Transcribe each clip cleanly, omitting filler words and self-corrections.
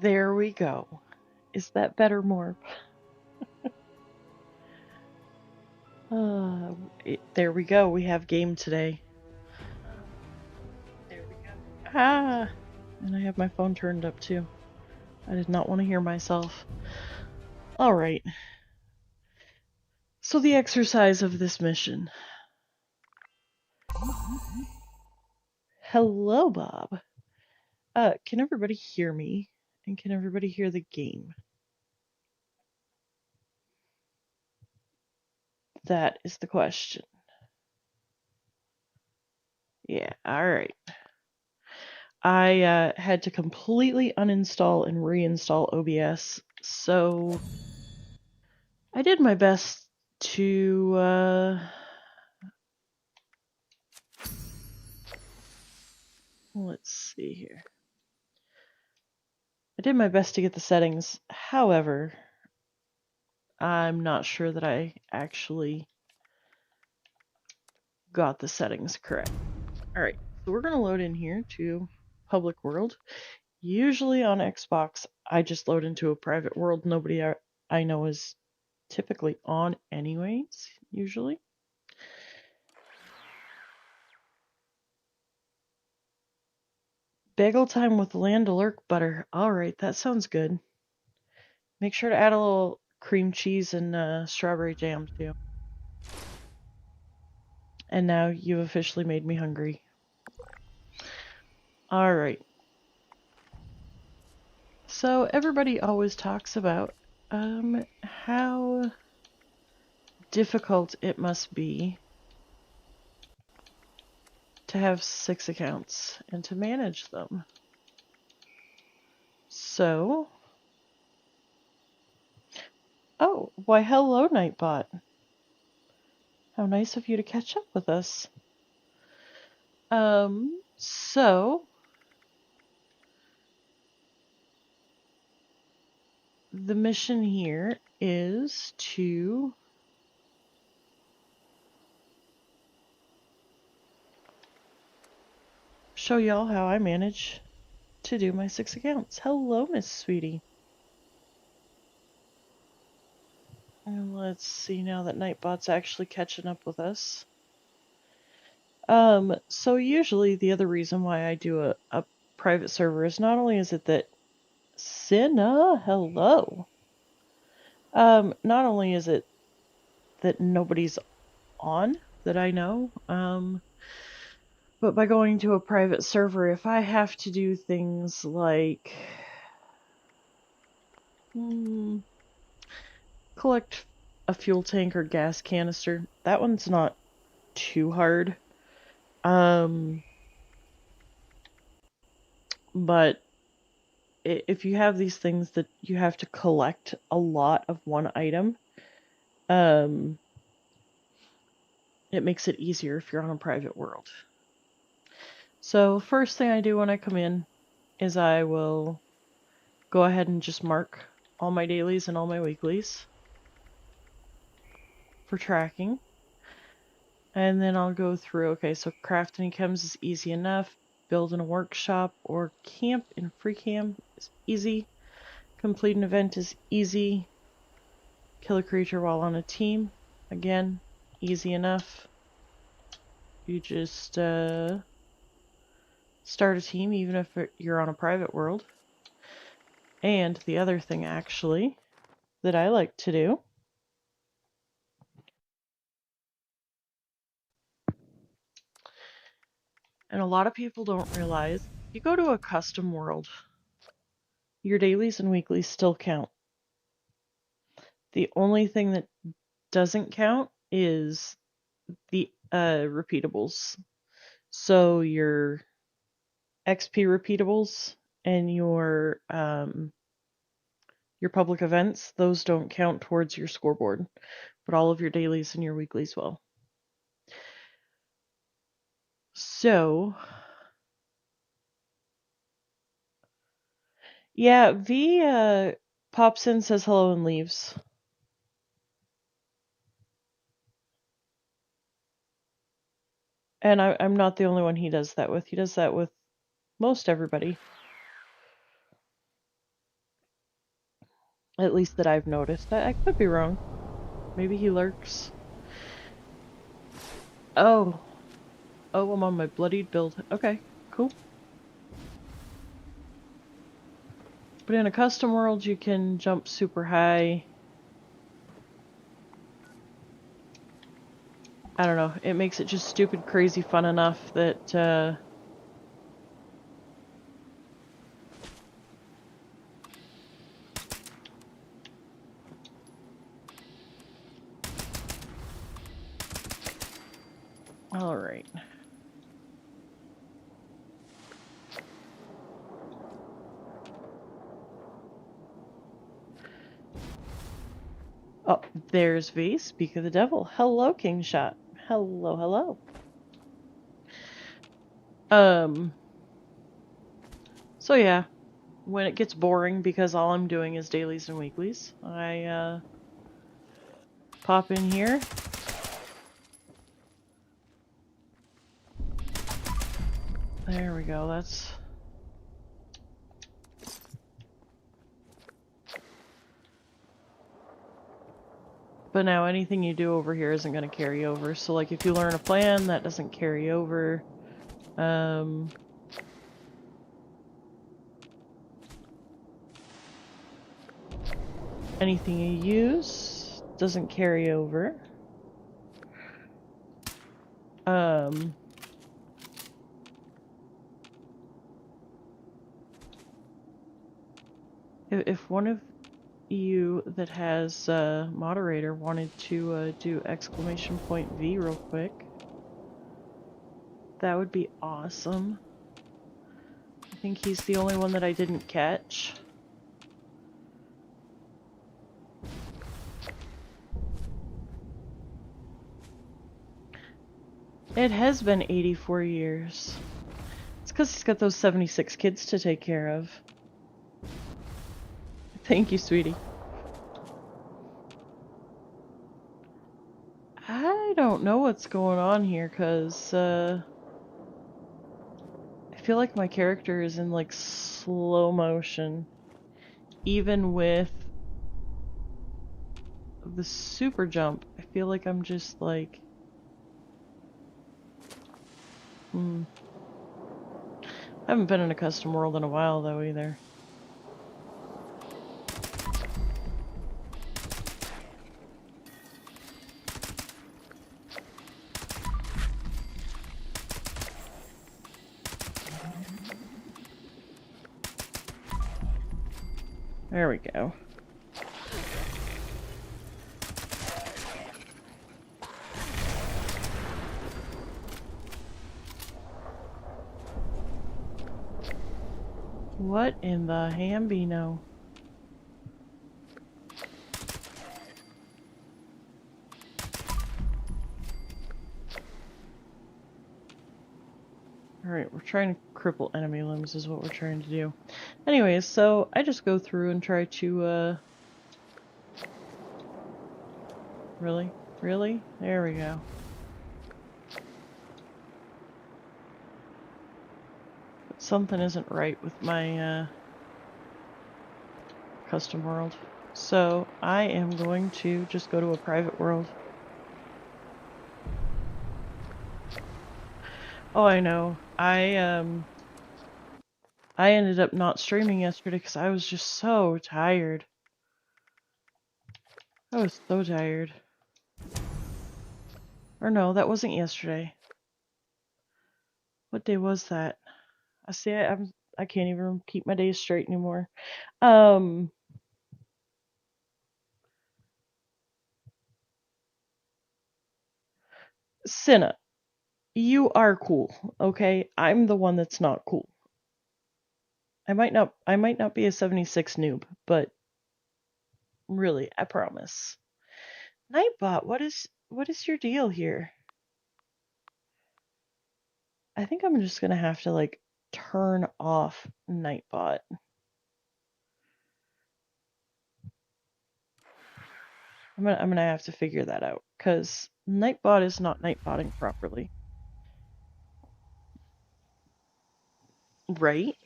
There we go. Is that better, Morb? There we go. We have game today. There we go. Ah! And I have my phone turned up too. I did not want to hear myself. Alright. So the exercise of this mission. Hello, Bob. Can everybody hear me? And can everybody hear the game? That is the question. Yeah, alright. I had to completely uninstall and reinstall OBS, so I did my best to, let's see here. I did my best to get the settings. However, I'm not sure that I actually got the settings correct. Alright, so we're going to load in here to public world. Usually on Xbox, I just load into a private world. Nobody I know is typically on anyways, usually. Bagel time with Land O'Lurk butter. Alright, that sounds good. Make sure to add a little cream cheese and strawberry jam too. And now you've officially made me hungry. Alright. So everybody always talks about how difficult it must be to have 6 accounts and to manage them. So, oh, why hello Nightbot. How nice of you to catch up with us. So the mission here is to show y'all how I manage to do my 6 accounts. Hello, Miss Sweetie. And let's see now that Nightbot's actually catching up with us. So usually the other reason why I do a private server is not only is it that Cinna, hello. Not only is it that nobody's on that I know, but by going to a private server, if I have to do things like collect a fuel tank or gas canister, that one's not too hard. But if you have these things that you have to collect a lot of one item, it makes it easier if you're on a private world. So first thing I do when I come in is I will go ahead and just mark all my dailies and all my weeklies for tracking. And then I'll go through, okay, so crafting chems is easy enough. Building a workshop or camp in free cam is easy. Complete an event is easy. Kill a creature while on a team, again, easy enough. You just start a team even if you're on a private world. And the other thing actually that I like to do and a lot of people don't realize, if you go to a custom world, your dailies and weeklies still count. The only thing that doesn't count is the repeatables. So your XP repeatables and your public events, those don't count towards your scoreboard, but all of your dailies and your weeklies will. So, yeah, V pops in, says hello, and leaves. And I'm not the only one he does that with. He does that with most everybody. At least that I've noticed. I could be wrong. Maybe he lurks. Oh. Oh, I'm on my bloodied build. Okay, cool. But in a custom world, you can jump super high. I don't know. It makes it just stupid, crazy fun enough that, Alright. Oh, there's V. Speak of the devil. Hello, King Shot. Hello, hello. So yeah, when it gets boring because all I'm doing is dailies and weeklies, I, pop in here. There we go, that's... But now anything you do over here isn't going to carry over. So like if you learn a plan, that doesn't carry over. Anything you use doesn't carry over. If one of you that has moderator wanted to do !V real quick, that would be awesome. I think he's the only one that I didn't catch. It has been 84 years. It's because he's got those 76 kids to take care of. Thank you, sweetie. I don't know what's going on here, because, I feel like my character is in, like, slow motion. Even with the super jump, I feel like I'm just, like... I haven't been in a custom world in a while, though, either. There we go. What in the Hambino? Alright, we're trying to cripple enemy limbs is what we're trying to do. Anyways, so I just go through and try to, Really? Really? There we go. But something isn't right with my, custom world. So I am going to just go to a private world. Oh, I know. I ended up not streaming yesterday because I was just so tired. I was so tired. Or no, that wasn't yesterday. What day was that? I see. I can't even keep my days straight anymore. Cinna, you are cool. Okay, I'm the one that's not cool. I might not be a 76 noob, but really, I promise. Nightbot, what is your deal here? I think I'm just gonna have to like turn off Nightbot. I'm gonna have to figure that out because Nightbot is not nightbotting properly. Right?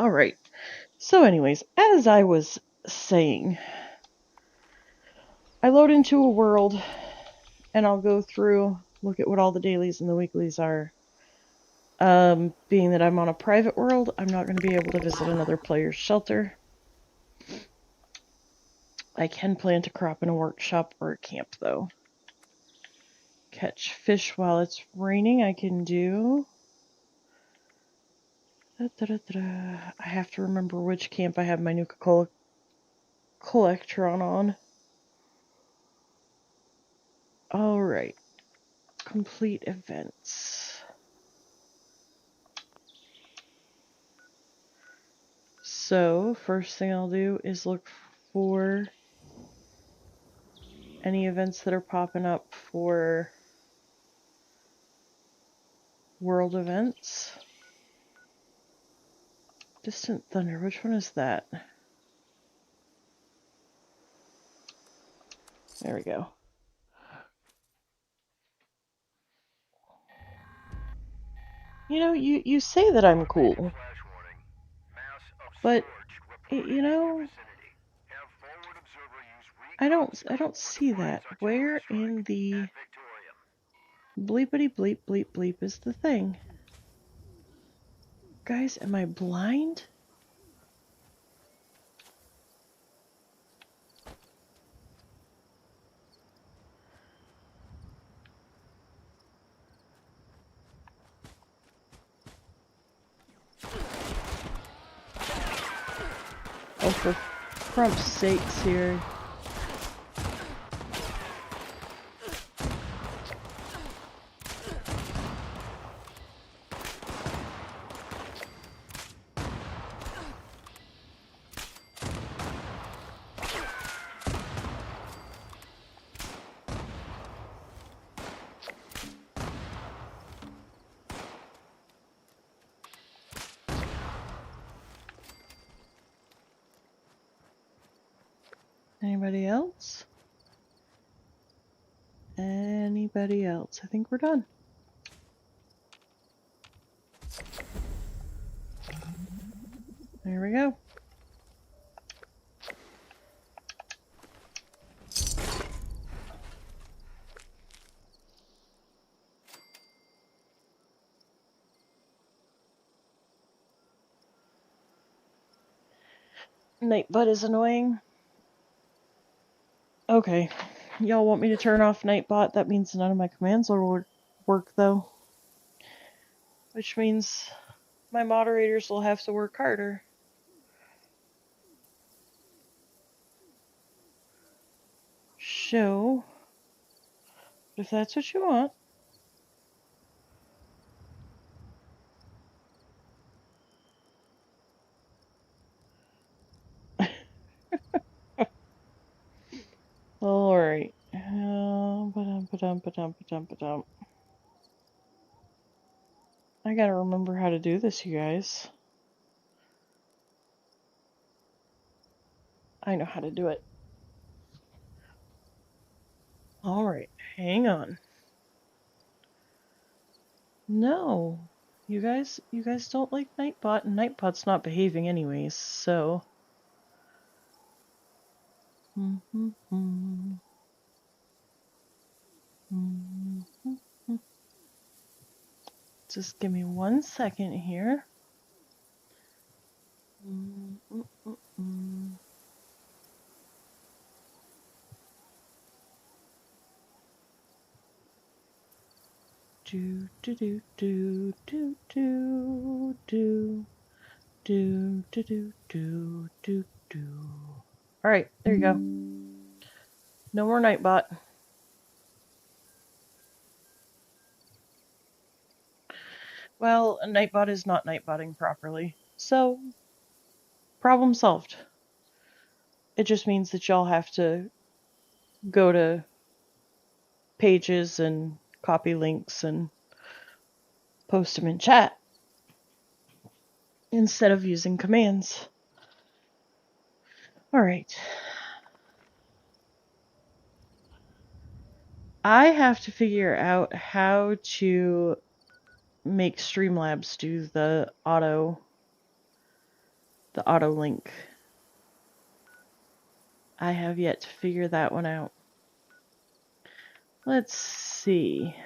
Alright. So anyways, as I was saying, I load into a world and I'll go through, look at what all the dailies and the weeklies are. Being that I'm on a private world, I'm not going to be able to visit another player's shelter. I can plant a crop in a workshop or a camp, though. Catch fish while it's raining, I can do. I have to remember which camp I have my Nuka-Cola Collectron on. Alright. Complete events. So, first thing I'll do is look for any events that are popping up for world events. Distant Thunder, which one is that? There we go. You know, you say that I'm cool, but you know, I don't see that. Where in the bleepity bleep bleep bleep is the thing? Guys, am I blind? Oh, for Crump's sakes here. Anybody else? Anybody else? I think we're done. There we go. Nightbot is annoying. Okay. Y'all want me to turn off Nightbot? That means none of my commands will work, though. Which means my moderators will have to work harder. Show. If that's what you want. Alright. I gotta remember how to do this, you guys. I know how to do it. Alright, hang on. No. You guys don't like Nightbot, and Nightbot's not behaving anyways, so... Just give me 1 second here. Do do do do do do do do do do do do. Alright, there you go. No more Nightbot. Well, a Nightbot is not Nightbotting properly. So, problem solved. It just means that y'all have to go to pages and copy links and post them in chat instead of using commands. Alright. I have to figure out how to make Streamlabs do the auto The auto link. I have yet to figure that one out. Let's see.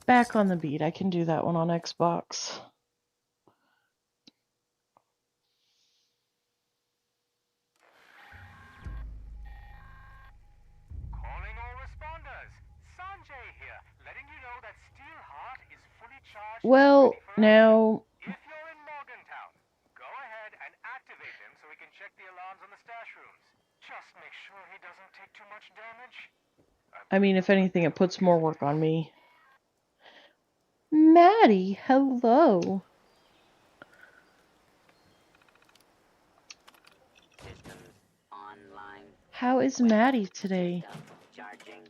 Back on the Beat. I can do that one on Xbox. Calling all responders. Sanjay here, letting you know that Steelheart is fully charged. Well, now... If you're in Morgantown, go ahead and activate him so we can check the alarms on the stash rooms. Just make sure he doesn't take too much damage. I mean, if anything, it puts more work on me. Maddie, hello. Systems online. How is Maddie today? Charging.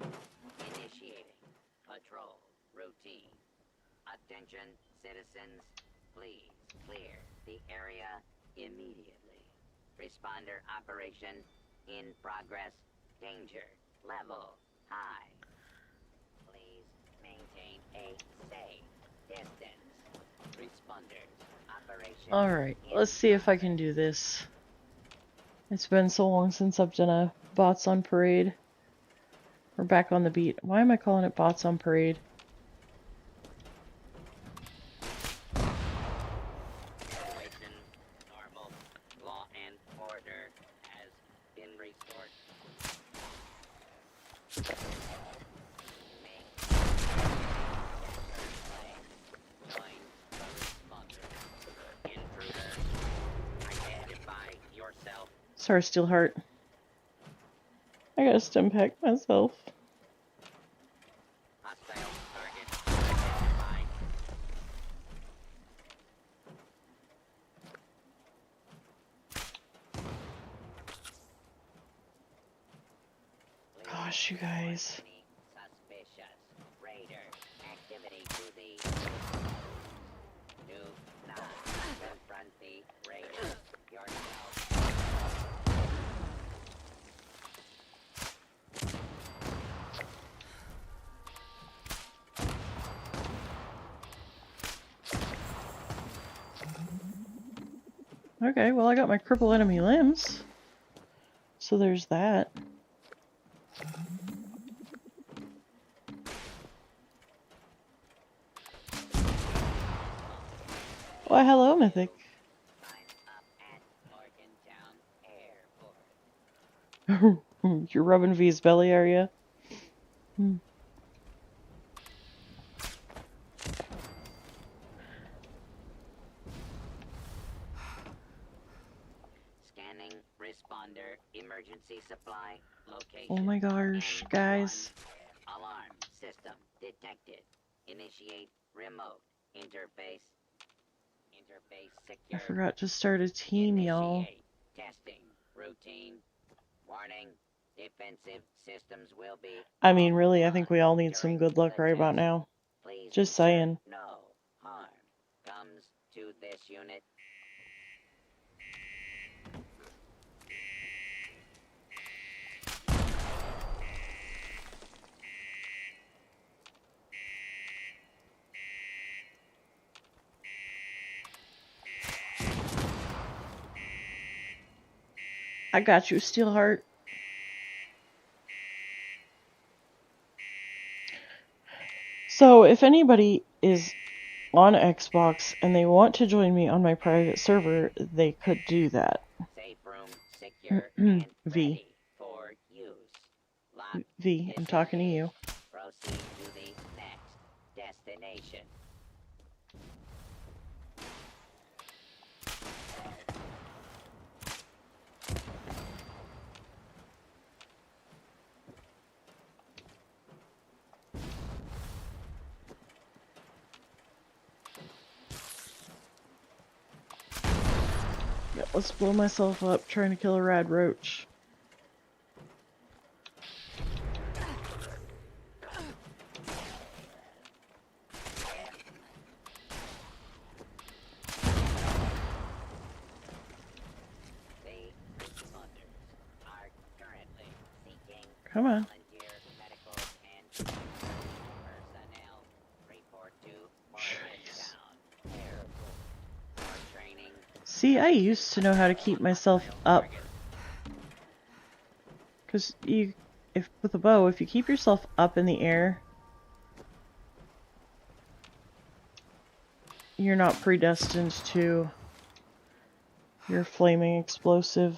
Initiating. Patrol. Routine. Attention, citizens. Please clear the area immediately. Responder operation in progress. Danger level high. Please maintain a safe distance. Responders operation. Alright, let's see if I can do this. It's been so long since I've done a Bots on Parade. Or Back on the Beat. Why am I calling it Bots on Parade? Situation normal. Law and order has been restored. Join the responder. Intruder. Identify yourself. Sorry, Steelheart. I gotta stim pack myself. Hostile target identified. Gosh, you guys. Any suspicious raider activity to the. Do not confront the raider yourself. Okay, well I got my cripple enemy limbs. So there's that. Why, hello, Mythic. Sign up at Morgantown Airport. You're rubbing V's belly area. Scanning responder emergency supply location. Oh my gosh, guys. Alarm system detected. Initiate remote interface. Interface I secure. forgot to start a team, y'all. Initiate testing routine. Warning. Defensive systems will be. I mean, really, I think we all need during some good luck the right about test. now. Please Just ensure saying. no harm comes to this unit. I got you, Steelheart. So, if anybody is on Xbox and they want to join me on my private server, they could do that. Safe room secure and V. ready for use. Lock V, I'm talking to you. Proceed to the next destination. Yeah, let's blow myself up trying to kill a rad roach. The responders are currently seeking Come on. volunteer medical and personnel. Report to Morgantown Airport for training. See, I used to know how to keep myself up. Because with a bow, if you keep yourself up in the air, you're not predestined to your flaming explosive,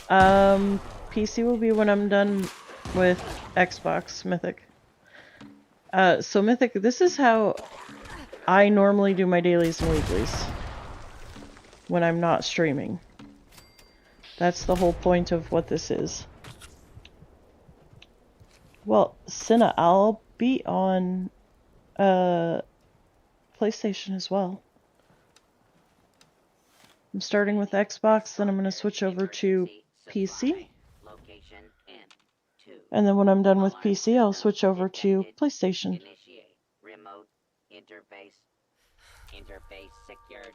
PC will be when I'm done with Xbox Mythic. So Mythic, this is how I normally do my dailies and weeklies when I'm not streaming. That's the whole point of what this is. Well, Cinna, I'll be on PlayStation as well. I'm starting with Xbox, then I'm going to switch over to PC. And then when I'm done with PC, I'll switch over to PlayStation. Initiate remote interface. Interface secured.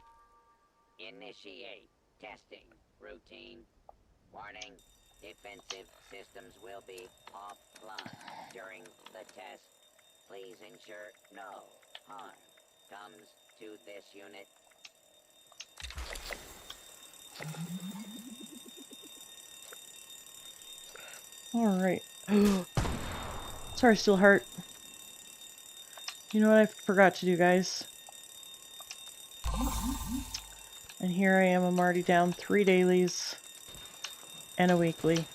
Initiate testing routine. Warning, defensive systems will be offline during the test. Please ensure no harm comes to this unit. Alright. Sorry, Steelheart. You know what I forgot to do, guys? And here I am, I'm already down 3 dailies and a weekly.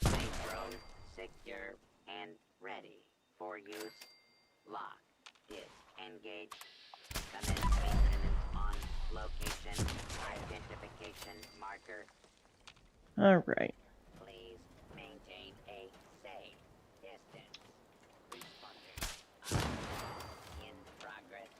Safe room secure and ready for use. Lock disengaged. Commence maintenance on location identification marker. Alright. Please maintain a safe distance. Responders in progress.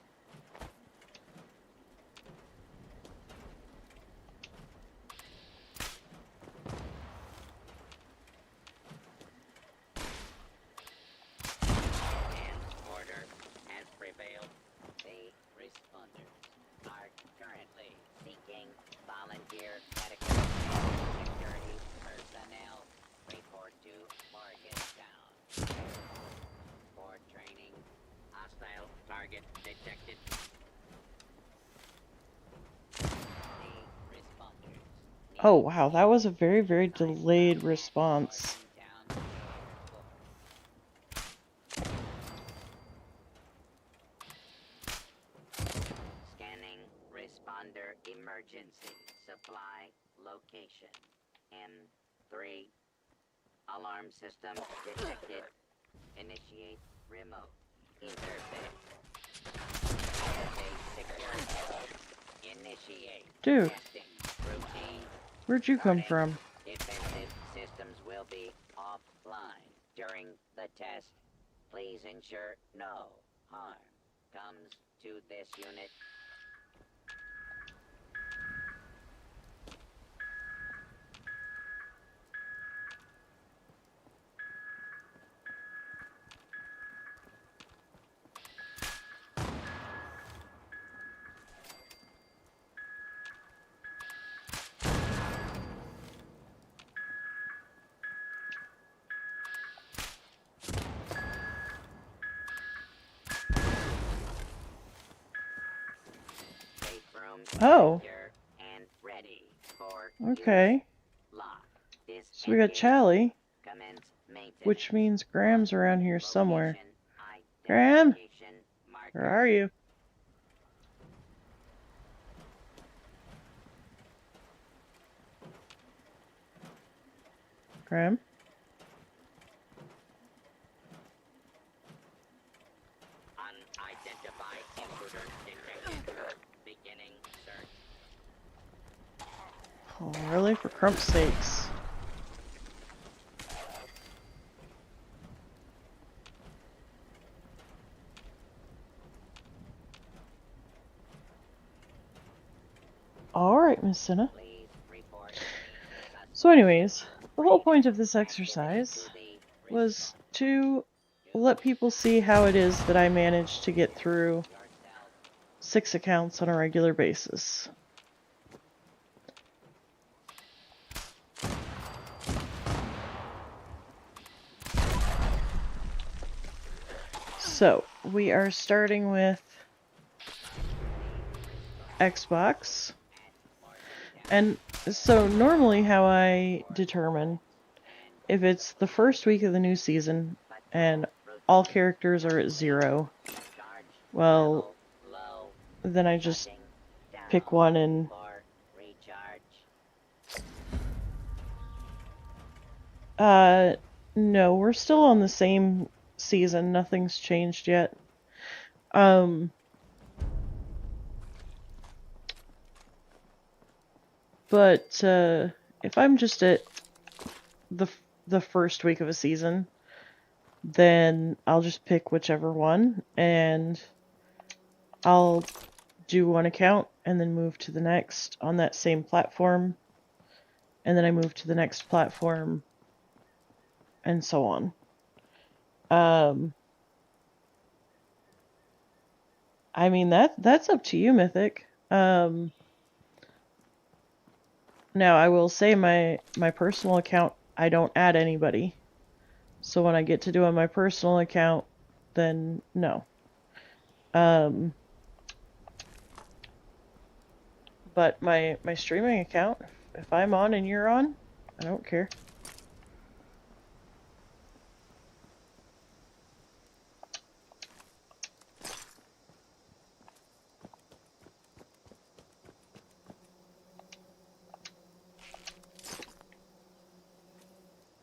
And order has prevailed. The responders are currently seeking volunteer medical and security personnel. Report to Morgantown. For training, hostile target detected. The responders need Oh wow, that was a very, very delayed response. Morgantown. Scanning responder emergency supply location. M3. Alarm system detected. Initiate remote interface. Interface secured. Initiate Dude, testing routine. where'd you come from? Defensive systems will be offline during the test. Please ensure no harm comes to this unit. Safe room Oh. secure and ready for Okay. use. Lock So we got Chally, Commence maintenance. which means Graham's around here somewhere. Location Graham? identification marker. Where are you? Graham? Unidentified intruder detected. Beginning search. Oh, really? For crump's sakes. Alright, Miss Cinna. Please report. So anyways, the whole point of this exercise was to let people see how it is that I managed to get through 6 accounts on a regular basis. So, we are starting with Xbox. And so, normally how I determine if it's the first week of the new season and all characters are at 0, well, then I just pick one and no, we're still on the same season. Nothing's changed yet. But if I'm just at the first week of a season, then I'll just pick whichever one, and I'll do one account and then move to the next on that same platform, and then I move to the next platform, and so on. I mean, that's up to you, Mythic. Now, I will say my personal account, I don't add anybody. So when I get to do on my personal account, then no. But my streaming account, if I'm on and you're on, I don't care.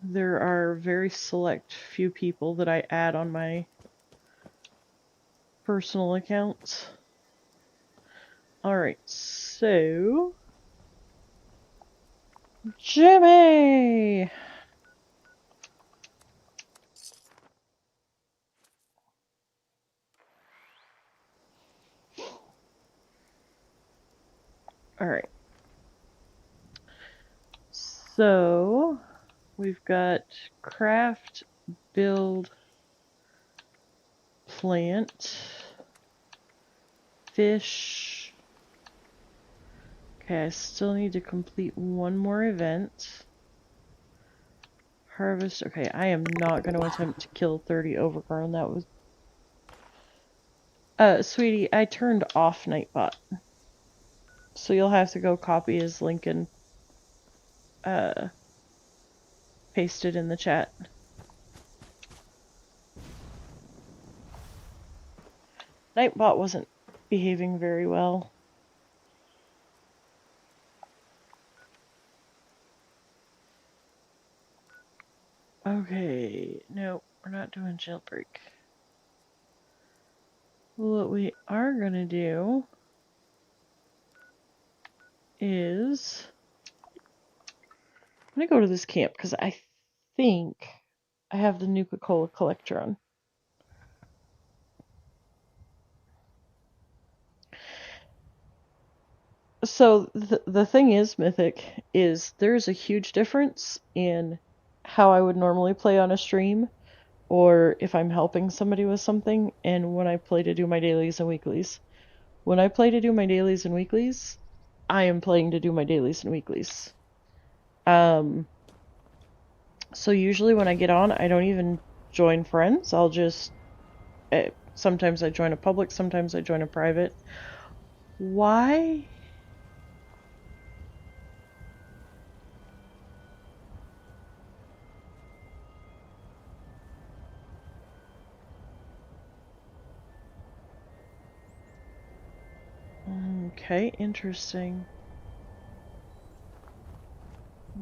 There are very select few people that I add on my personal accounts. Alright, so... Jimmy! Alright. So... we've got craft, build, plant, fish. Okay, I still need to complete one more event. Harvest. Okay, I am not going to attempt to kill 30 overgrown. That was... sweetie, I turned off Nightbot. So you'll have to go copy his link and paste it in the chat. Nightbot wasn't behaving very well. Okay, no, we're not doing jailbreak. What we are gonna do is... I'm gonna go to this camp because I think I have the Nuka-Cola collector on. So the thing is, Mythic, is there's a huge difference in how I would normally play on a stream, or if I'm helping somebody with something, and when I play to do my dailies and weeklies. When I play to do my dailies and weeklies, I am playing to do my dailies and weeklies. So usually when I get on, I don't even join friends. I'll just... sometimes I join a public, sometimes I join a private. Why? Okay, interesting.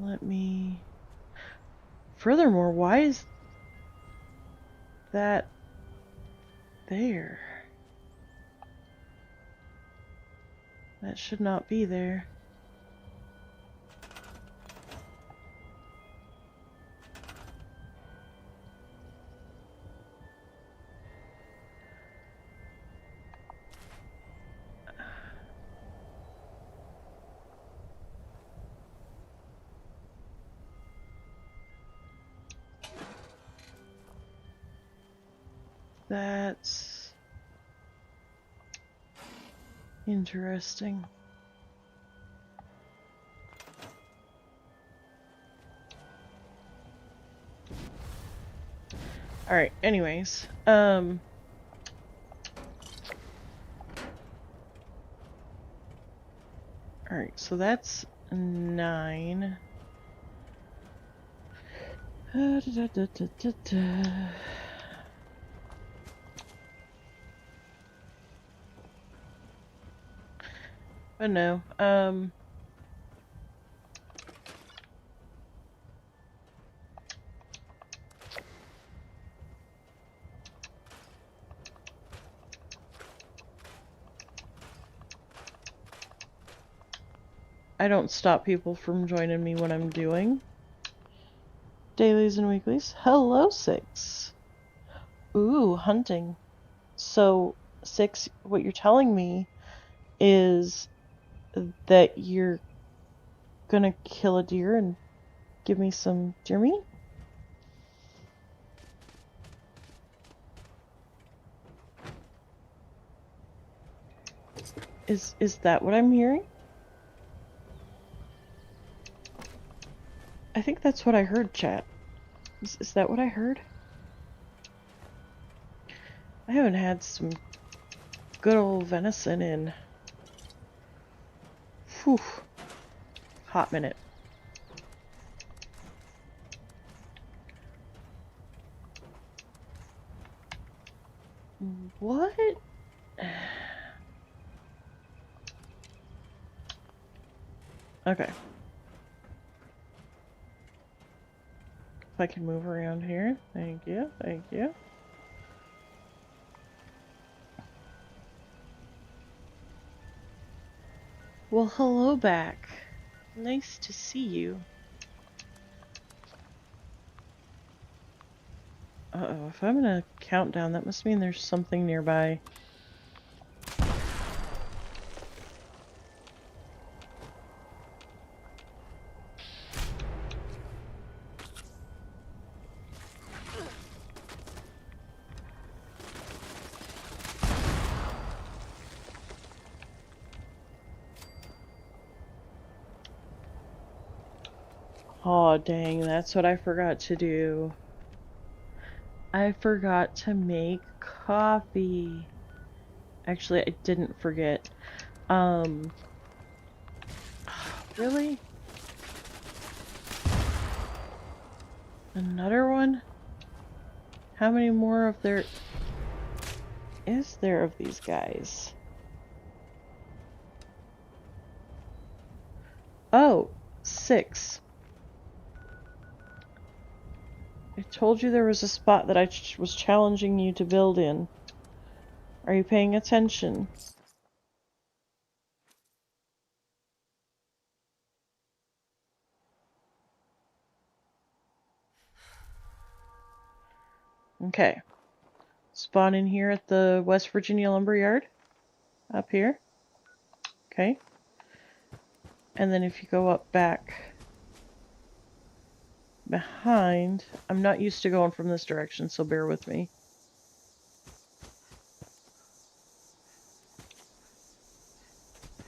Let me... Furthermore, why is that there? That should not be there. That's interesting. Alright, anyways, Alright, so that's 9. But no, I don't stop people from joining me when I'm doing dailies and weeklies. Hello, 6. Ooh, hunting. So, 6, what you're telling me is that you're gonna kill a deer and give me some deer meat? Is that what I'm hearing? I think that's what I heard, chat. Is that what I heard? I haven't had some good old venison in whew, hot minute. What? Okay. If I can move around here. Thank you, thank you. Well, hello back. Nice to see you. Uh-oh, if I'm in a countdown, that must mean there's something nearby. Aw, dang, that's what I forgot to do. I forgot to make coffee. Actually, I didn't forget. Really? Another one? How many more of there is there of these guys? Oh, 6. I told you there was a spot that I was challenging you to build in. Are you paying attention? Okay. Spawn in here at the West Virginia Lumberyard. Up here. Okay. And then if you go up back behind, I'm not used to going from this direction, so bear with me.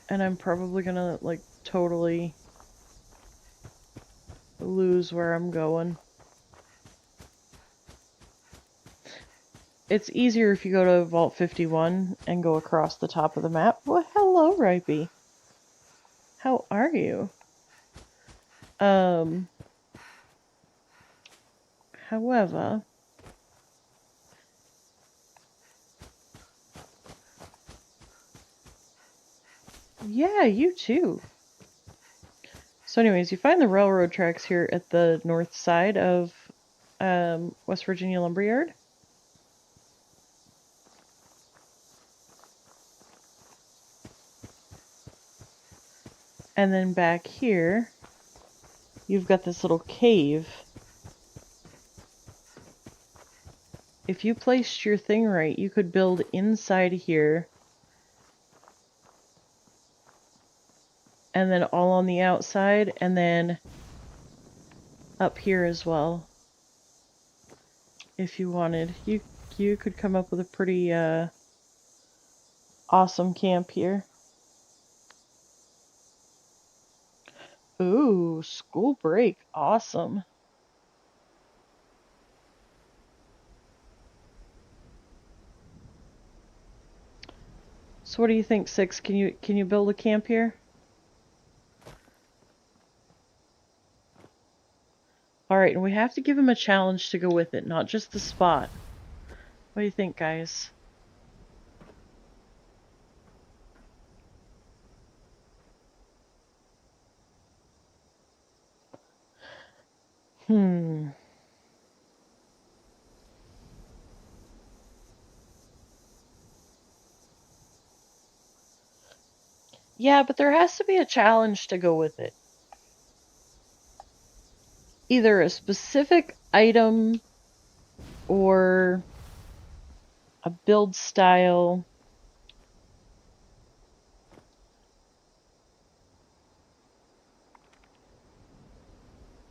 And I'm probably gonna, like, totally lose where I'm going. It's easier if you go to Vault 51 and go across the top of the map. Well, hello, Ripey. How are you? However, yeah, you too. So anyways, you find the railroad tracks here at the north side of West Virginia Lumberyard. And then back here, you've got this little cave. If you placed your thing right, you could build inside here. And then all on the outside, and then up here as well. If you wanted. You could come up with a pretty awesome camp here. Ooh, school break. Awesome. So what do you think, 6? Can you build a camp here? Alright, and we have to give him a challenge to go with it, not just the spot. What do you think, guys? Yeah, but there has to be a challenge to go with it. Either a specific item or a build style.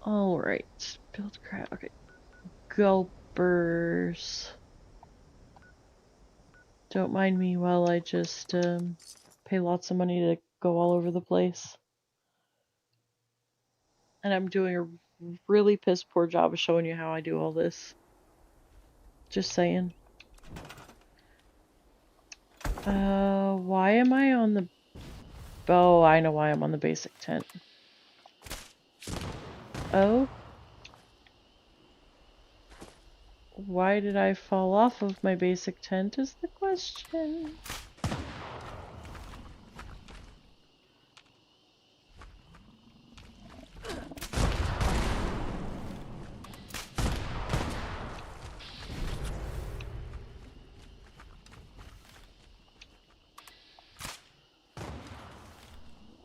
Alright, build crap. Okay. Gulpers. Don't mind me while I just pay lots of money to go all over the place. And I'm doing a really piss poor job of showing you how I do all this. Just saying. Why am I on the... Oh, I know why I'm on the basic tent. Oh? Why did I fall off of my basic tent is the question.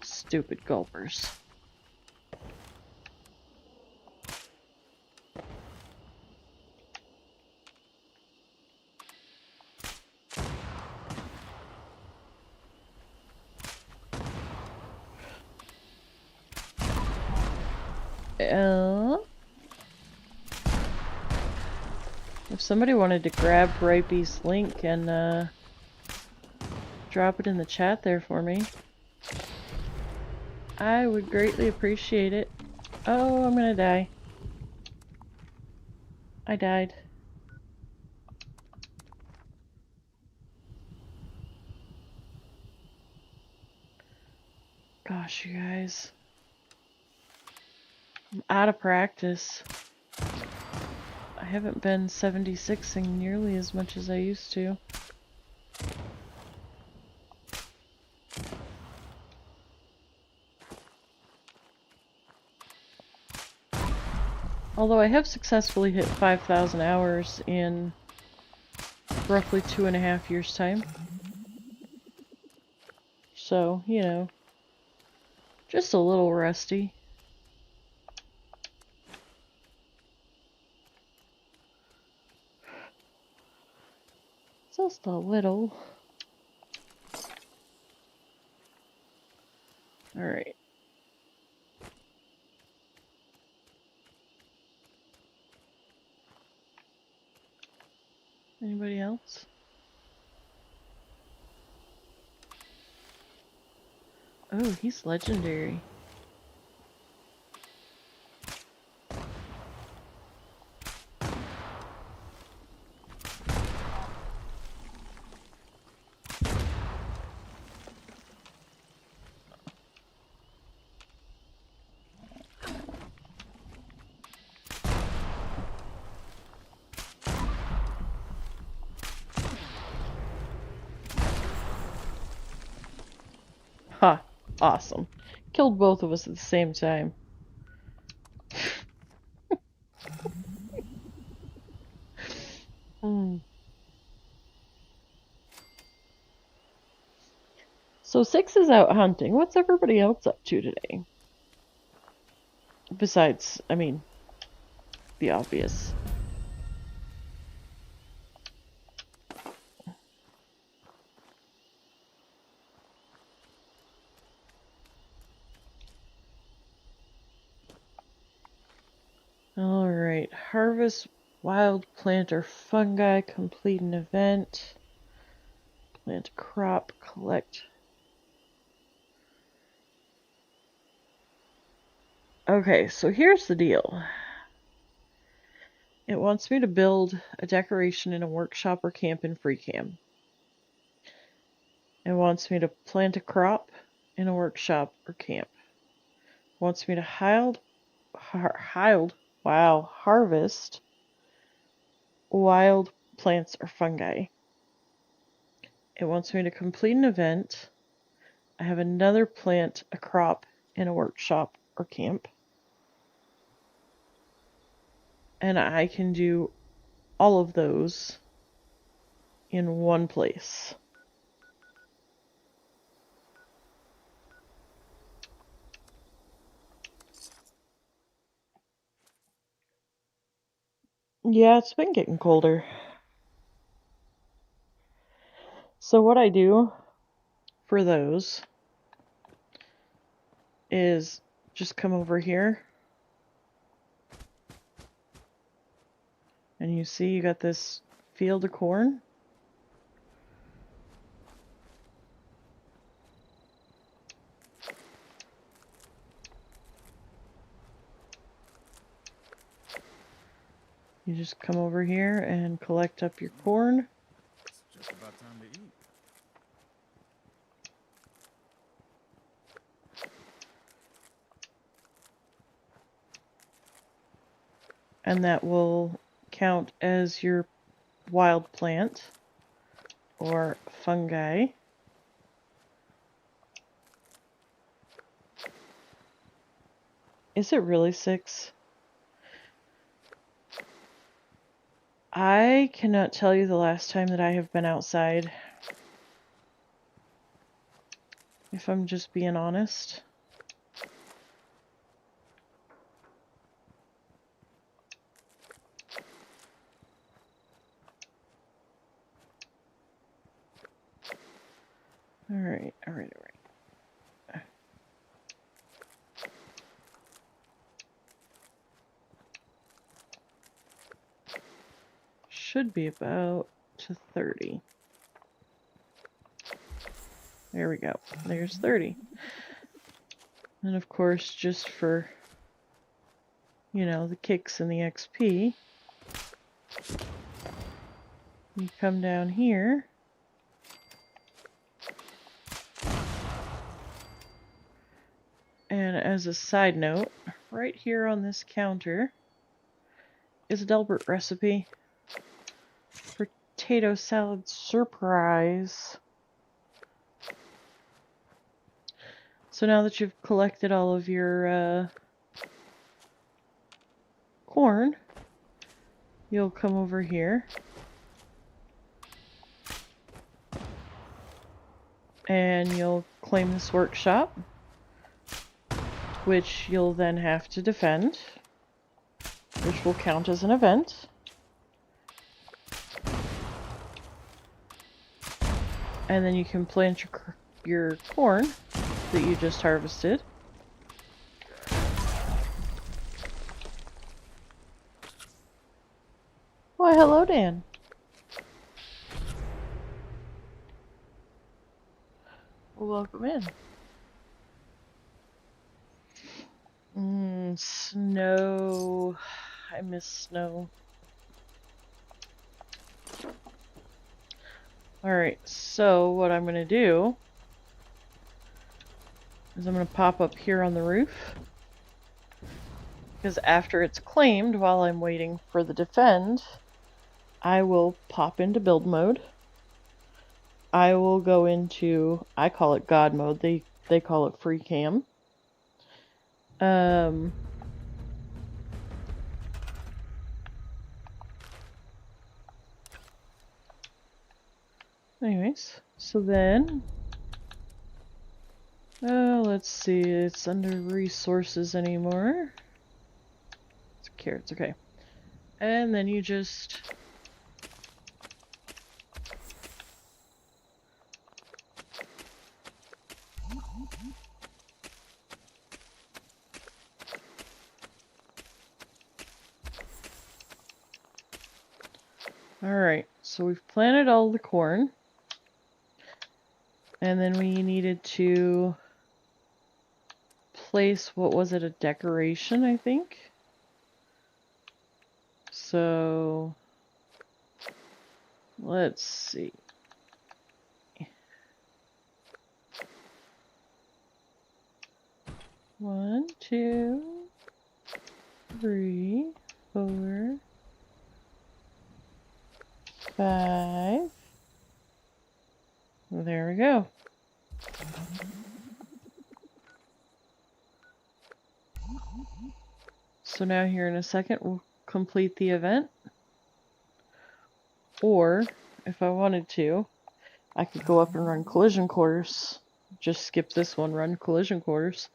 Stupid gulpers. If somebody wanted to grab Ripey's link and drop it in the chat there for me, I would greatly appreciate it. Oh, I'm gonna die. I died. Gosh, you guys. I'm out of practice. I haven't been 76ing nearly as much as I used to. Although I have successfully hit 5,000 hours in roughly 2.5 years' time. So, you know, just a little rusty. Just a little. Alright. Anybody else? Oh, he's legendary. Ha! Awesome. Killed both of us at the same time. So 6 is out hunting. What's everybody else up to today? Besides, I mean, the obvious. Alright, harvest wild plant or fungi, complete an event, plant a crop, collect. Okay, so here's the deal. It wants me to build a decoration in a workshop or camp in free cam. It wants me to plant a crop in a workshop or camp. It wants me to hiled Wow, harvest wild plants or fungi. It wants me to complete an event. I have another plant, a crop, in a workshop or camp. And I can do all of those in one place. Yeah, it's been getting colder. So what I do for those is just come over here. And you see you got this field of corn. You just come over here and collect up your corn. It's just about time to eat. And that will count as your wild plant or fungi. Is it really 6? I cannot tell you the last time that I have been outside, if I'm just being honest. Alright. Should be about to 30. There we go. There's 30. And of course, just for, you know, the kicks and the XP, you come down here. And as a side note, right here on this counter is a Delbert recipe. Potato salad surprise. So now that you've collected all of your corn, you'll come over here and you'll claim this workshop, which you'll then have to defend, which will count as an event. And then you can plant your corn that you just harvested. Why, hello, Dan. Well, welcome in. Snow. I miss snow. Alright, so what I'm going to do is I'm going to pop up here on the roof. Because after it's claimed, while I'm waiting for the defend, I will pop into build mode. I will go into, I call it God mode, they call it free cam. Anyways, so then, let's see, it's under resources anymore. It's carrots, okay. And then you just Alright, so we've planted all the corn. And then we needed to place, what was it, a decoration, I think? So, let's see. 1, 2, 3. 4, 5. There we go. So now here in a second we'll complete the event. Or, if I wanted to, I could go up and run collision course. Just skip this one, run collision course,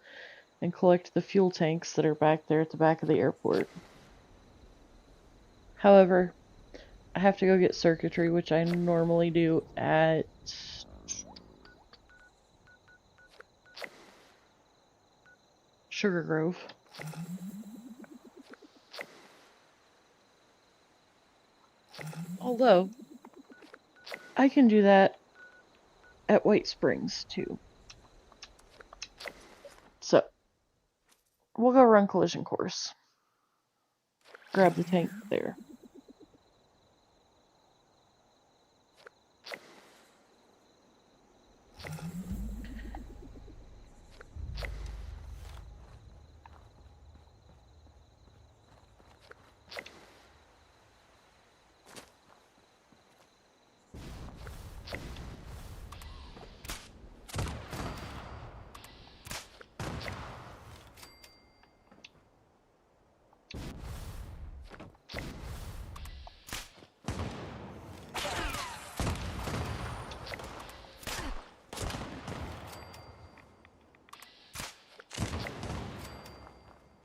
and collect the fuel tanks that are back there at the back of the airport. However, I have to go get circuitry, which I normally do at Sugar Grove. Although, I can do that at White Springs too. So, we'll go run collision course. Grab the tank there.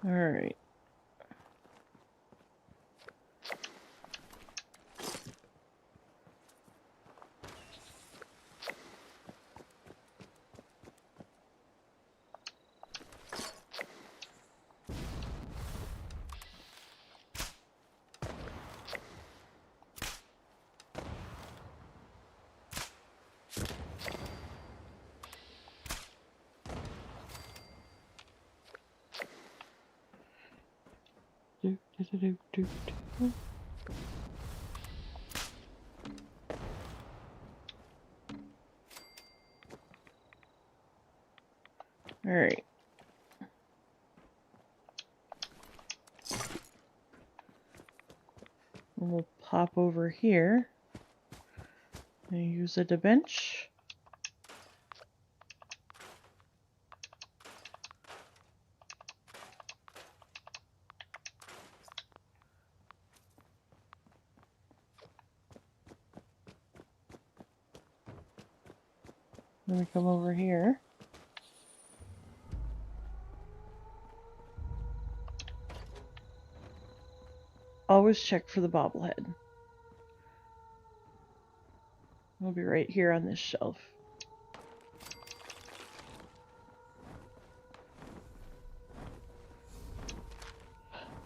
Alright. Alright. We'll pop over here and use a bench. Then we come over here. Always check for the bobblehead. It'll be right here on this shelf.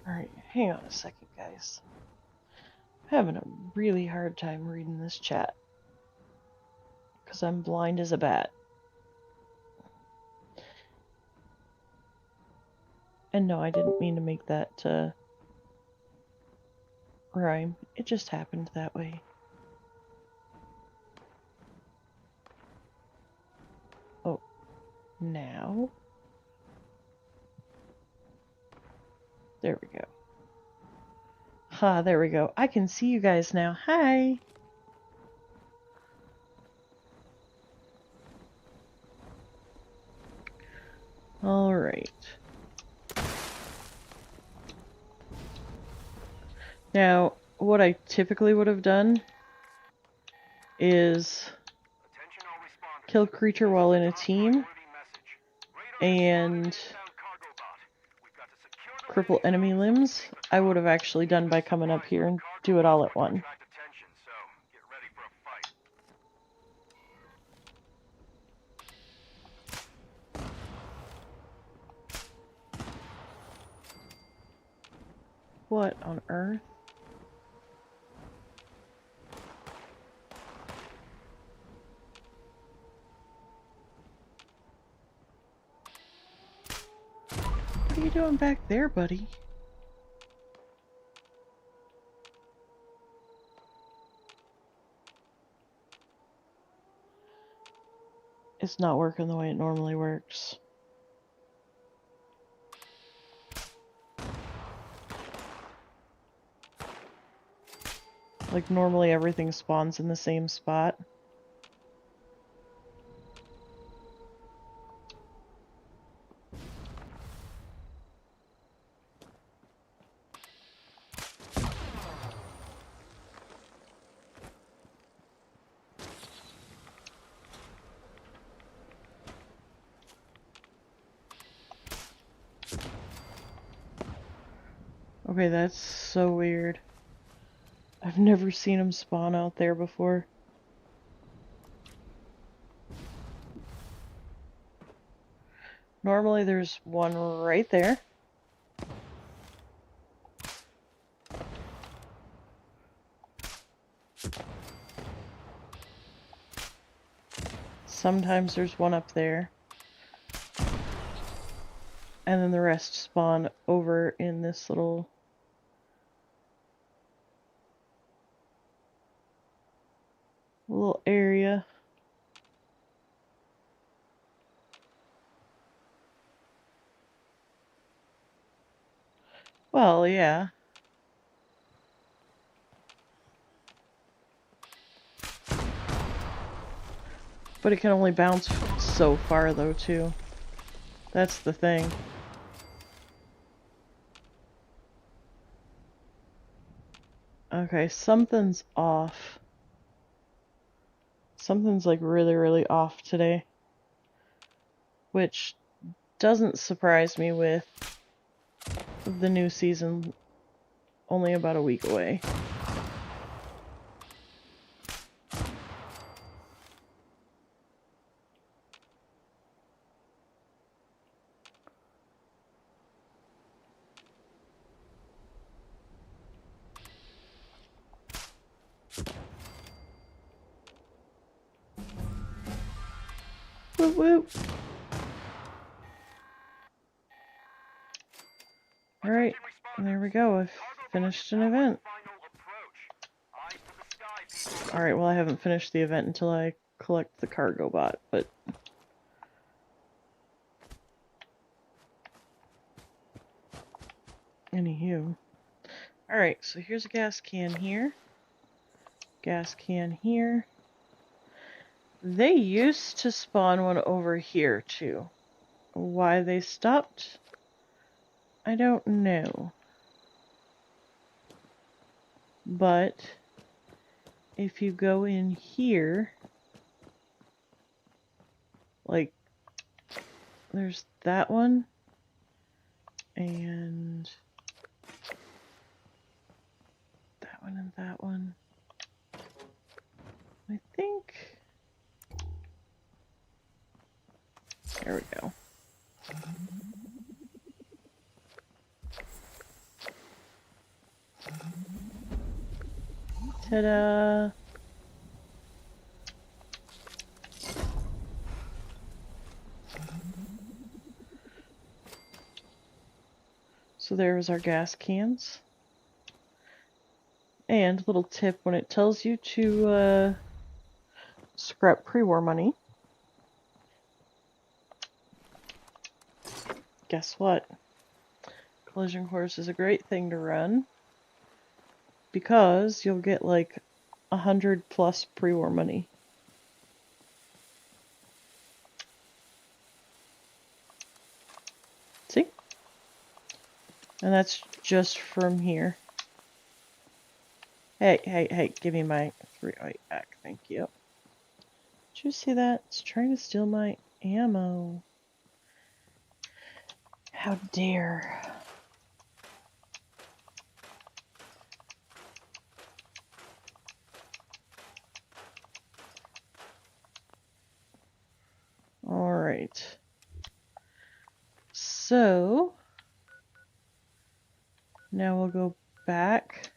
Alright, hang on a second, guys. I'm having a really hard time reading this chat. Because I'm blind as a bat. And no, I didn't mean to make that rhyme. It just happened that way. Oh, now? There we go. Ha, there we go. I can see you guys now. Hi! Alright. Now, what I typically would have done is kill creature while in a team and cripple enemy limbs. I would have actually done by coming up here and do it all at once. What on earth? What are you doing back there, buddy? It's not working the way it normally works. Like, normally everything spawns in the same spot. Okay, that's so weird. I've never seen them spawn out there before. Normally there's one right there. Sometimes there's one up there. And then the rest spawn over in this little area. Well, yeah. But it can only bounce so far though, too. That's the thing. Okay, something's off. Something's like really, really off today. Which doesn't surprise me with the new season only about a week away. Whoop whoop. Alright, there we go. I've finished an event. Alright, well I haven't finished the event until I collect the cargo bot, but... Anywho. Alright, so here's a gas can here. Gas can here. They used to spawn one over here, too. Why they stopped? I don't know. But if you go in here, like, there's that one, and that one and that one. I think... There we go. Ta-da! So there's our gas cans. And little tip, when it tells you to scrap pre-war money, guess what? Collision Course is a great thing to run because you'll get like 100 plus pre-war money. See? And that's just from here. Hey, give me my 308 back, thank you. Did you see that? It's trying to steal my ammo. How dare. Alright. So, now we'll go back.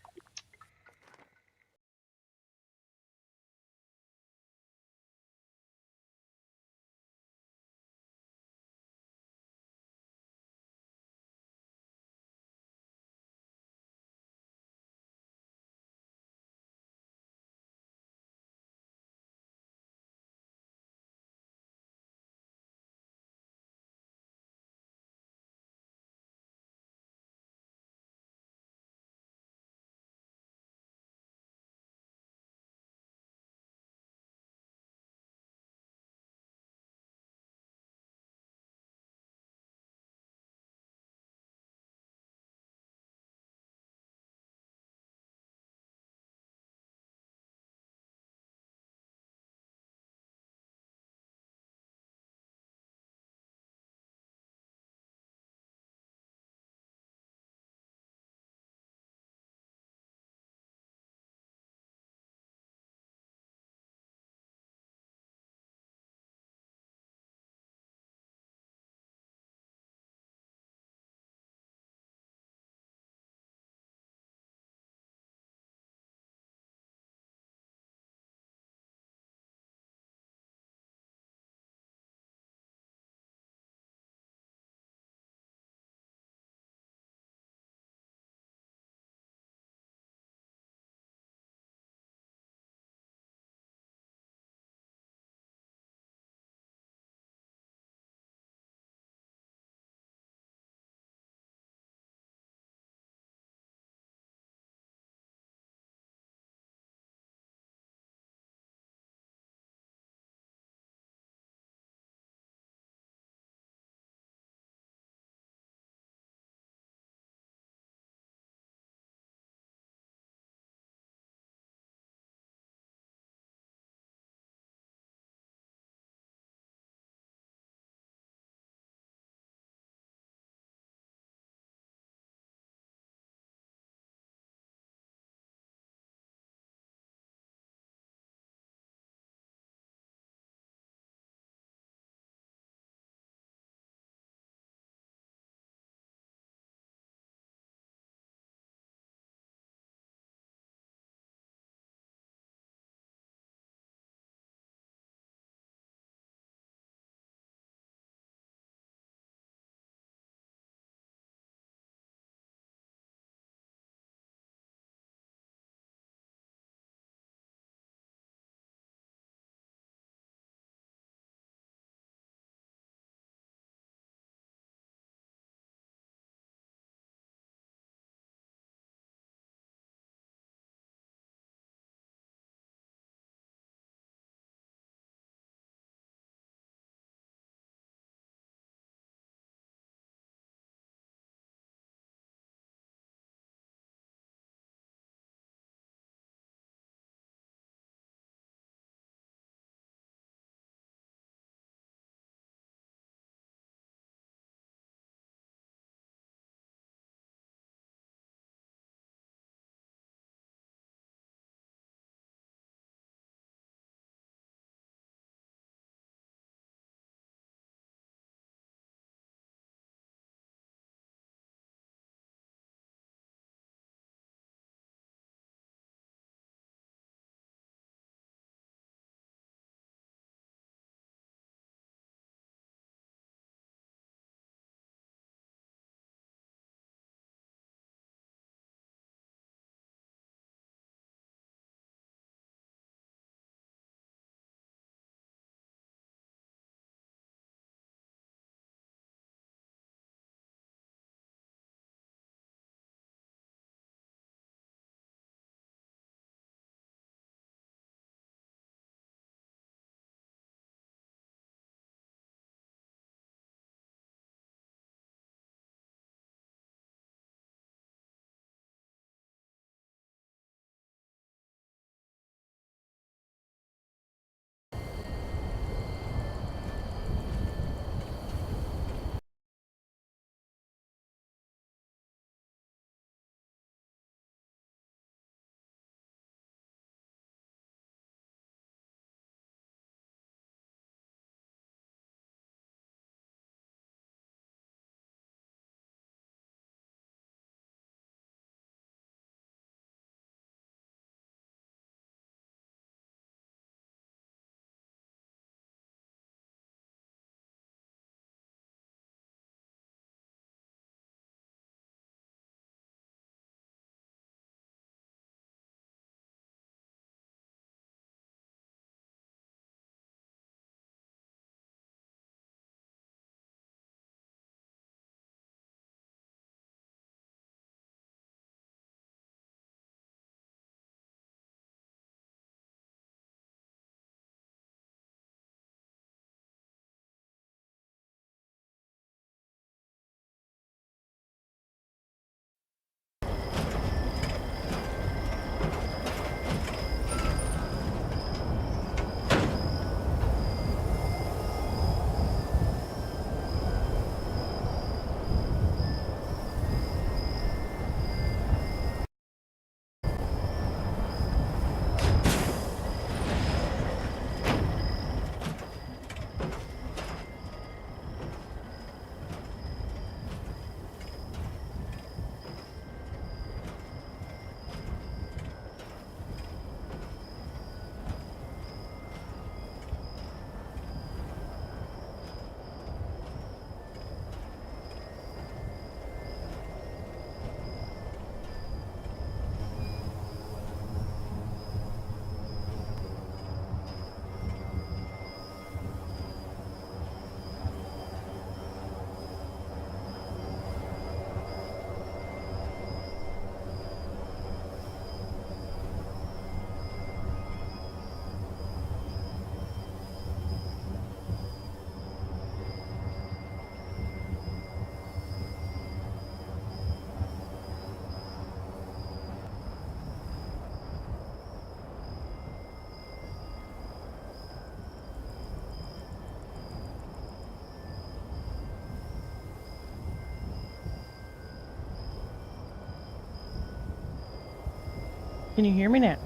Can you hear me now?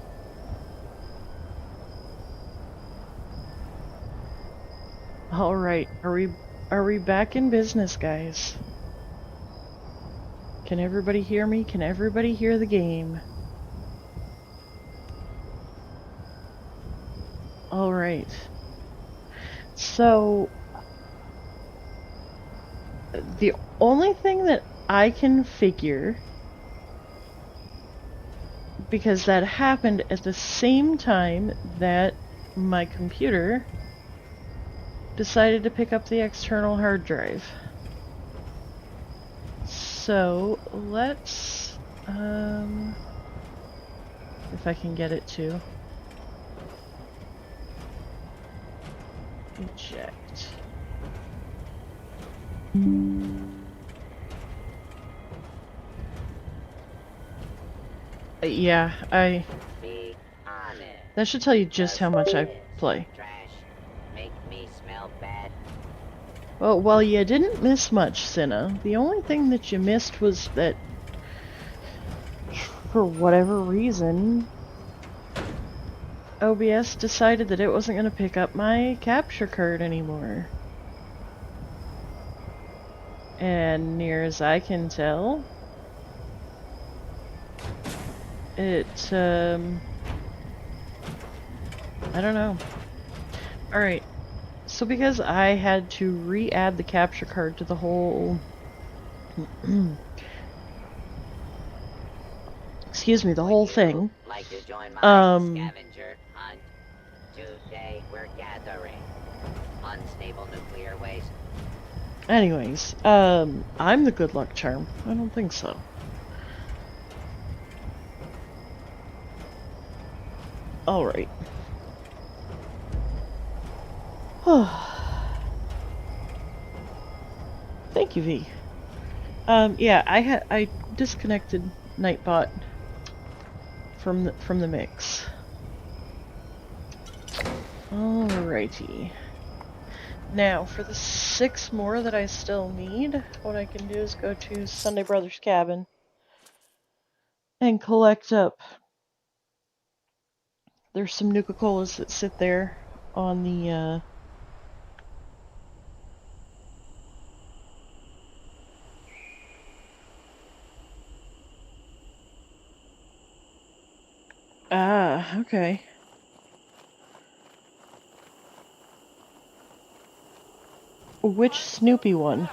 All right. Are we back in business, guys? Can everybody hear me? Can everybody hear the game? All right. So the only thing that I can figure, because that happened at the same time that my computer decided to pick up the external hard drive. So let's, if I can get it to eject. Yeah, Be honest. that should tell you just how much I play. Trash make me smell bad. Well, you didn't miss much, Cinna. The only thing that you missed was that, for whatever reason, OBS decided that it wasn't going to pick up my capture card anymore. And near as I can tell, it, I don't know. Alright, so because I had to re-add the capture card to the whole... excuse me, the whole thing. Like to join my scavenger hunt? Today we're gathering unstable nuclear waste. Anyways, I'm the good luck charm. I don't think so. Alright. Thank you, V. Yeah, I disconnected Nightbot from the mix. Alrighty. Now, for the 6 more that I still need, what I can do is go to Sunday Brothers Cabin and collect up. There's some Nuka-Colas that sit there on the, okay. Which Snoopy one?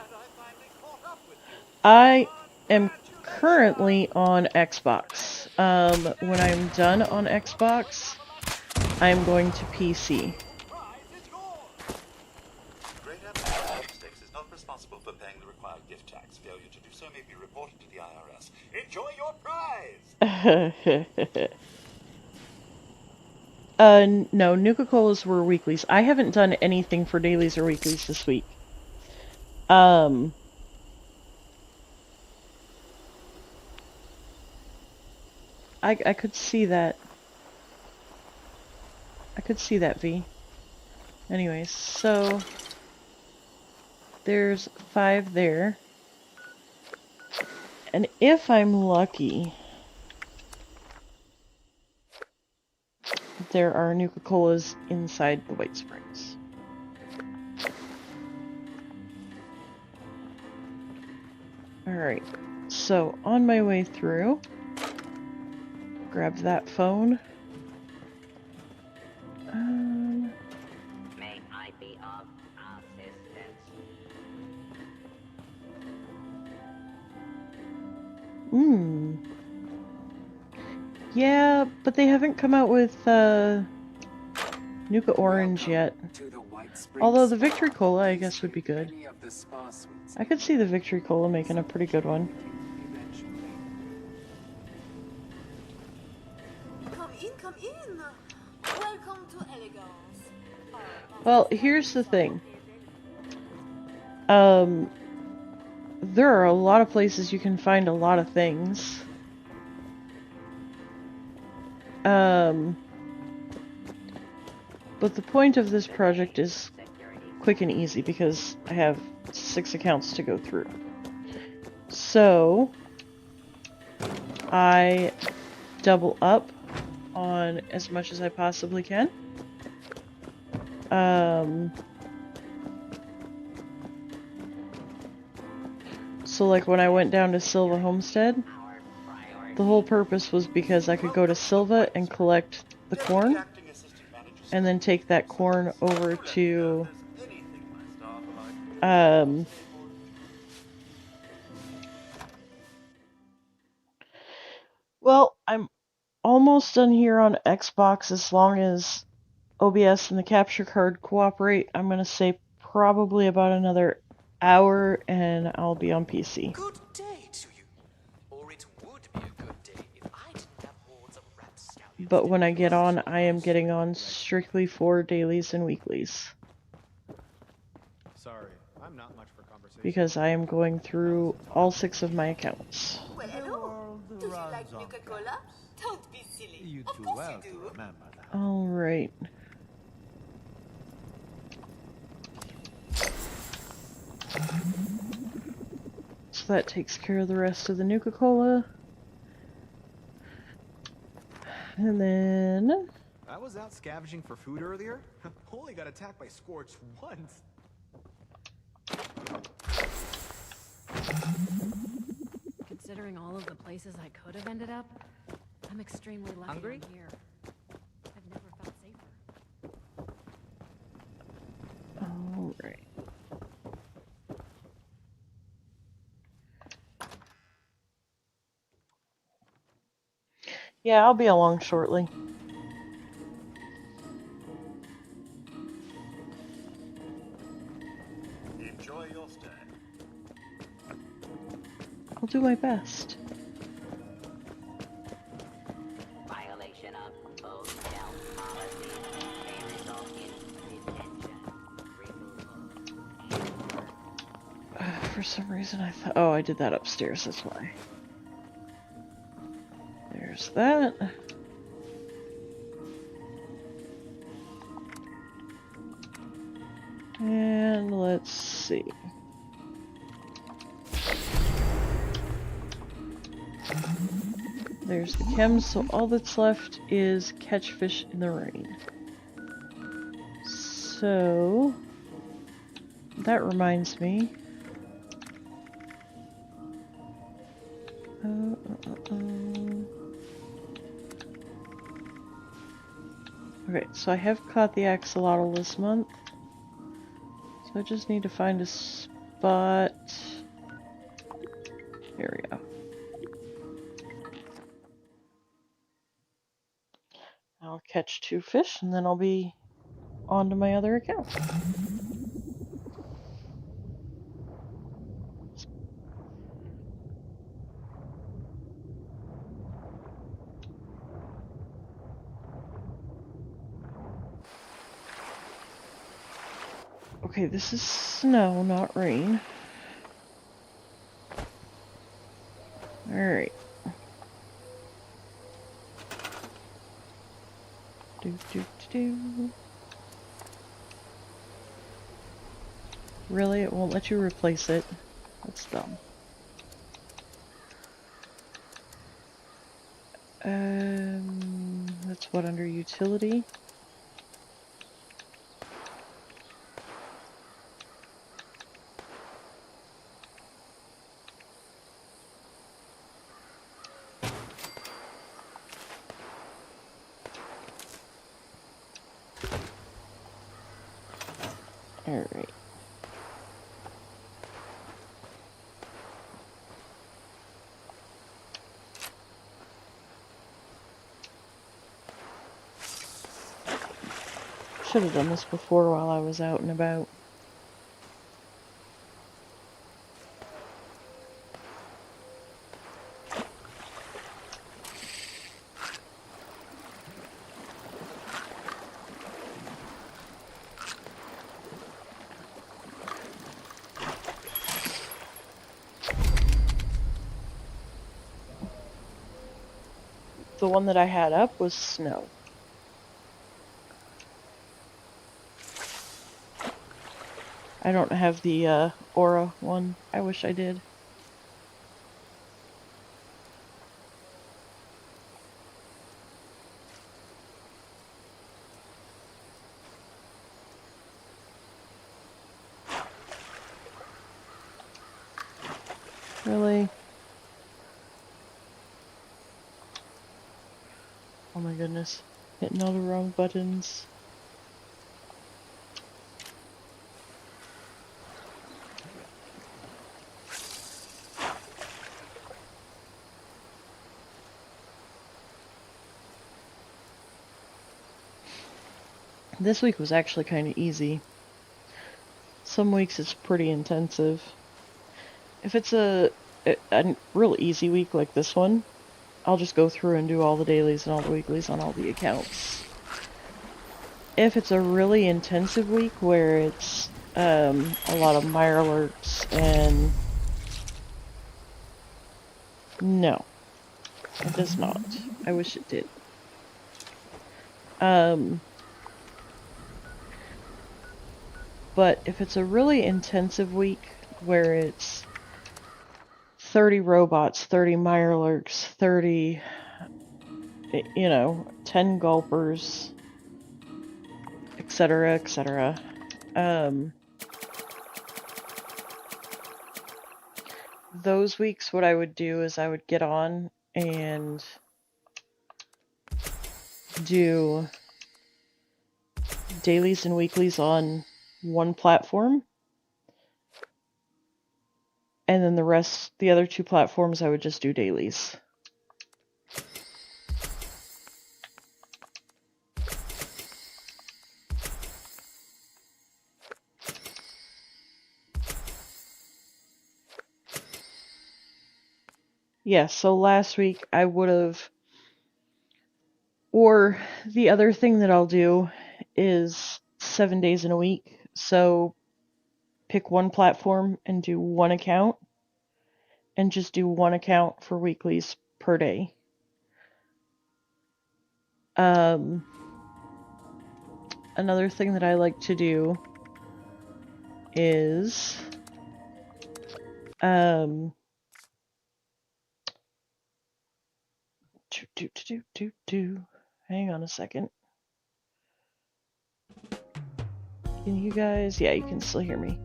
I am currently on Xbox. When I'm done on Xbox, I'm going to PC. Great Admiral Logistics is not responsible for paying the required gift tax. Failure to do so may be reported to the IRS. Enjoy your prize! No, Nuka-Colas were weeklies. I haven't done anything for dailies or weeklies this week. I could see that. I could see that, V. Anyways, so there's 5 there. And if I'm lucky, there are Nuka-Colas inside the White Springs. Alright, so on my way through, grab that phone. May I be of assistance? Yeah, but they haven't come out with Nuka Orange yet. Although the Victory Cola, I guess, would be good. I could see the Victory Cola making a pretty good one. Come in. Welcome to Elegance. Well, here's the thing. There are a lot of places you can find a lot of things. But the point of this project is quick and easy because I have 6 accounts to go through. So I double up on as much as I possibly can. So like when I went down to Silva Homestead, the whole purpose was because I could go to Silva and collect the Deputy corn, Acting Assistant Manager and then take that corn over Let me know to, if there's anything my staff would like. well, I'm almost done here on Xbox. As long as OBS and the capture card cooperate, I'm gonna say probably about another hour and I'll be on PC. Good day to you. Or it would be a good day if I didn't have hordes of rapscallions. But when I get on, I am getting on strictly for dailies and weeklies. Sorry, I'm not much for conversation. Because I am going through all 6 of my accounts. Well, hello. Do you like Nuka-Cola? Don't be silly. You Of too course well you to do. remember that. Alright. So that takes care of the rest of the Nuka-Cola. And then... I was out scavenging for food earlier. Only got attacked by Scorch once. Considering all of the places I could have ended up, I'm extremely lucky Hungry? I'm here. I've never felt safer. Alright. Yeah, I'll be along shortly. Enjoy your stay. I'll do my best. Violation of hotel policy may result in detention, removal, For some reason I thought... Oh, I did that upstairs, that's why. There's that. And let's see. There's the chems, so all that's left is catch fish in the rain. So... that reminds me. Okay, so I have caught the axolotl this month. So I just need to find a spot. Here we go. I'll catch 2 fish and then I'll be on to my other account. Okay, this is snow, not rain. Alright. Really? It won't let you replace it? That's dumb. That's what, under utility? Alright. Should have done this before while I was out and about. The one that I had up was snow. I don't have the Aura one. I wish I did. Really? Oh my goodness. Hitting all the wrong buttons. This week was actually kind of easy. Some weeks it's pretty intensive. If it's a real easy week like this one, I'll just go through and do all the dailies and all the weeklies on all the accounts. If it's a really intensive week where it's a lot of Mirelurks and... No. It does not. I wish it did. But if it's a really intensive week where it's 30 robots, 30 Mirelurks, 30, 10 gulpers, etc., etc. Those weeks, what I would do is I would get on and do dailies and weeklies on one platform, and then the other two platforms, I would just do dailies. Yeah, so last week I would have, or the other thing that I'll do is 7 days in a week. So pick one platform and do one account, and just do one account for weeklies per day. Another thing that I like to do is hang on a second. Can you guys? Yeah, you can still hear me.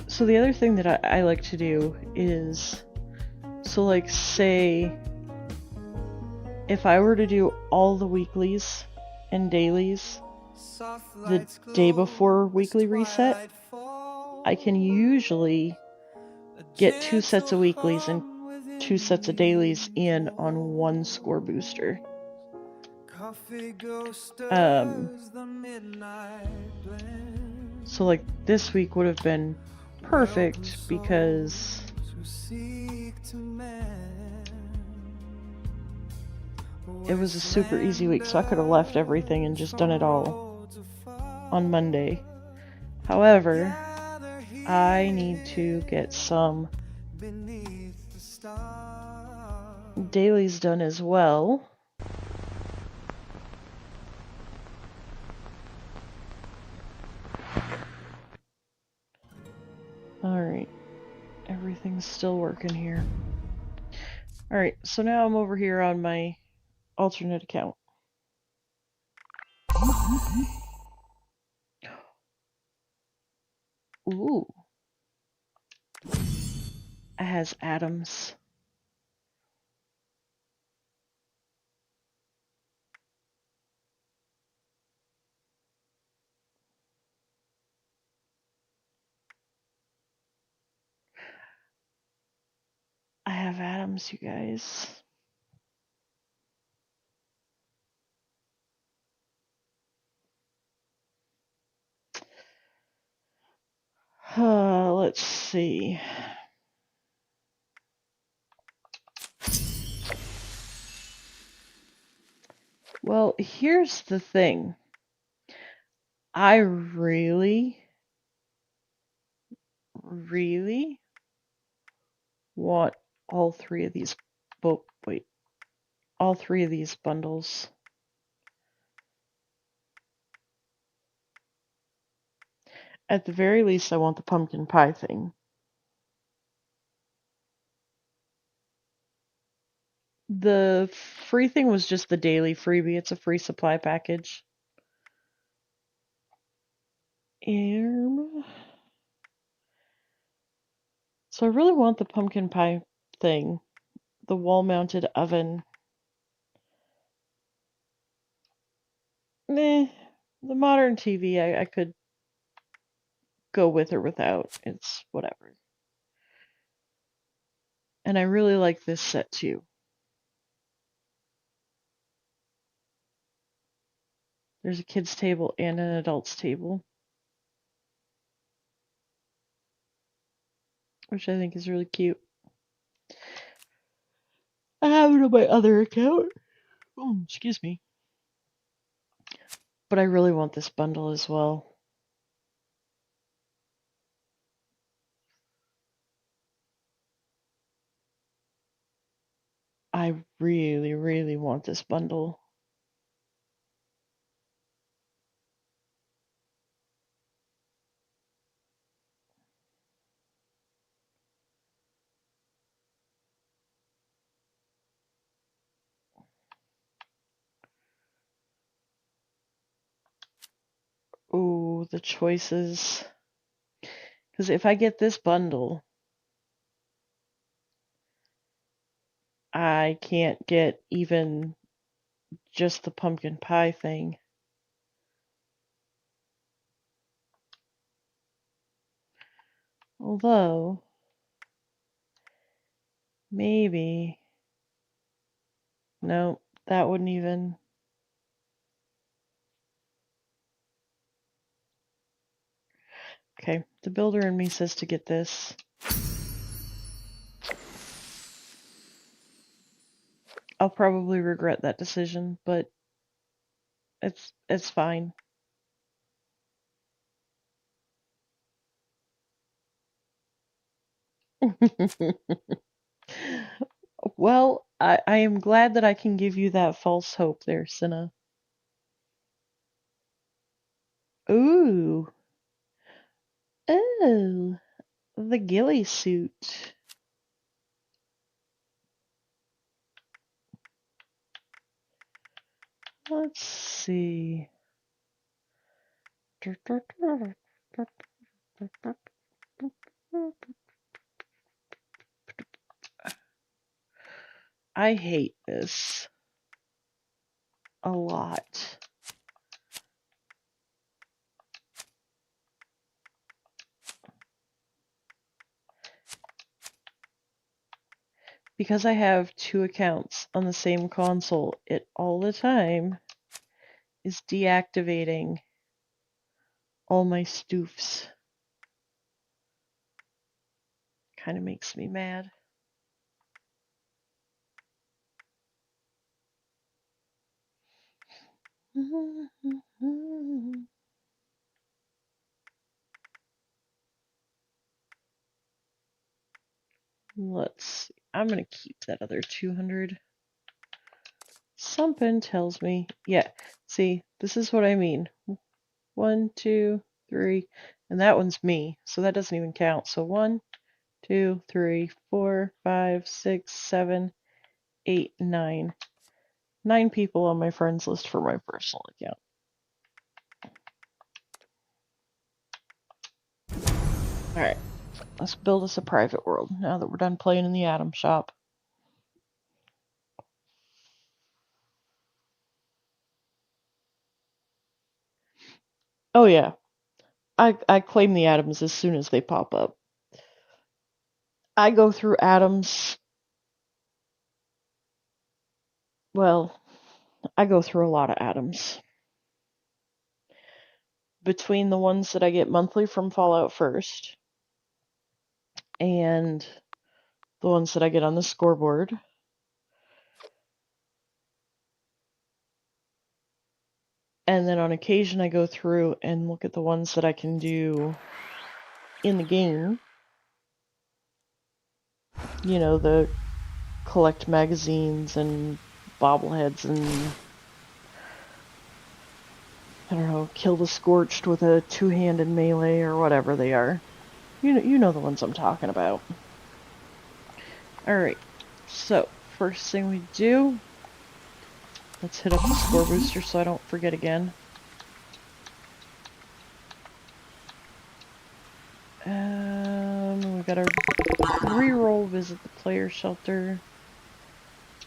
So the other thing that I like to do is, so like say, if I were to do all the weeklies and dailies the day before weekly reset, I can usually get 2 sets of weeklies and 2 sets of dailies in on one score booster. So like this week would have been perfect because it was a super easy week, so I could have left everything and just done it all on Monday. However, I need to get some dailies done as well. Alright, everything's still working here. Alright, so now I'm over here on my alternate account. Ooh. It has atoms. I have atoms, you guys. Let's see. Well, here's the thing. I really want all 3 of these. All 3 of these bundles. At the very least, I want the pumpkin pie thing. The free thing was just the daily freebie. It's a free supply package. So I really want the pumpkin pie thing, the wall-mounted oven. Meh, the modern TV I could go with or without. It's whatever. And I really like this set too. There's a kid's table and an adult's table, which I think is really cute. I have it on my other account. Oh, excuse me. But I really want this bundle as well. I really, really want this bundle. Ooh, the choices. Because if I get this bundle, I can't get even just the pumpkin pie thing. Although, maybe. No, that wouldn't even. Okay, the builder in me says to get this. I'll probably regret that decision, but it's fine. Well, I am glad that I can give you that false hope there, Cinna. Ooh. Oh, the ghillie suit. Let's see. I hate this a lot. Because I have two accounts on the same console, it all the time is deactivating all my stoofs. Kind of makes me mad. Let's see. I'm going to keep that other 200. Something tells me. Yeah, see, this is what I mean. 1, 2, 3. And that one's me, so that doesn't even count. So 1, 2, 3, 4, 5, 6, 7, 8, 9. 9 people on my friends list for my personal account. Alright, let's build us a private world now that we're done playing in the Atom Shop. Oh yeah, I claim the atoms as soon as they pop up. I go through atoms. Well, I go through a lot of atoms. Between the ones that I get monthly from Fallout First and the ones that I get on the scoreboard. And then on occasion I go through and look at the ones that I can do in the game. You know, the collect magazines and bobbleheads and, I don't know, kill the Scorched with a two-handed melee or whatever they are. You know the ones I'm talking about. Alright, so first thing we do, let's hit up the score booster so I don't forget again. We got our reroll, visit the player shelter.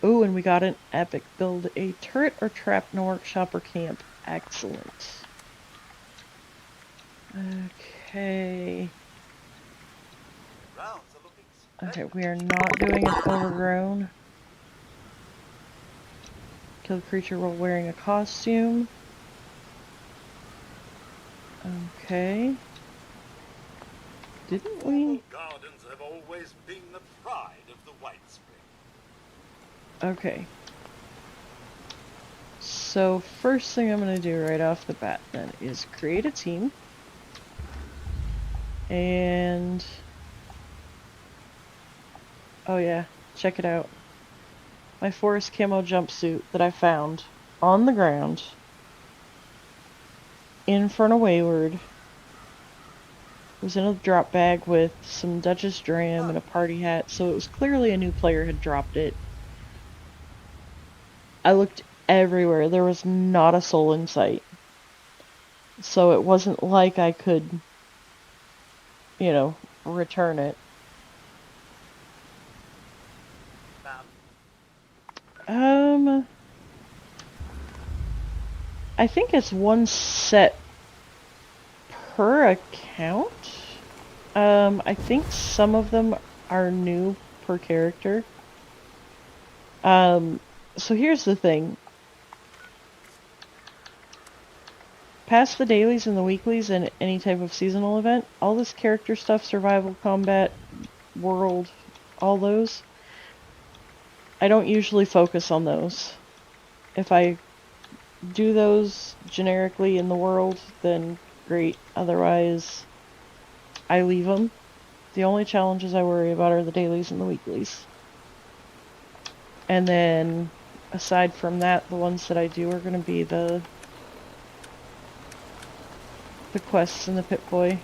Ooh, and we got an epic build. A turret or trap in a workshop or camp. Excellent. Okay. Rounds are looking Okay, we are not doing an overgrown. Kill the creature while wearing a costume. Okay. Didn't we? Formal gardens have always been the pride of the White Spring. Okay. So first thing I'm gonna do right off the bat then is create a team. And oh yeah, check it out. My forest camo jumpsuit that I found on the ground in front of Wayward was in a drop bag with some Duchess Dram and a party hat, so it was clearly a new player had dropped it. I looked everywhere, there was not a soul in sight. So it wasn't like I could, you know, return it. I think it's one set per account. I think some of them are new per character. So here's the thing. Past the dailies and the weeklies and any type of seasonal event, all this character stuff, survival, combat, world, all those, I don't usually focus on those. If I do those generically in the world, then great. Otherwise, I leave them. The only challenges I worry about are the dailies and the weeklies. And then, aside from that, the ones that I do are going to be the quests and the Pip-Boy.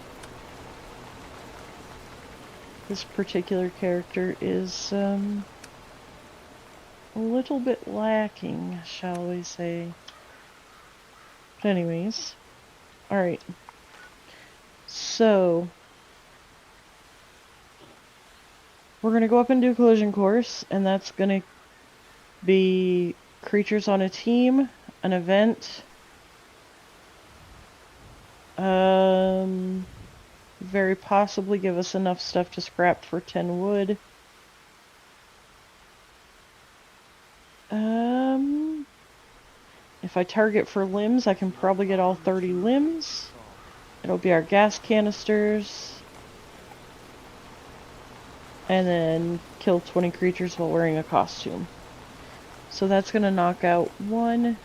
This particular character is, a little bit lacking, shall we say. But anyways, alright. So, we're going to go up and do collision course, and that's going to be creatures on a team, an event, very possibly give us enough stuff to scrap for 10 wood. If I target for limbs, I can probably get all 30 limbs. It'll be our gas canisters. And then kill 20 creatures while wearing a costume. So that's going to knock out 1,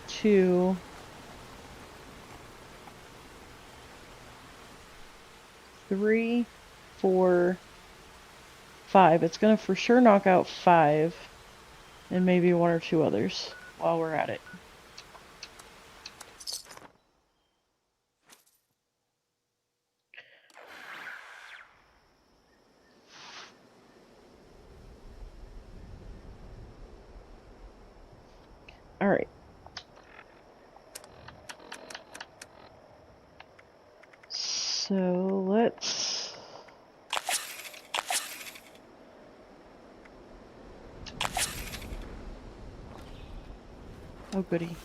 2, 3, 4, 5. It's going to for sure knock out 5. And maybe 1 or 2 others while we're at it. Alright. So let's... Oh goody.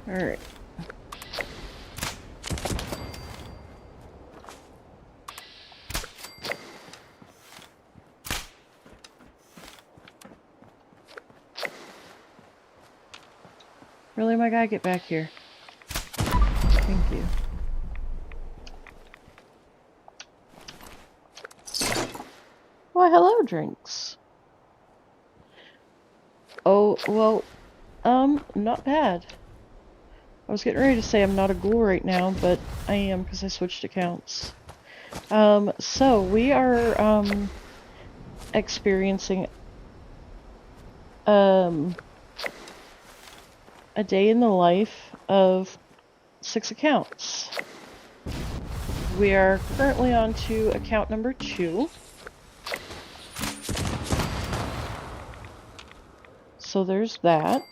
Alright. Really, my guy? Get back here. Thank you. Why, hello, drinks. Oh, well, not bad. I was getting ready to say I'm not a ghoul right now, but I am because I switched accounts. So we are, experiencing, a day in the life of 6 accounts. We are currently on to account number 2. So there's that.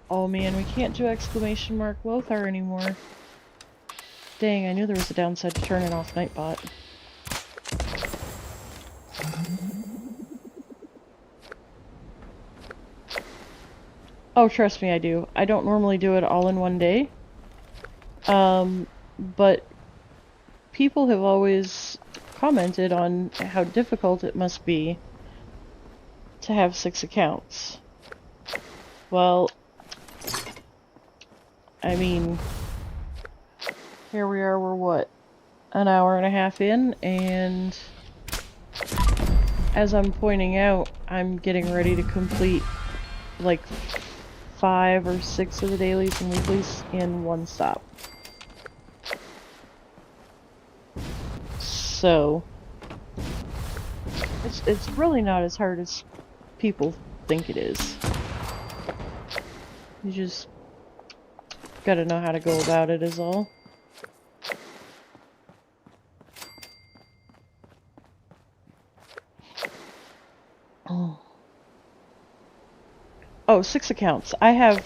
Oh man, we can't do exclamation mark Lothar anymore. Dang, I knew there was a downside to turning off Nightbot. Oh, trust me, I do. I don't normally do it all in one day. But people have always commented on how difficult it must be to have 6 accounts. Well, I mean, here we are, we're what, an hour and a half in, and as I'm pointing out, I'm getting ready to complete like 5 or 6 of the dailies and weeklies in one stop. So, it's really not as hard as people think it is. You just gotta know how to go about it is all. Oh, 6 accounts. I have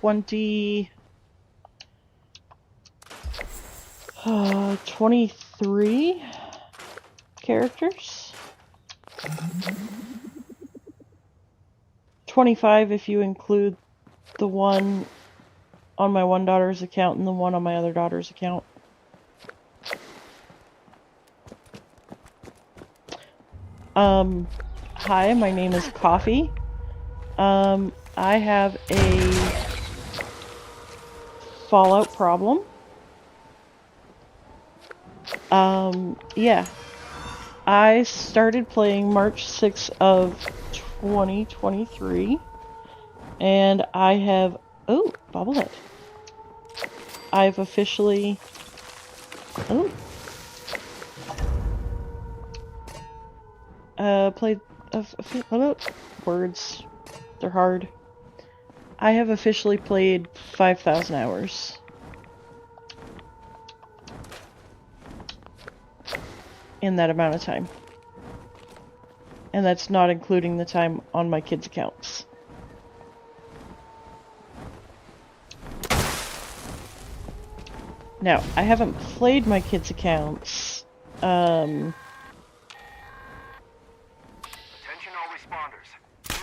23 characters. 25 if you include the one on my one daughter's account and the one on my other daughter's account. Hi, my name is Coffee. I have a Fallout problem. Yeah. I started playing March 6th of 2023, and I have, oh, bobblehead. I've officially, played, words, they're hard. I have officially played 5,000 hours. In that amount of time. And that's not including the time on my kids' accounts. Now, I haven't played my kids' accounts, Attention all responders.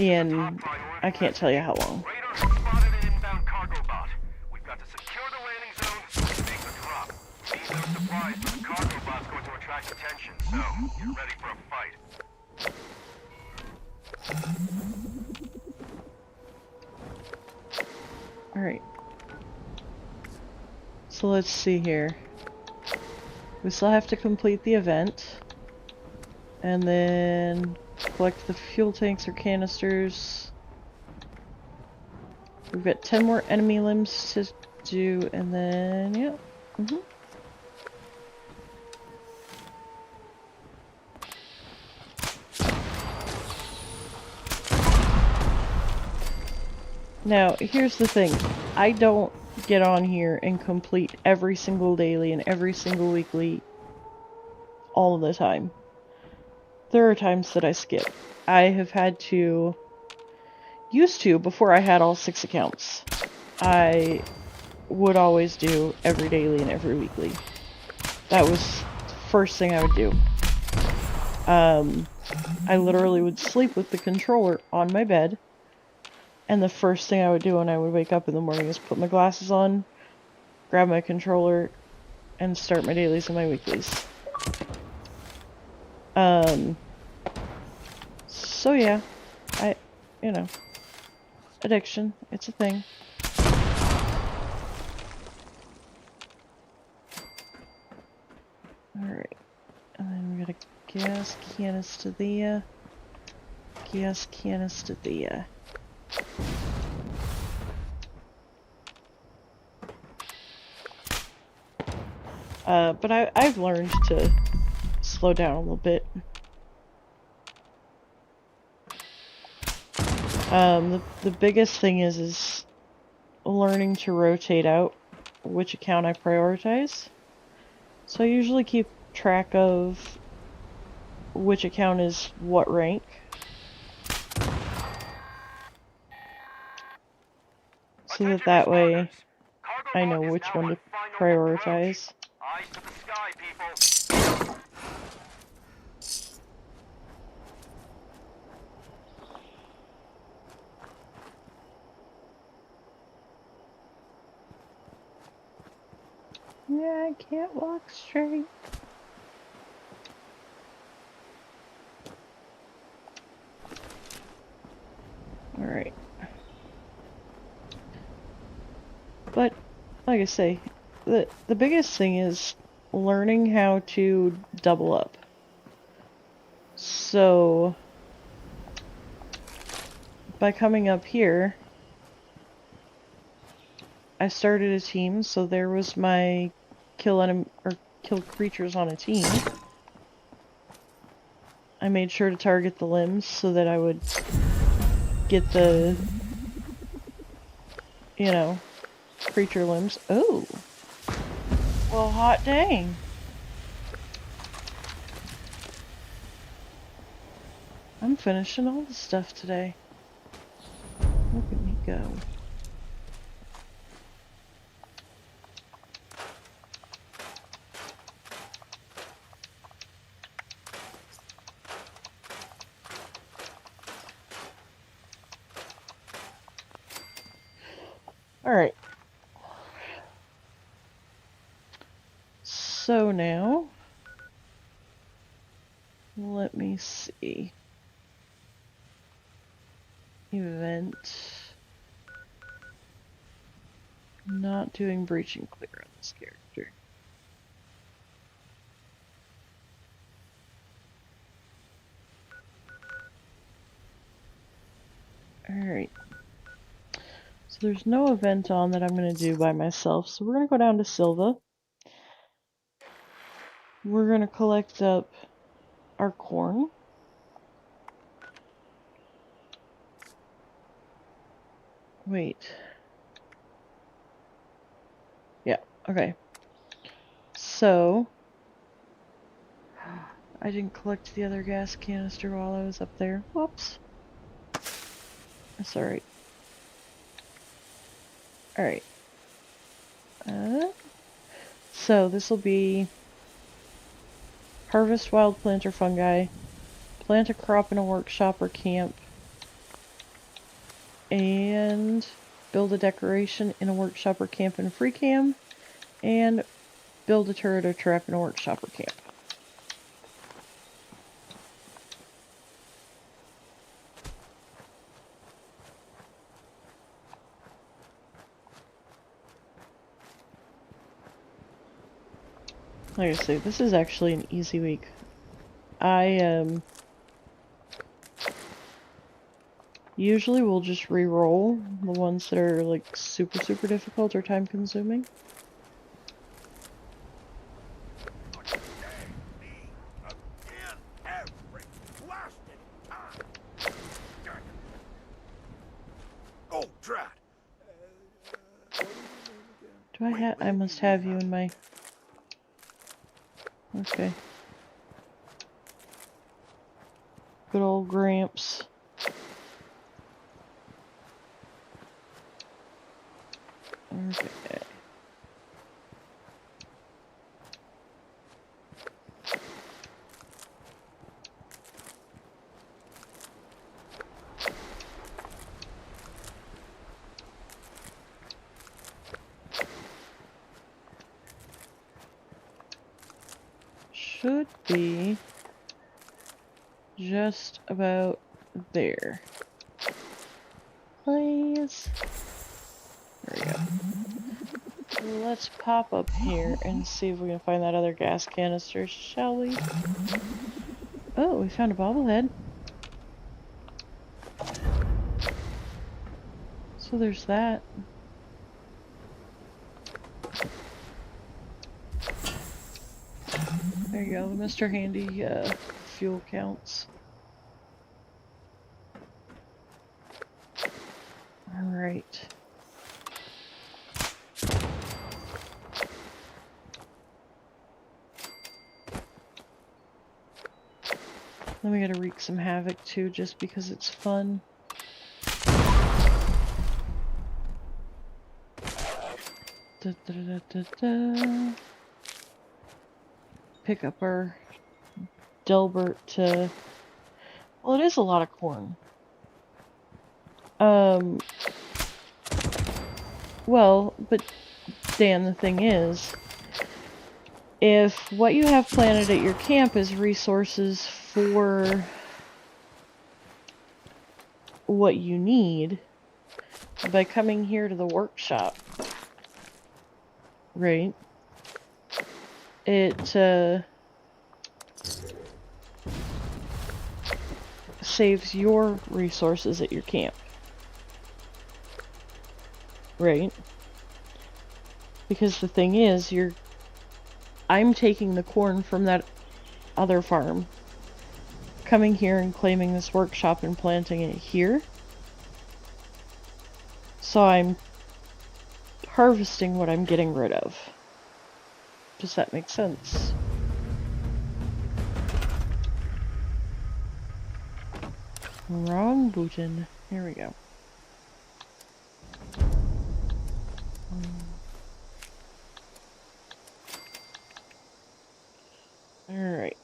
in, I can't tell you how long. Radar has spotted an inbound cargo bot. We've got to secure the landing zone so we can make the drop. We need no supplies, but the cargo bot's going to attract attention, so get ready for a fight. Alright. So let's see here. We still have to complete the event. And then collect the fuel tanks or canisters. We've got 10 more enemy limbs to do, and then, yeah. Now, here's the thing. I don't get on here and complete every single daily and every single weekly all of the time. There are times that I skip. I have had to... Used to, before I had all 6 accounts, I would always do every daily and every weekly. That was the first thing I would do. I literally would sleep with the controller on my bed, and the first thing I would do when I would wake up in the morning is put my glasses on, grab my controller, and start my dailies and my weeklies. So yeah, you know, addiction, it's a thing. Alright, and then we got a gas canister there, gas canister there. But I've learned to slow down a little bit. The biggest thing is learning to rotate out which account I prioritize. So I usually keep track of which account is what rank. So that way I know which one to prioritize. Eyes to the sky, people. Yeah, I can't walk straight. Alright. But, like I say, the biggest thing is learning how to double up. So, by coming up here, I started a team, so there was my kill creatures on a team. I made sure to target the limbs so that I would get the, you know, creature limbs. Oh! Well, hot dang. I'm finishing all the stuff today. Look at me go. Alright. So now, let me see. Event. Not doing breach and clear on this character. Alright. So there's no event on that I'm going to do by myself, so we're going to go down to Silva. We're going to collect up our corn. Wait. Yeah, okay. So, I didn't collect the other gas canister while I was up there. Whoops. That's alright. Alright. So this will be harvest wild plant or fungi, plant a crop in a workshop or camp, and build a decoration in a workshop or camp in a free cam, and build a turret or trap in a workshop or camp. Like I say, this is actually an easy week. I usually will just re-roll the ones that are like super difficult or time consuming. Do I have? I must have you in my. Okay. Good old Gramps. Okay. Should be just about there. Please. There we go. Let's pop up here and see if we can find that other gas canister, shall we? Oh, we found a bobblehead. So there's that. There you go, the Mr. Handy fuel counts. Alright. Then we gotta wreak some havoc too, just because it's fun. Da, da, da, da, da. Pick up our Delbert to... Well, it is a lot of corn. Well, but Dan, the thing is, if what you have planted at your camp is resources for what you need, by coming here to the workshop, right, it saves your resources at your camp, right? Because the thing is, I'm taking the corn from that other farm, coming here and claiming this workshop and planting it here. So I'm harvesting what I'm getting rid of. Does that make sense? Wrong button. Here we go. Alright.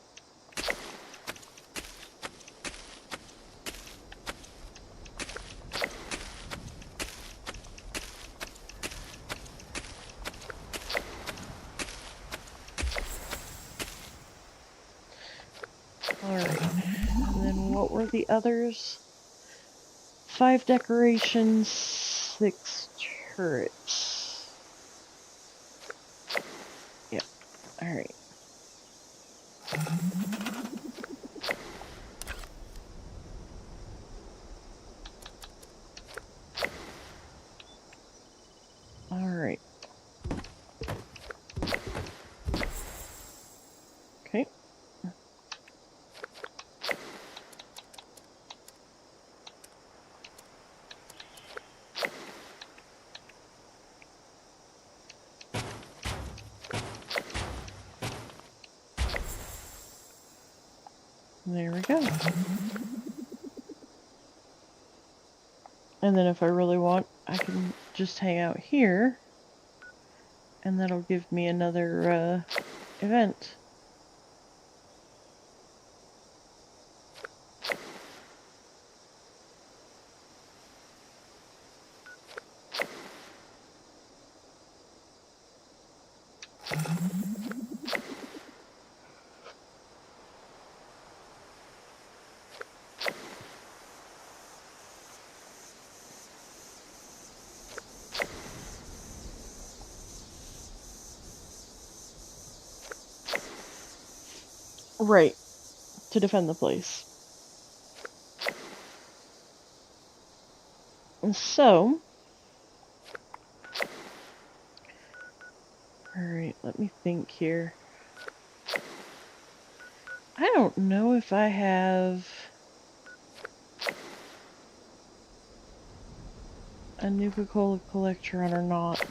Alright. And then what were the others? 5 decorations, 6 turrets. Yep. Alright. Alright. Okay. There we go. And then if I really want, I can just hang out here, and that'll give me another event. Right, to defend the place. And so, alright, let me think here. I don't know if I have a Nuka-Cola collector on or not.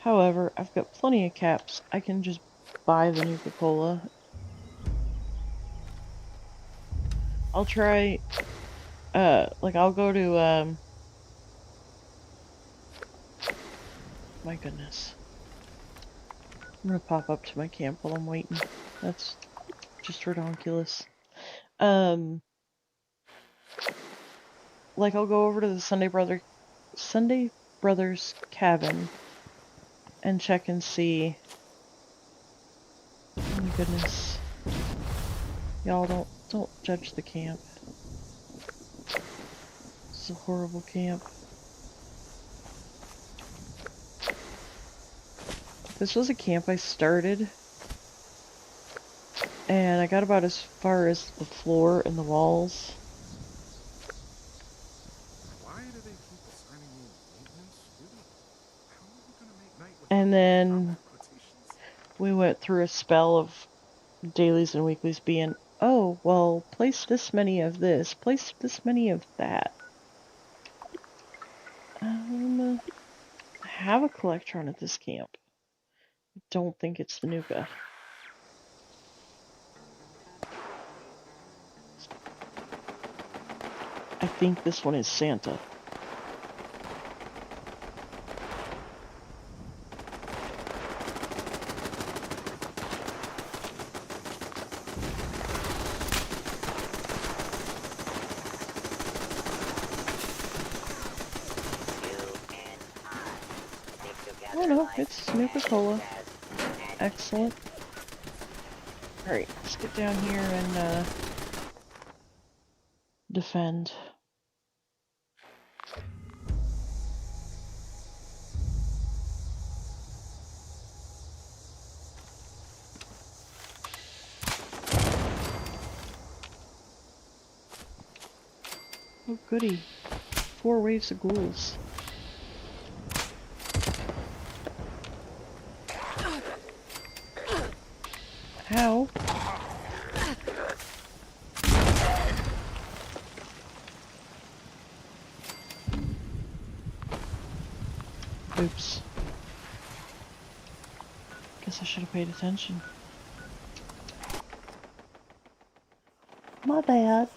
However, I've got plenty of caps. I can just buy the Nuka-Cola. I'll try, like I'll go to, my goodness. I'm gonna pop up to my camp while I'm waiting. That's just ridiculous. Like I'll go over to the Sunday Brothers cabin and check and see. Oh my goodness. Y'all don't judge the camp. It's a horrible camp. This was a camp I started, and I got about as far as the floor and the walls. Why do they keep assigning me maintenance? How are we gonna make night with And then we went through a spell of dailies and weeklies being, oh, well, place this many of this, place this many of that. have a Collectron at this camp. I don't think it's the Nuka. I think this one is Santa. Oh no, it's Nuka-Cola. Excellent. Alright, let's get down here and defend. Oh goody. 4 waves of ghouls. Ow. Oops. Guess I should have paid attention. My bad.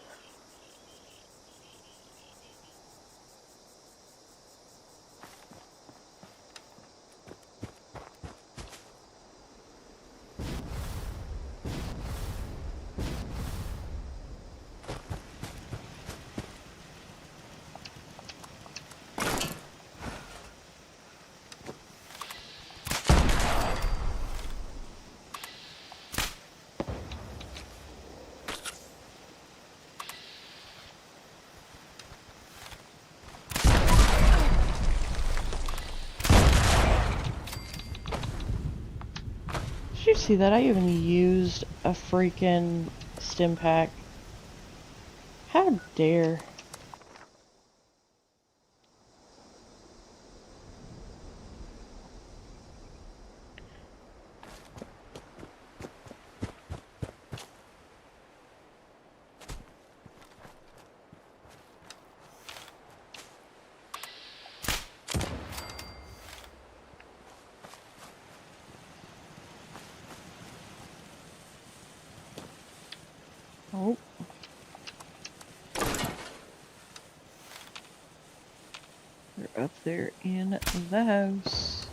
Did you see that? I even used a freaking stim pack. How dare. Oh. They're up there in the house.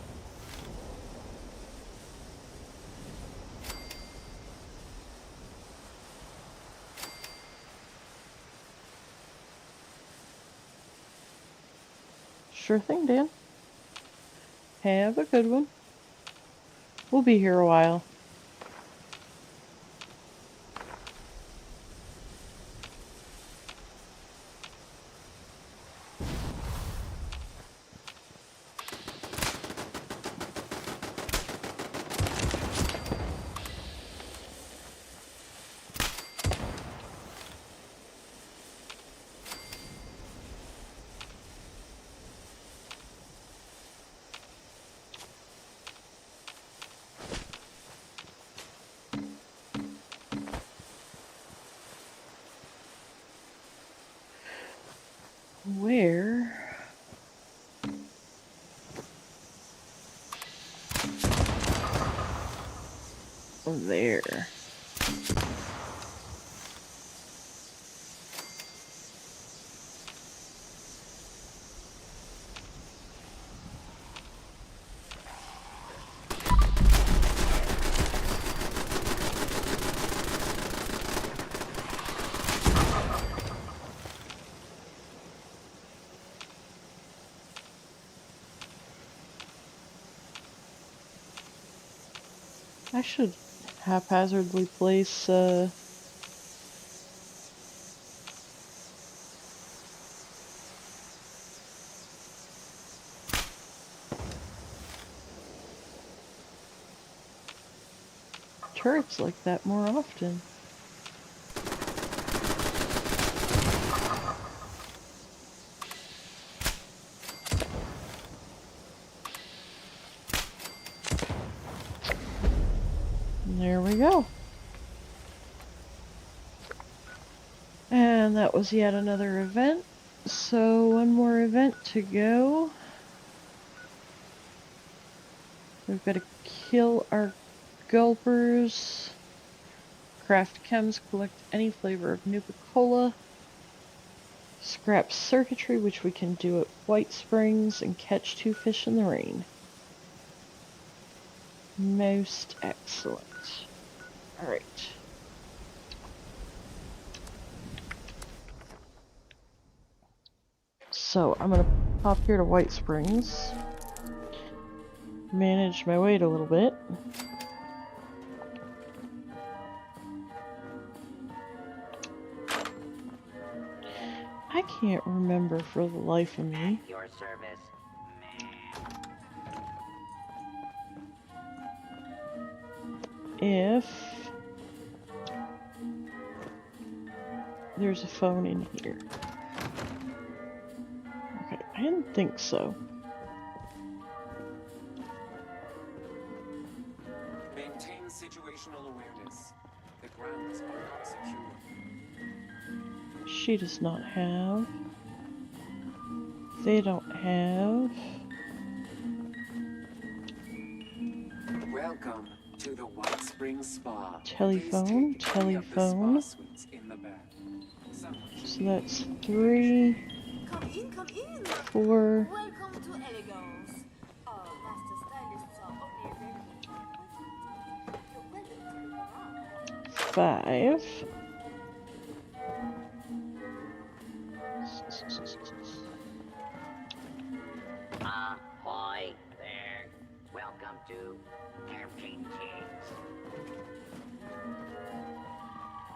Sure thing, Dan. Have a good one. We'll be here a while. Where? There. I should haphazardly place, turrets like that more often. There we go. And that was yet another event. So one more event to go. We've got to kill our gulpers. Craft chems, collect any flavor of Nuka-Cola. Scrap circuitry, which we can do at White Springs, and catch 2 fish in the rain. Most excellent. Alright. So, I'm gonna pop here to White Springs. Manage my weight a little bit. I can't remember for the life of me. At your service, If there's a phone in here. Okay, I didn't think so. Maintain situational awareness. The grounds are not secure. She does not have. They don't have. Welcome to the White Springs Spa. Telephone, Please take any of the spa telephone. suites in the back. So that's 3, Come in, come in. 4, Welcome to Elegance. Our master stylists are only available. You're welcome to look around. 5. ahoy there. Welcome to Airplane Kings.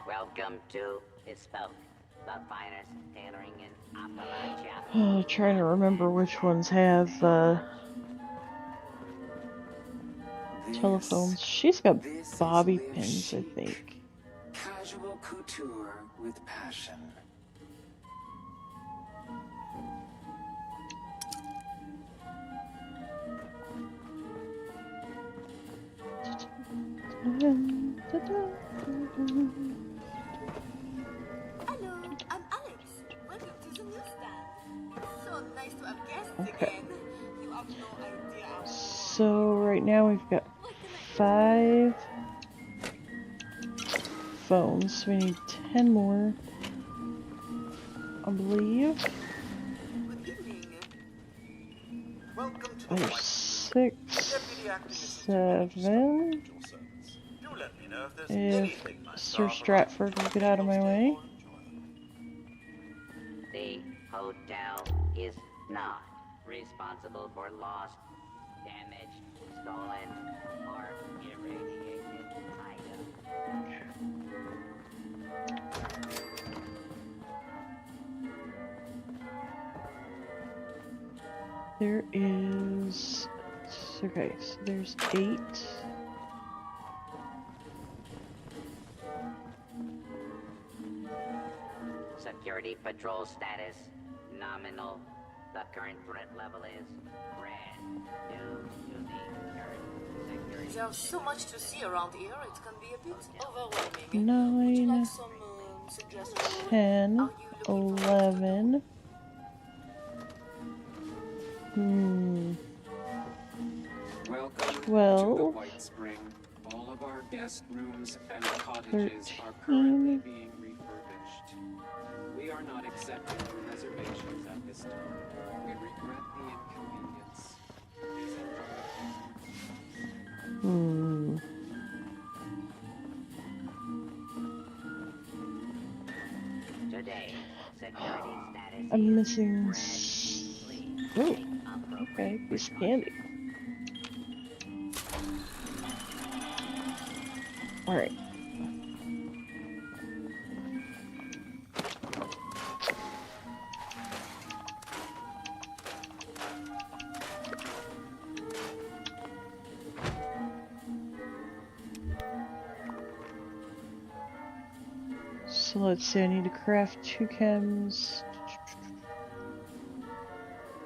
Welcome to Bespoke, the finest tailoring in Appalachia. Oh, trying to remember which ones have telephones. She's got bobby pins, I think. Casual couture with passion. Hello, I'm Alex. Welcome to the newsstand. It's so nice to have guests Okay. again. You have no idea how So right now we've got 5 phones. We need 10 more, I believe. good evening. Welcome to the There's White 6, Deputy Acting Assistant 7. at your service. Do let me know if there's If anything my Sir staff Stratford will get out of my way. The hotel is not responsible for lost, damaged, stolen, or irradiated items. There is... Okay, so there's 8. Security patrol status nominal. The current threat level is red due to the current security. There's so much to see around here, it can be a bit overwhelming. Would you 9, like some suggestions? 10, Are you looking for 11. Welcome to the 12. White Spring. All of our guest rooms and cottages are currently being refurbished. We are not accepting new reservations at this time. We regret the inconvenience. Please enjoy. Today, security status I'm is missing... red. s- Please Oh, take appropriate okay, piece of candy. Alright. So let's see, I need to craft 2 chems,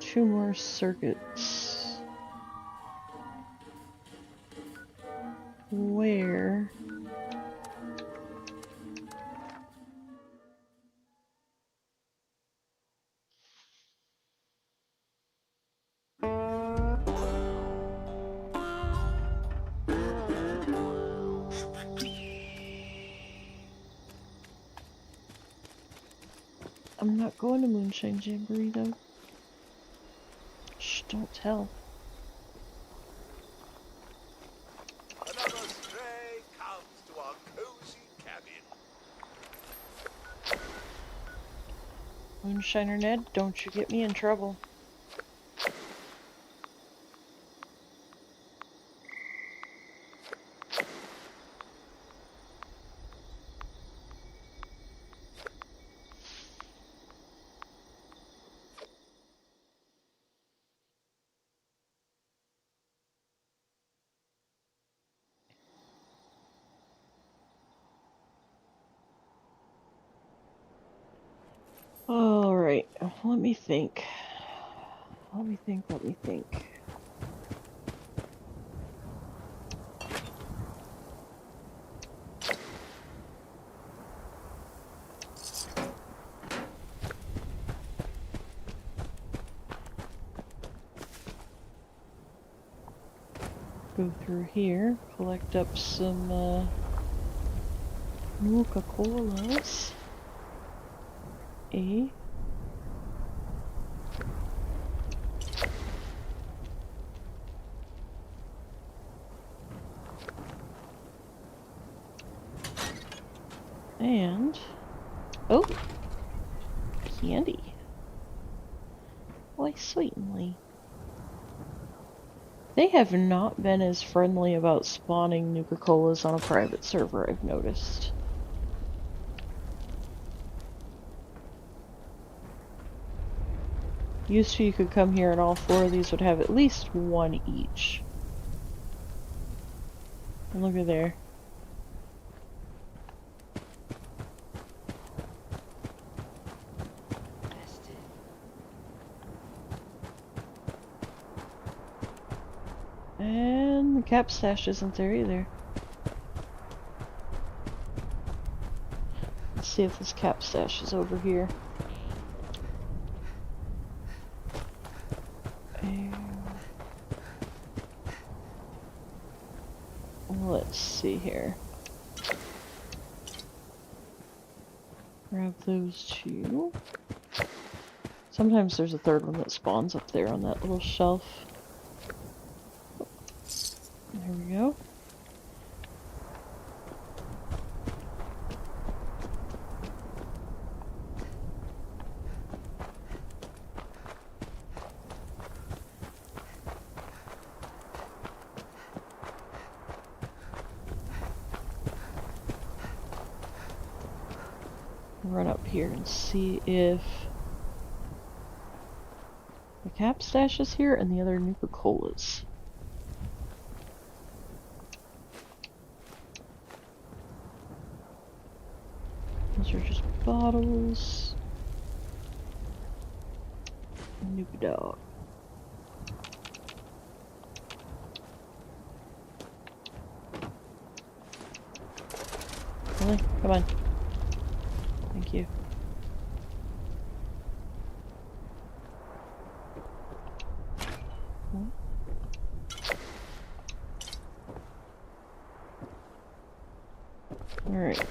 2 more circuits. Where? I'm not going to Moonshine Jamboree though. Shh, don't tell. Another stray comes to our cozy cabin. Moonshiner Ned, don't you get me in trouble. Alright, let me think. Let me think. Go through here, collect up some Nuka-Colas. And oh, candy. Why, sweetly. They have not been as friendly about spawning Nuka-Colas on a private server, I've noticed. Used to, you could come here and all 4 of these would have at least 1 each. And look at there. And the cap stash isn't there either. Let's see if this cap stash is over here. Let's see here. Grab those 2. Sometimes there's a 3rd one that spawns up there on that little shelf. There we go. Run up here and see if the cap stash is here and the other Nuka-Colas. Those are just bottles. Nuka Dog. Really? Come on. Thank you. Alright.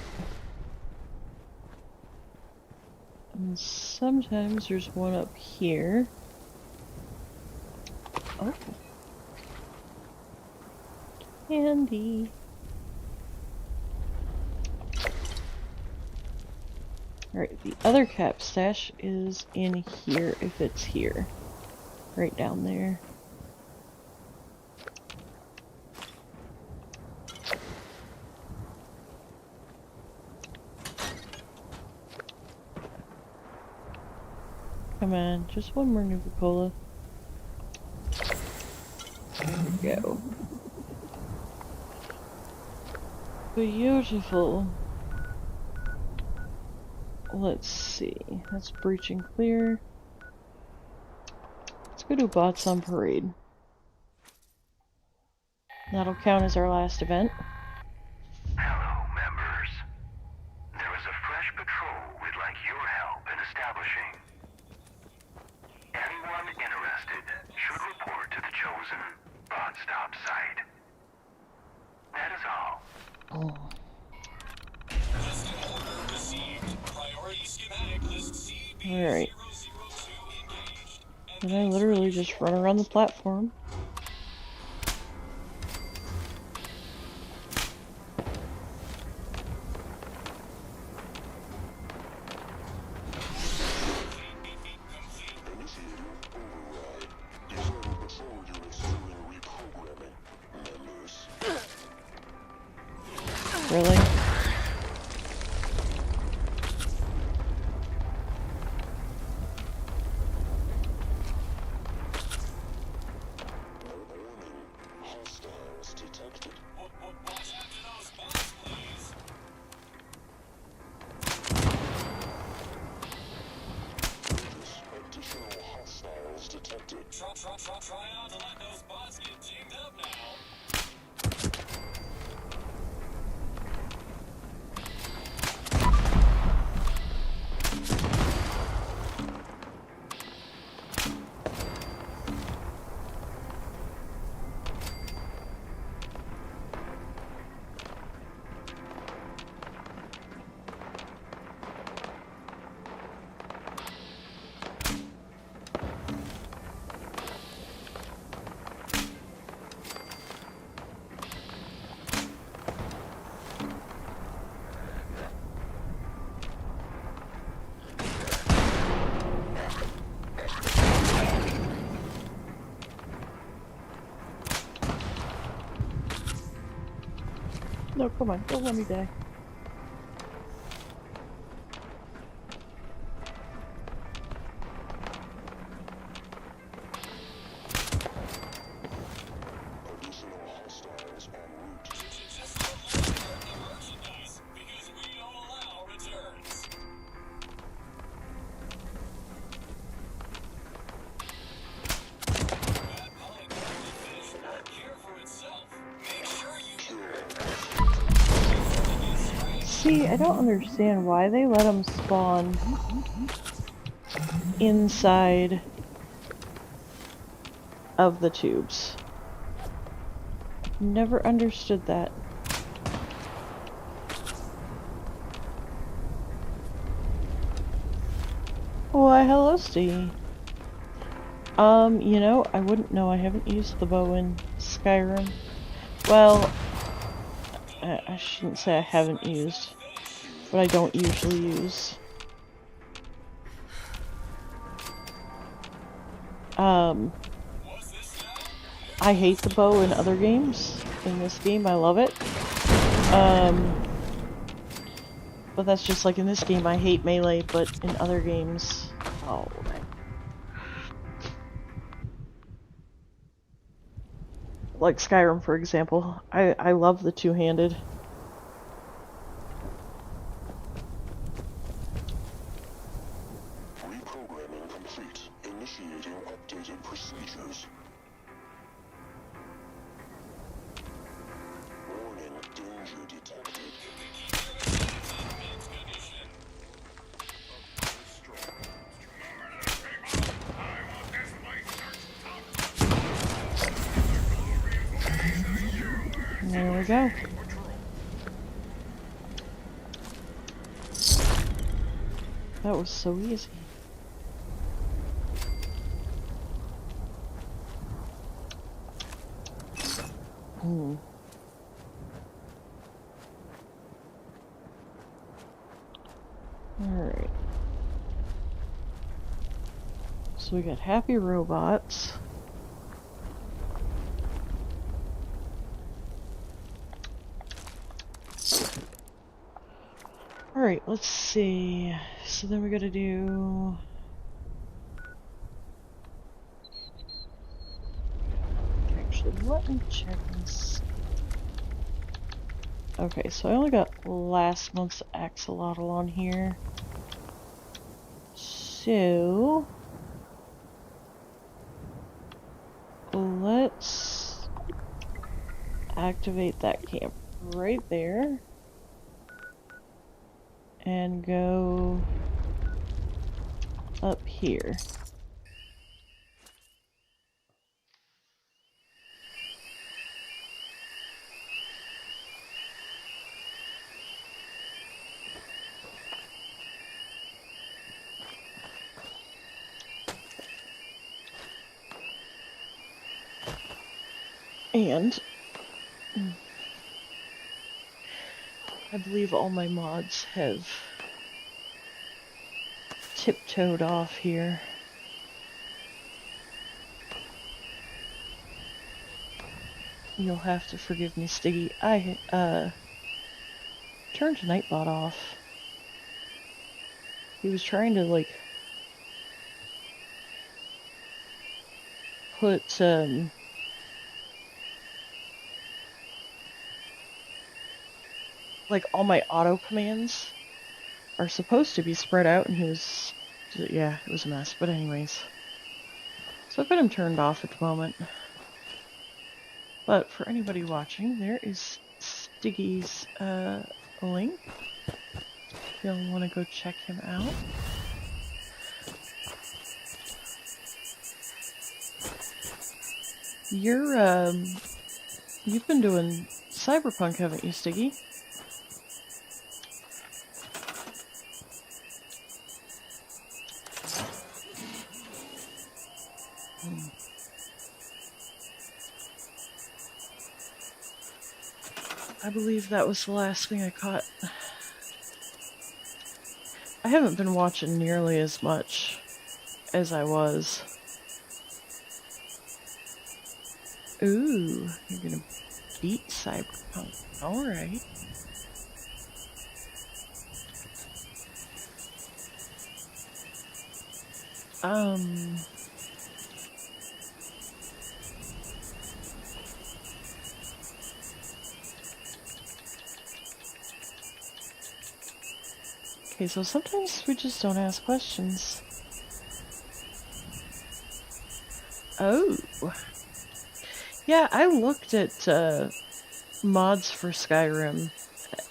And sometimes there's one up here. Oh. Candy. Alright, the other cap stash is in here, if it's here. Right down there. Come on, just one more Nuka-Cola. There we go. Beautiful. Let's see. That's breaching clear. Let's go do Bots on Parade. That'll count as our last event. Hello, members. There is a fresh patrol we'd like your help in establishing. Anyone interested should report to the chosen bot stop site. That is all. Oh. Alright. And I literally just run around the platform. Really? Try not to let those bots get teamed up now. No, come on, don't let me die. See, I don't understand why they let them spawn inside of the tubes. Never understood that. Why, hello, Steve. You know, I wouldn't know. I haven't used the bow in Skyrim. Well, I shouldn't say I haven't used, but I don't usually use. I hate the bow in other games. In this game, I love it. But that's just like in this game, I hate melee, but in other games, oh man. Like Skyrim, for example, I love the two-handed. Reprogramming complete. Initiating updated procedures. Warning, danger detected. There we go. That was so easy. Alright. So we got happy robots. Alright, let's see. So then we gotta do... Actually, let me check and see. Okay, so I only got last month's axolotl on here. So... let's activate that camp right there. And go up here. And I believe all my mods have tiptoed off here. You'll have to forgive me, Stiggy. I turned Nightbot off. He was trying to, like, put, like, all my auto commands are supposed to be spread out, and he was, yeah, it was a mess. But anyways, so I've got him turned off at the moment. But for anybody watching, there is Stiggy's link. If y'all want to go check him out. You've been doing Cyberpunk, haven't you, Stiggy? I believe that was the last thing I caught. I haven't been watching nearly as much as I was. Ooh, you're gonna beat Cyberpunk. Alright. Okay, so sometimes we just don't ask questions. Oh. Yeah, I looked at mods for Skyrim,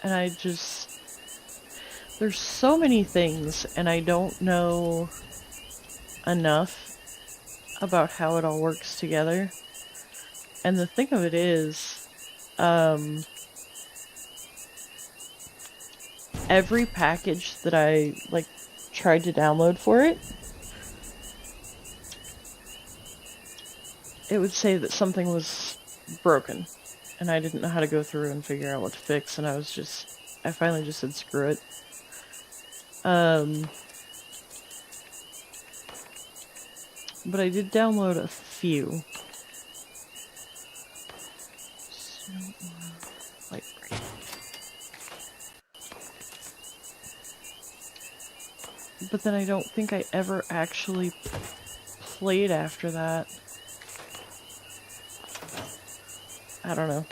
and I just... There's so many things, and I don't know enough about how it all works together. And the thing of it is, every package that I, like, tried to download for it, it would say that something was broken, and I didn't know how to go through and figure out what to fix, and I finally just said screw it. But I did download a few. But then I don't think I ever actually played after that. I don't know.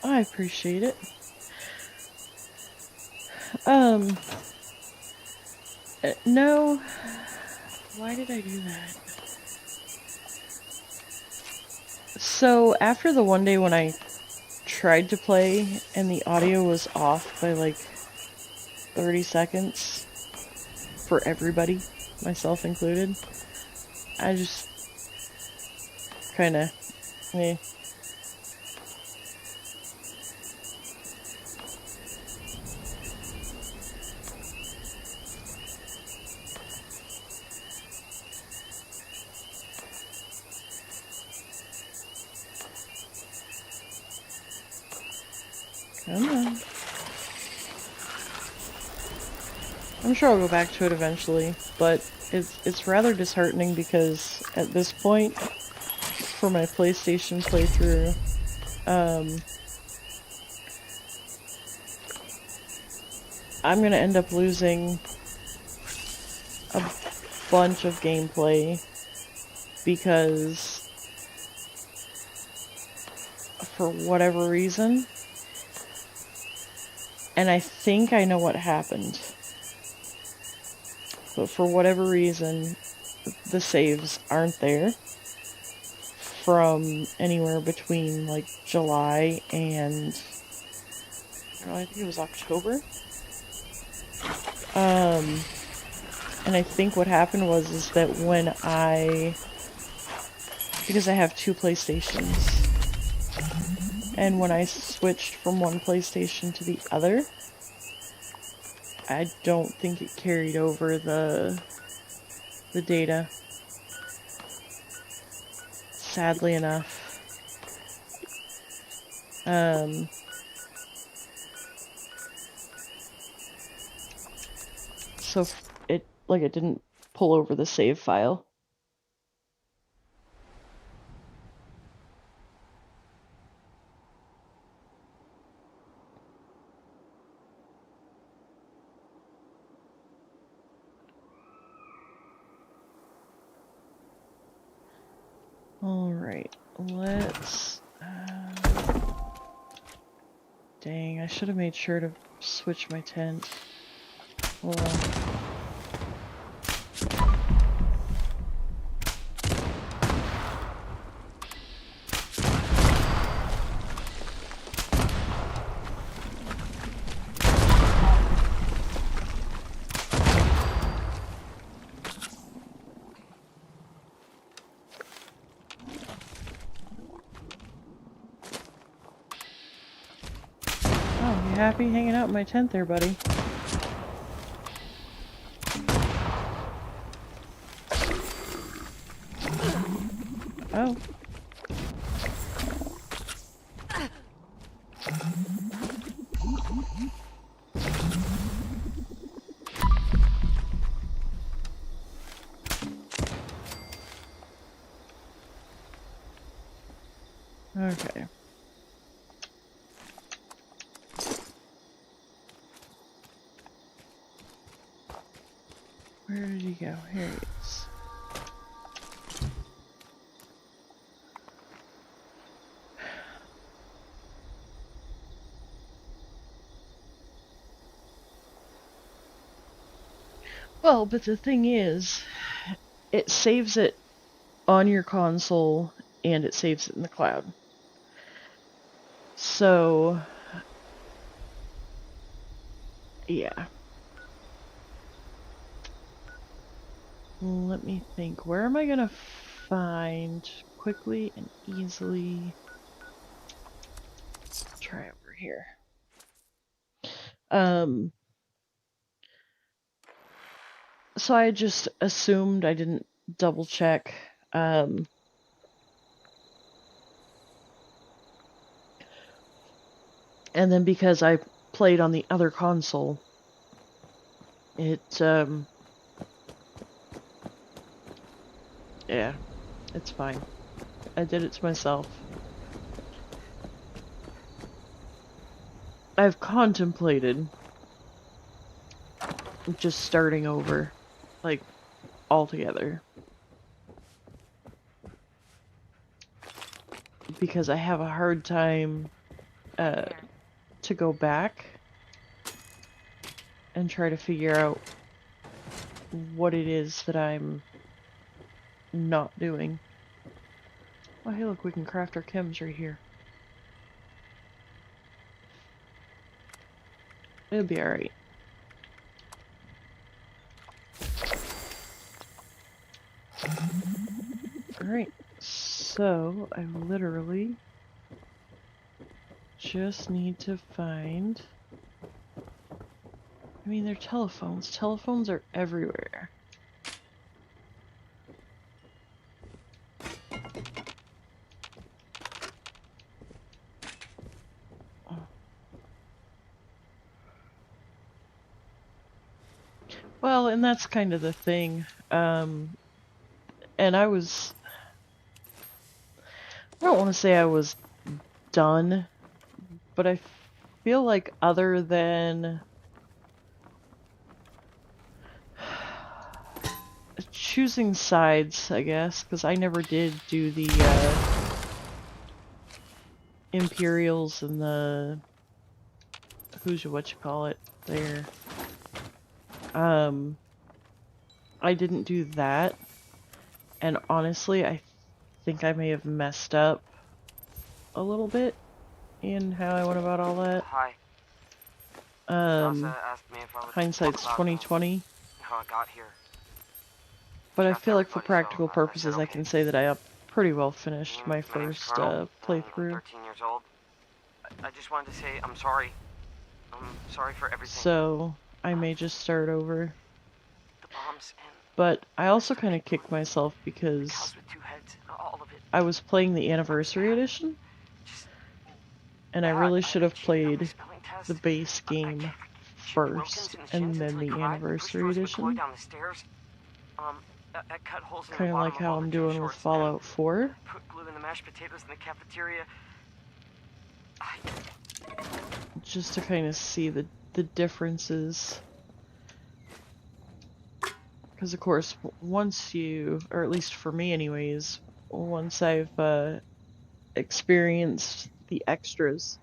I appreciate it. No. Why did I do that? So, after the one day when I tried to play and the audio was off by like 30 seconds for everybody, myself included, I just kinda, eh. Come on. I'm sure I'll go back to it eventually, but it's rather disheartening because at this point, for my PlayStation playthrough, I'm gonna end up losing a bunch of gameplay because, for whatever reason, and I think I know what happened, but for whatever reason, the saves aren't there from anywhere between, like, July and, I think it was October. And I think what happened was that when because I have two PlayStations, and when I switched from one PlayStation to the other, I don't think it carried over the data. Sadly enough. So it didn't pull over the save file. Alright, let's... Dang, I should have made sure to switch my tent. Hold on. You happy hanging out in my tent there, buddy? Oh. Okay. Where did he go? Here he is. Well, but the thing is, it saves it on your console and it saves it in the cloud. So, yeah. Let me think. Where am I gonna find quickly and easily? Let's try over here. So I just assumed, I didn't double check. And then because I played on the other console, it, yeah, it's fine. I did it to myself. I've contemplated just starting over, like, altogether. Because I have a hard time, to go back and try to figure out what it is that I'm not doing. Oh, hey, look, we can craft our chems right here. It'll be alright. Alright, so I literally just need to find... I mean, they're telephones. Telephones are everywhere. Well, and that's kind of the thing. And I was... I don't want to say I was done, but I feel like other than choosing sides, I guess, because I never did do the Imperials and the whatchamacallit there. I didn't do that, and honestly, I think I may have messed up a little bit in how I went about all that. Hi. Asked me if I would hindsight's 20/20. How I got here. But I feel like for practical purposes, I can say that I pretty well finished my first playthrough. 13 years old. I just wanted to say I'm sorry. I'm sorry for everything. So, I may just start over. The bombs and But I also kind of kicked myself because house with two heads, all of it. I was playing the Anniversary Edition, and I really should have played the base game first, and then the Anniversary Edition. Down the stairs. Cut holes in Kind the of like bottom how all I'm the doing gym with shorts Fallout and 4. Put glue in the mashed potatoes in the cafeteria. Just to kind of see the differences. Because of course, once you, or at least for me anyways, once I've experienced the extras,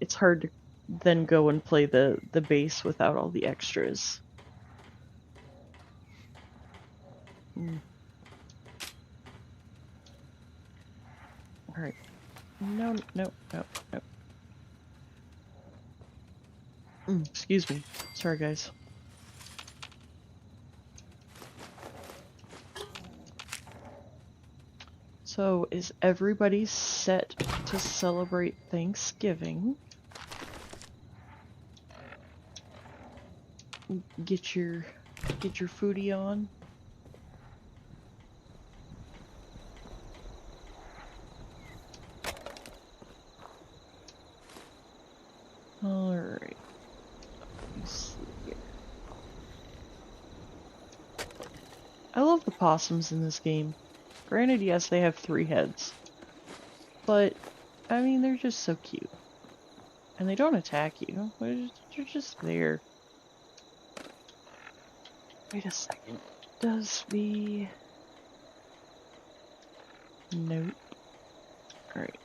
it's hard to then go and play the base without all the extras. Alright. No. Excuse me. Sorry, guys. So, is everybody set to celebrate Thanksgiving? Get your foodie on. Alright. Let's see here. I love the possums in this game. Granted, yes, they have 3 heads. But, I mean, they're just so cute. And they don't attack you. They're just there. Wait a second. Does the... Nope. Alright.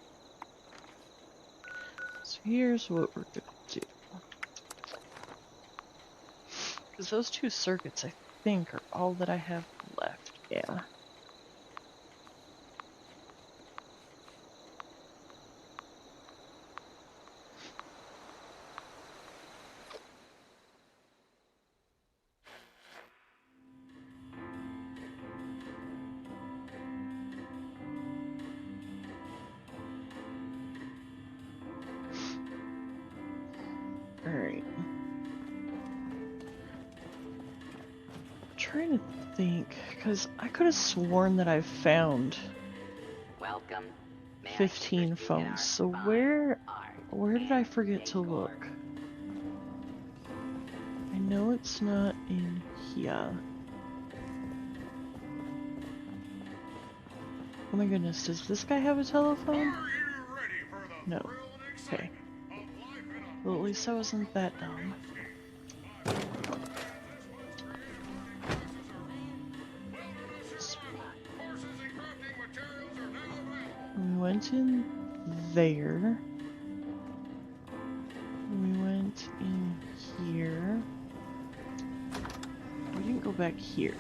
So here's what we're gonna do. Because those 2 circuits, I think, are all that I have left. Yeah. Alright. Trying to think, because I could have sworn that I've found Welcome. 15 phones. So where did I forget to look? I know it's not in here. Oh my goodness, does this guy have a telephone? No. Okay. Well, at least I wasn't that dumb. We went in there. We went in here. We didn't go back here.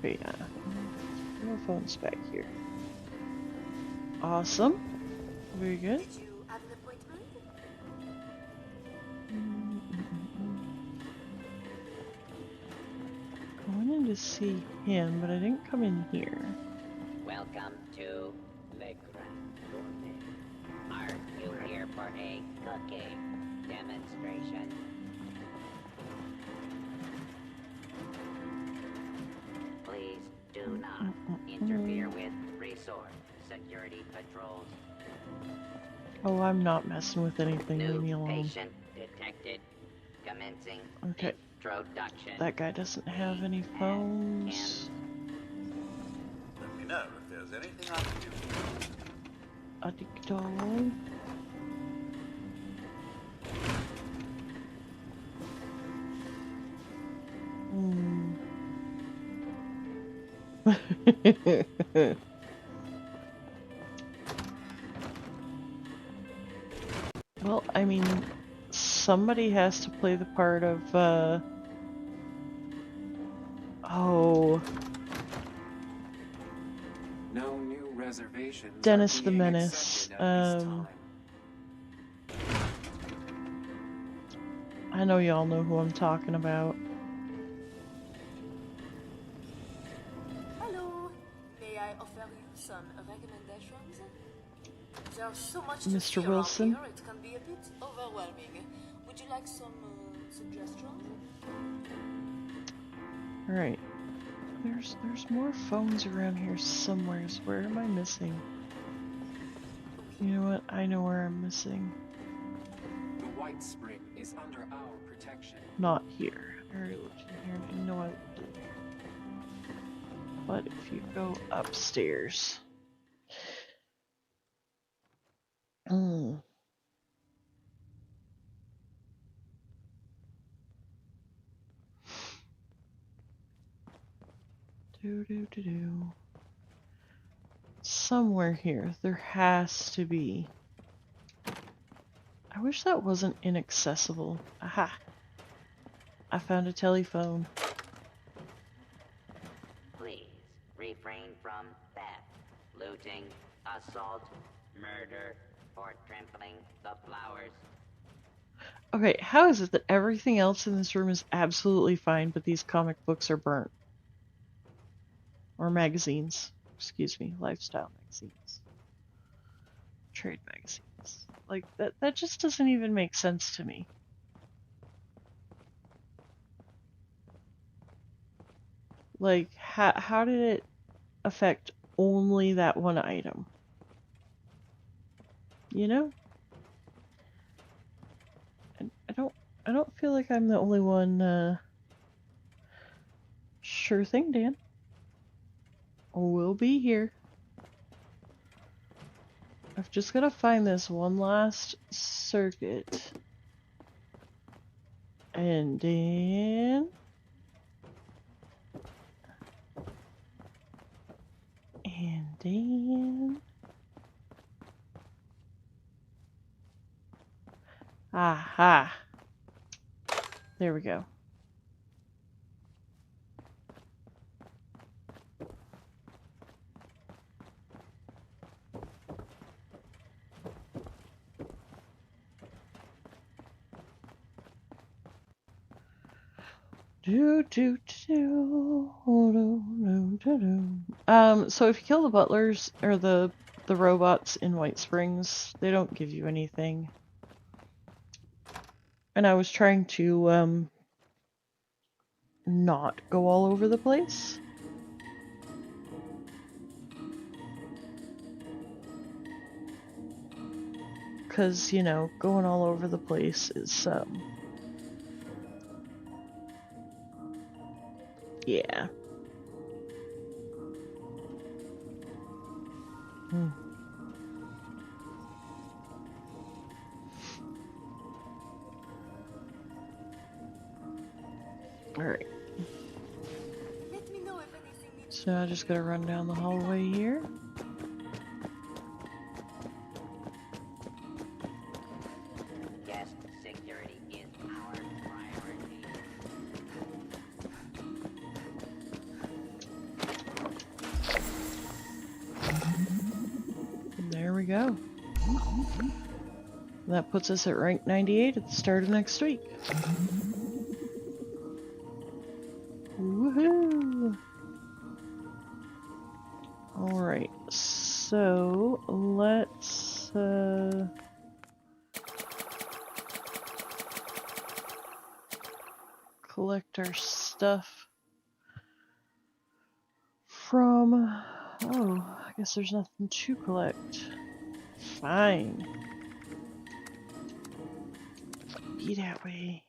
But yeah. No phones back here. Awesome. Very good. Did you have an appointment? I went in to see him, but I didn't come in here. Welcome to Le Grand Gourmet. Are you here for a cooking demonstration? Please do not interfere with resort security patrols. Oh, I'm not messing with anything. Leave me New alone. patient detected. Commencing Okay. introduction. That guy doesn't have any phones. Let me know if there's anything I can do for you. Addict. Well, I mean, somebody has to play the part of, oh, No new reservations are Dennis the being Menace. accepted at this time. I know y'all know who I'm talking about. Hello. May I offer you some recommendations? There's so much to Mr. see around Wilson? here, it can be a bit overwhelming. Would you like some Suggestion? Alright. There's more phones around here somewheres. Where am I missing? You know what? I know where I'm missing. The White Spring is under our protection. Not here. I already looked in here and I know I looked in here. But if you go upstairs. Do. Somewhere here, there has to be. I wish that wasn't inaccessible. Aha! I found a telephone. Please refrain from theft, looting, assault, murder, or trampling the flowers. Okay, how is it that everything else in this room is absolutely fine, but these comic books are burnt? Or magazines. Excuse me, lifestyle magazines. Trade magazines. Like, that just doesn't even make sense to me. Like, how did it affect only that one item? You know? And I don't feel like I'm the only one, Sure thing, Dan. We'll be here. I've just gotta find this one last circuit. And then... Aha! There we go. So if you kill the butlers or the robots in White Springs, they don't give you anything. And I was trying to not go all over the place. Cause, you know, going all over the place is yeah. Alright. Let me know if anything needs. So I just gotta run down the hallway here. Guest security is our priority. There we go. That puts us at rank 98 at the start of next week. Woohoo! Alright, so let's collect our stuff from... Oh, I guess there's nothing to collect. Fine. Be that way.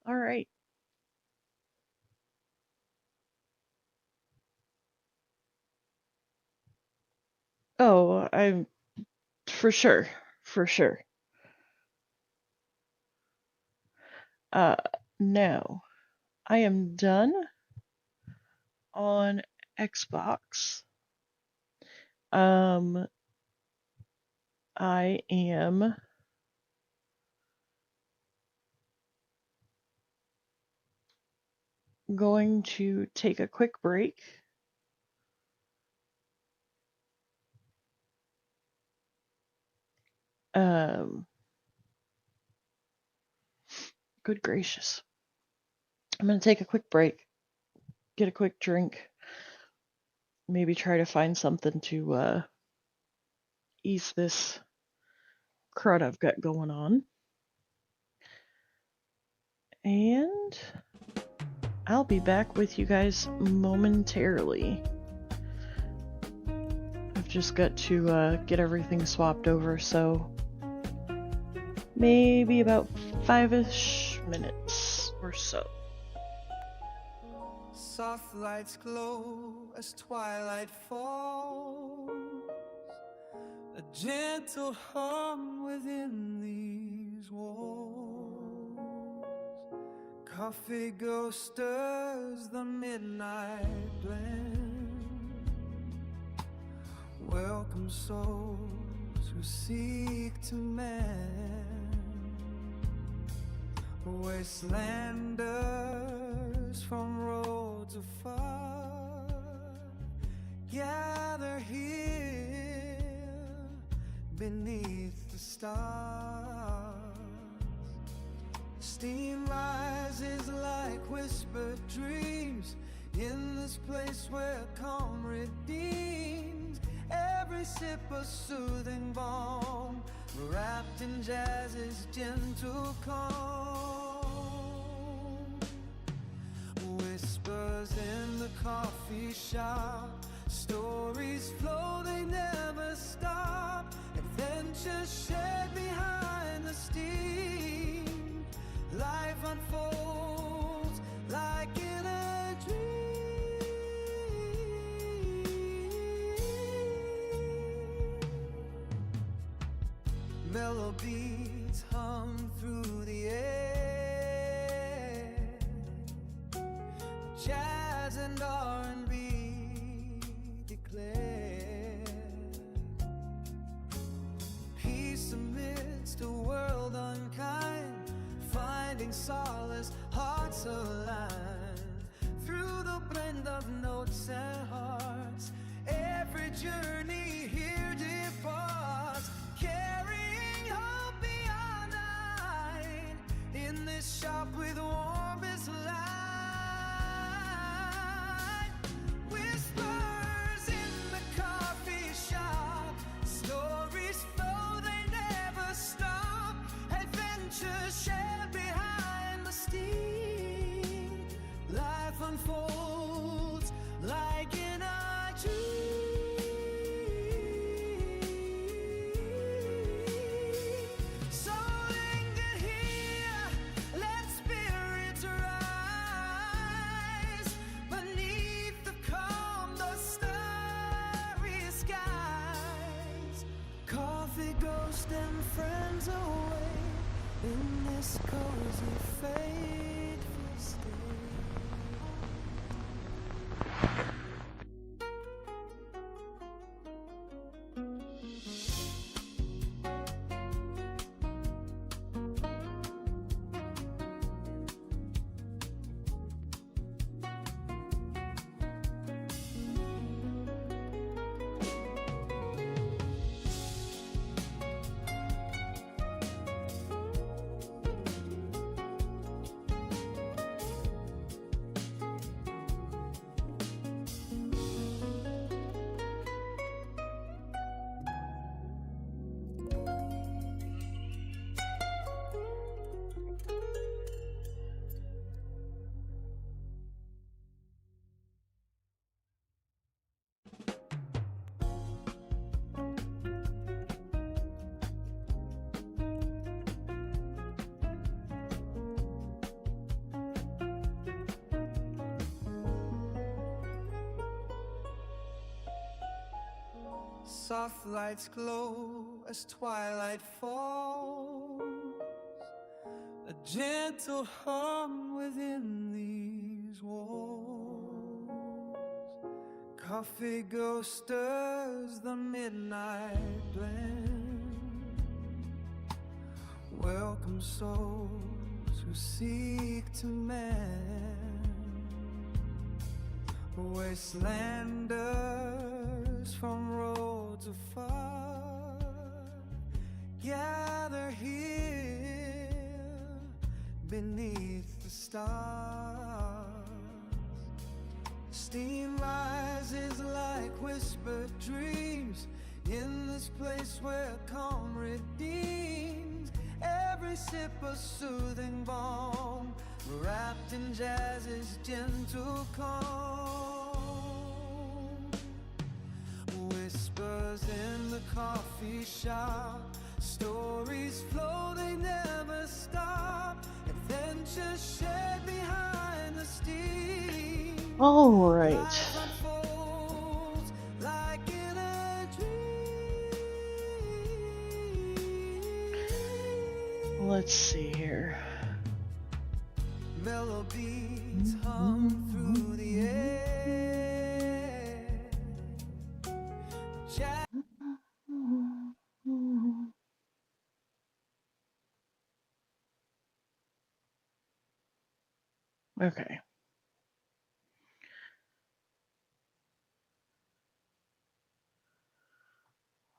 Alright. Oh, I'm... For sure. For sure. No. I am done on Xbox. I am going to take a quick break. Good gracious. I'm going to take a quick break, get a quick drink, maybe try to find something to ease this crud I've got going on. And I'll be back with you guys momentarily. I've just got to get everything swapped over, so maybe about 5-ish minutes or so. Soft lights glow as twilight falls, a gentle hum within these walls. Coffee ghost stirs the midnight blend. Welcome souls who seek to mend. Wastelanders from roads afar gather here beneath the stars. Steam rises like whispered dreams in this place where calm redeems. Every sip a soothing balm, wrapped in jazz's gentle calm. Whispers in the coffee shop, stories flow, they never stop. Adventures shared behind the steam. Life unfolds like in a dream. Melodies hum through the air. Jazz and R&B declare peace amidst a world unkind, finding solace, hearts aligned. Through the blend of notes and hearts, every journey here departs, carrying hope beyond night. In this shop with warmest light, whispers in the coffee shop, stories flow, they never stop. Adventures shared behind the steam. Life unfolds like in a dream. So linger here, let spirits rise beneath the calm, the starry skies. Coffee ghost and friends away in this cozy fateful stay. Soft lights glow as twilight falls, a gentle hum within these walls. Coffee ghost stirs the midnight blend. Welcome souls who seek to mend. Wastelanders from roads afar gather here beneath the stars. Steam rises like whispered dreams in this place where calm redeems. Every sip a soothing balm, wrapped in jazz's gentle calm. Whispers in the coffee shop, stories flow, they never stop. Adventures shared behind the steam. All right. Life unfolds like in a dream. Let's see here. Melodies hum through the air. Okay.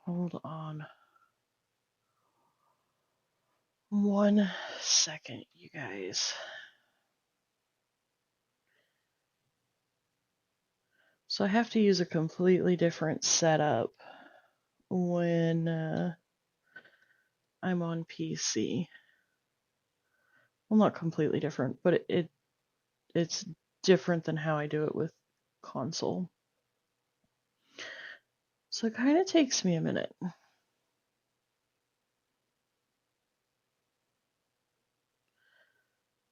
Hold on 1 second, you guys. So I have to use a completely different setup when I'm on PC. Well, not completely different, but it's different than how I do it with console. So it kind of takes me a minute.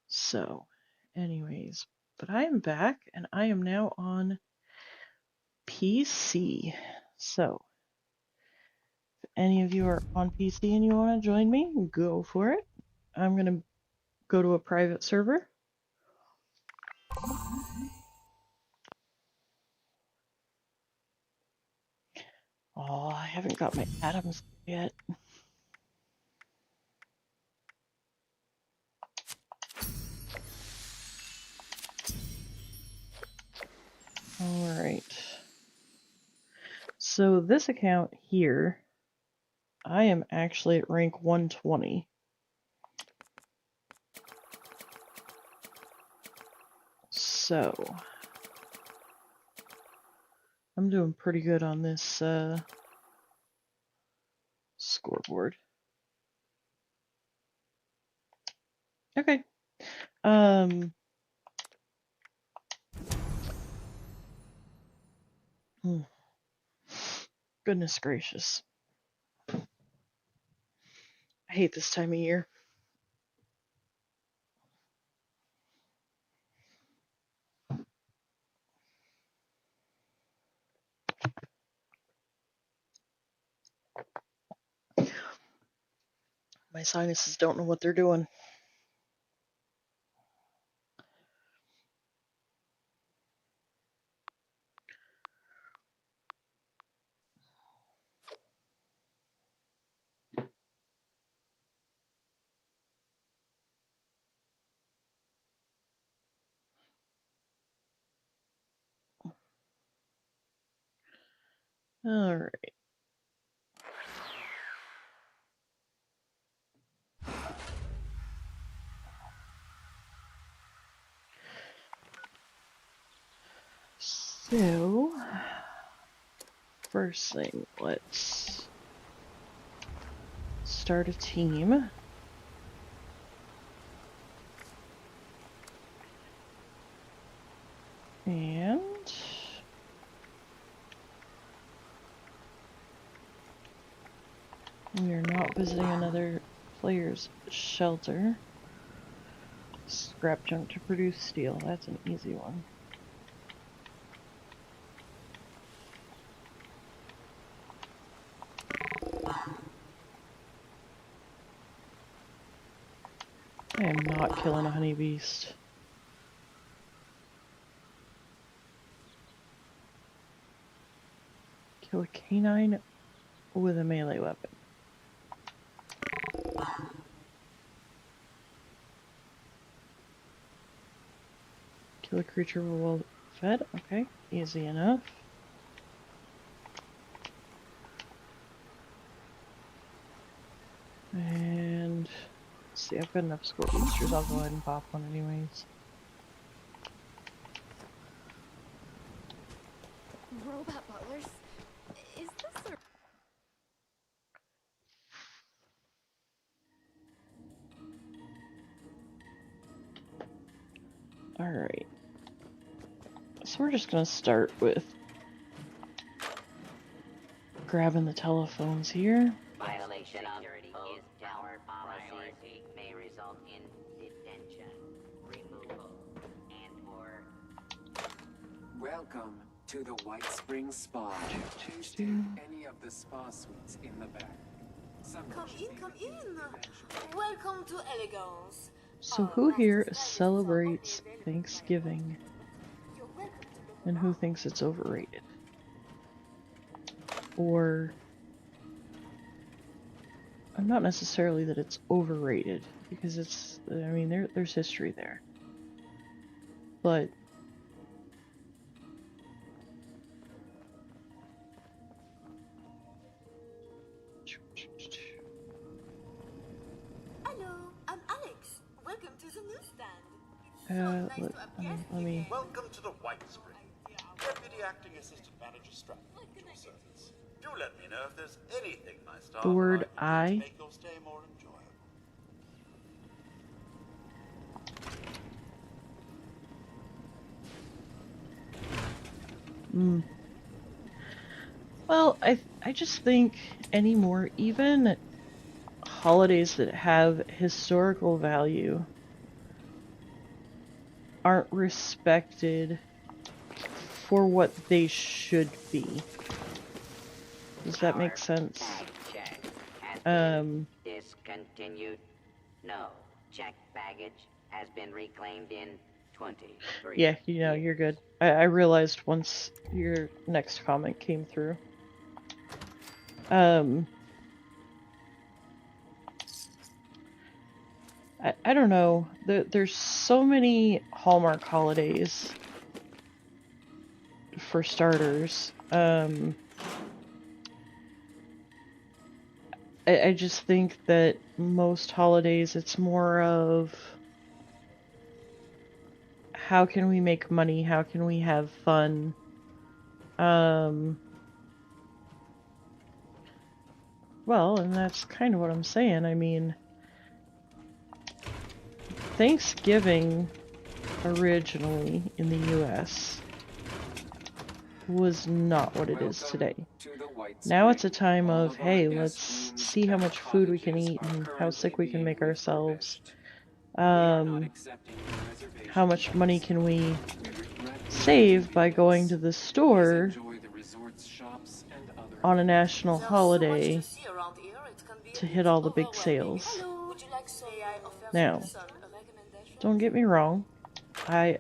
So, anyways, but I am back and I am now on PC. So, if any of you are on PC and you want to join me, go for it. I'm going to go to a private server. Oh, I haven't got my atoms yet. Alright. So this account here, I am actually at rank 120. So, I'm doing pretty good on this scoreboard. Okay. Goodness gracious. I hate this time of year. My sinuses don't know what they're doing. All right. So, first thing, let's start a team. And we are not visiting another player's shelter. Scrap junk to produce steel. That's an easy one. I am not killing a honey beast. Kill a canine with a melee weapon. Kill a creature well fed. Okay, easy enough. And let's see, I've got enough score boosters. I'll go ahead and pop one anyways. Robot butlers? Is this a... So we're just gonna start with grabbing the telephones here. Violation of is tower policy may result in detention, removal, and/or Welcome to the White Springs Spa. Please take any of the spa suites in the back. Come in. Welcome to Elegance. So who here celebrates Thanksgiving? And who thinks it's overrated? Or not necessarily that it's overrated, because it's, I mean, there's history there. But Hello, I'm Alex. Welcome to the newsstand. let me Welcome to the White Spring. Deputy Acting Assistant Manager Stratton at your service. Do let me know if there's anything my staff the word might do to I. make your stay more enjoyable. Well, I just think anymore, even holidays that have historical value aren't respected for what they should be. Does that make sense? discontinued. No. Checked baggage has been reclaimed in 23. Yeah, you know, you're good. I realized once your next comment came through. I don't know. There's so many Hallmark holidays, for starters. I just think that most holidays, it's more of how can we make money, how can we have fun. Well, and that's kind of what I'm saying. I mean, Thanksgiving originally in the US was not what it is today. Now it's a time of, hey, let's see how much food we can eat and how sick we can make ourselves. How much money can we save by going to the store on a national holiday to hit all the big sales. Now, don't get me wrong, I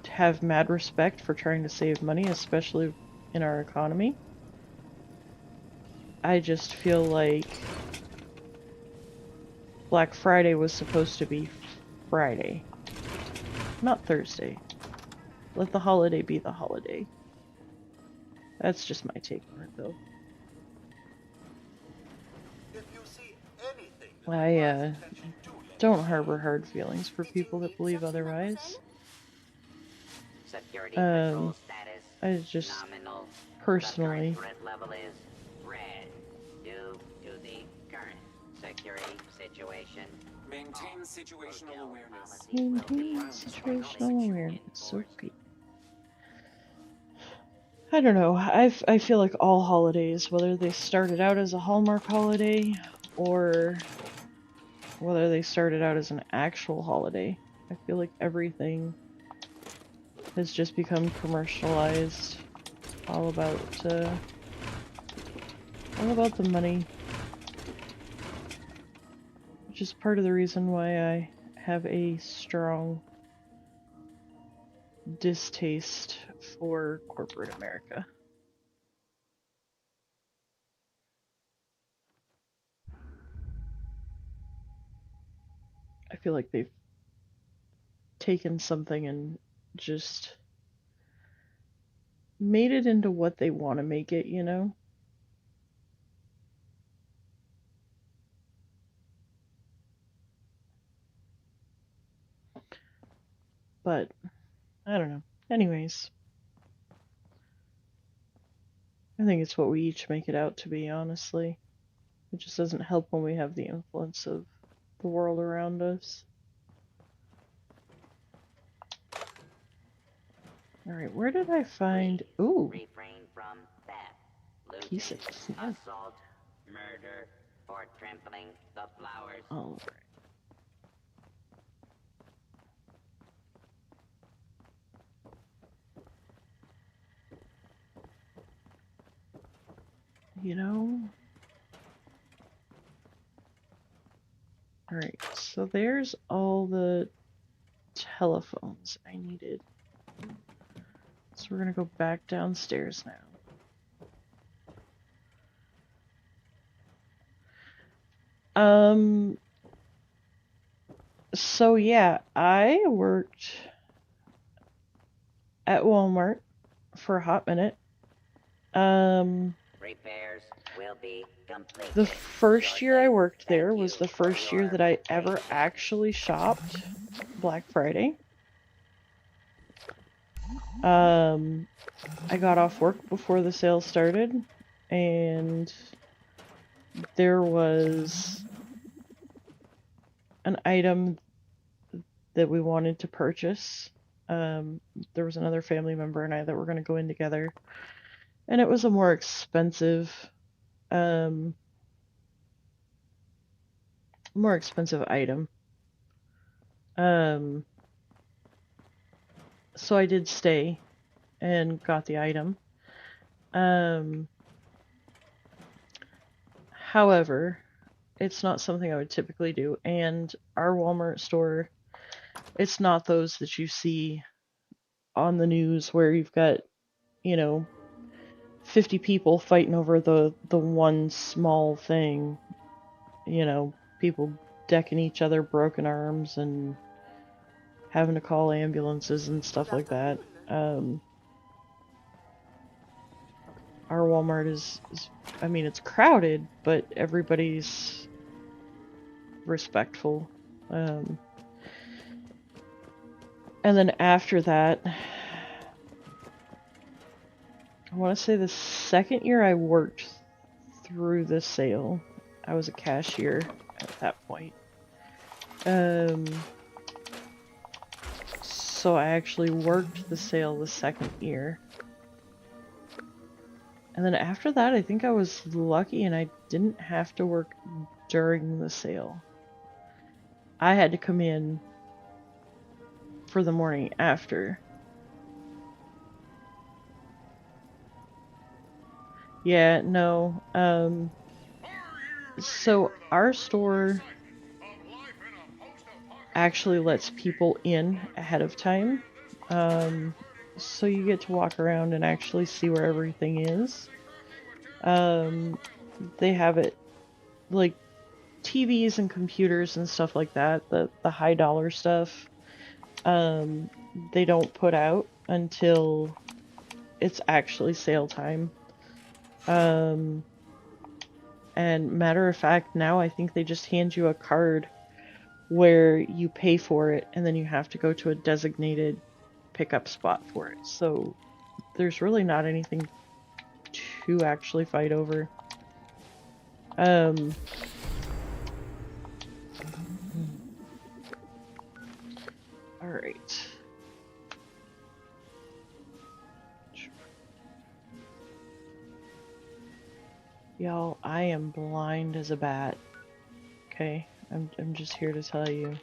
have mad respect for trying to save money, especially in our economy. I just feel like Black Friday was supposed to be Friday, not Thursday. Let the holiday be the holiday. That's just my take on it, though. I don't harbor hard feelings for people that believe otherwise. I just personally level is red due to the current security situation. Maintain situational awareness. maintain situational awareness. So great. I don't know. I feel like all holidays, whether they started out as a Hallmark holiday or whether they started out as an actual holiday, I feel like everything has just become commercialized. All about the money. Which is part of the reason why I have a strong distaste for corporate America. I feel like they've taken something and just made it into what they want to make it, you know? But, I don't know. Anyways. I think it's what we each make it out to be, honestly. It just doesn't help when we have the influence of the world around us. Alright, where did I find... Ooh, Refrain from theft, looting, piece of tin. assault, murder, or trampling the flowers. Alright. You know... Alright, so there's all the telephones I needed. So we're gonna go back downstairs now. So yeah, I worked at Walmart for a hot minute. Repairs will be complete. The first year I worked there was the first year that I ever actually shopped Black Friday. I got off work before the sale started, and there was an item that we wanted to purchase. There was another family member and I that were going to go in together, and it was a more expensive item. So I did stay and got the item. However, it's not something I would typically do, and our Walmart store, it's not those that you see on the news where you've got, you know, 50 people fighting over the one small thing. You know, people decking each other broken arms and having to call ambulances and stuff like that. Our Walmart is, I mean, it's crowded, but everybody's respectful. And then after that, I want to say the second year I worked through the sale, I was a cashier at that point. So I actually worked the sale the second year. And then after that, I think I was lucky and I didn't have to work during the sale. I had to come in for the morning after. Yeah, no. So our store actually lets people in ahead of time. So you get to walk around and actually see where everything is. They have it, like, TVs and computers and stuff like that, the high dollar stuff, they don't put out until it's actually sale time. And matter of fact, now I think they just hand you a card where you pay for it and then you have to go to a designated pickup spot for it. So there's really not anything to actually fight over. Alright. Y'all, I am blind as a bat. Okay? I'm just here to tell you.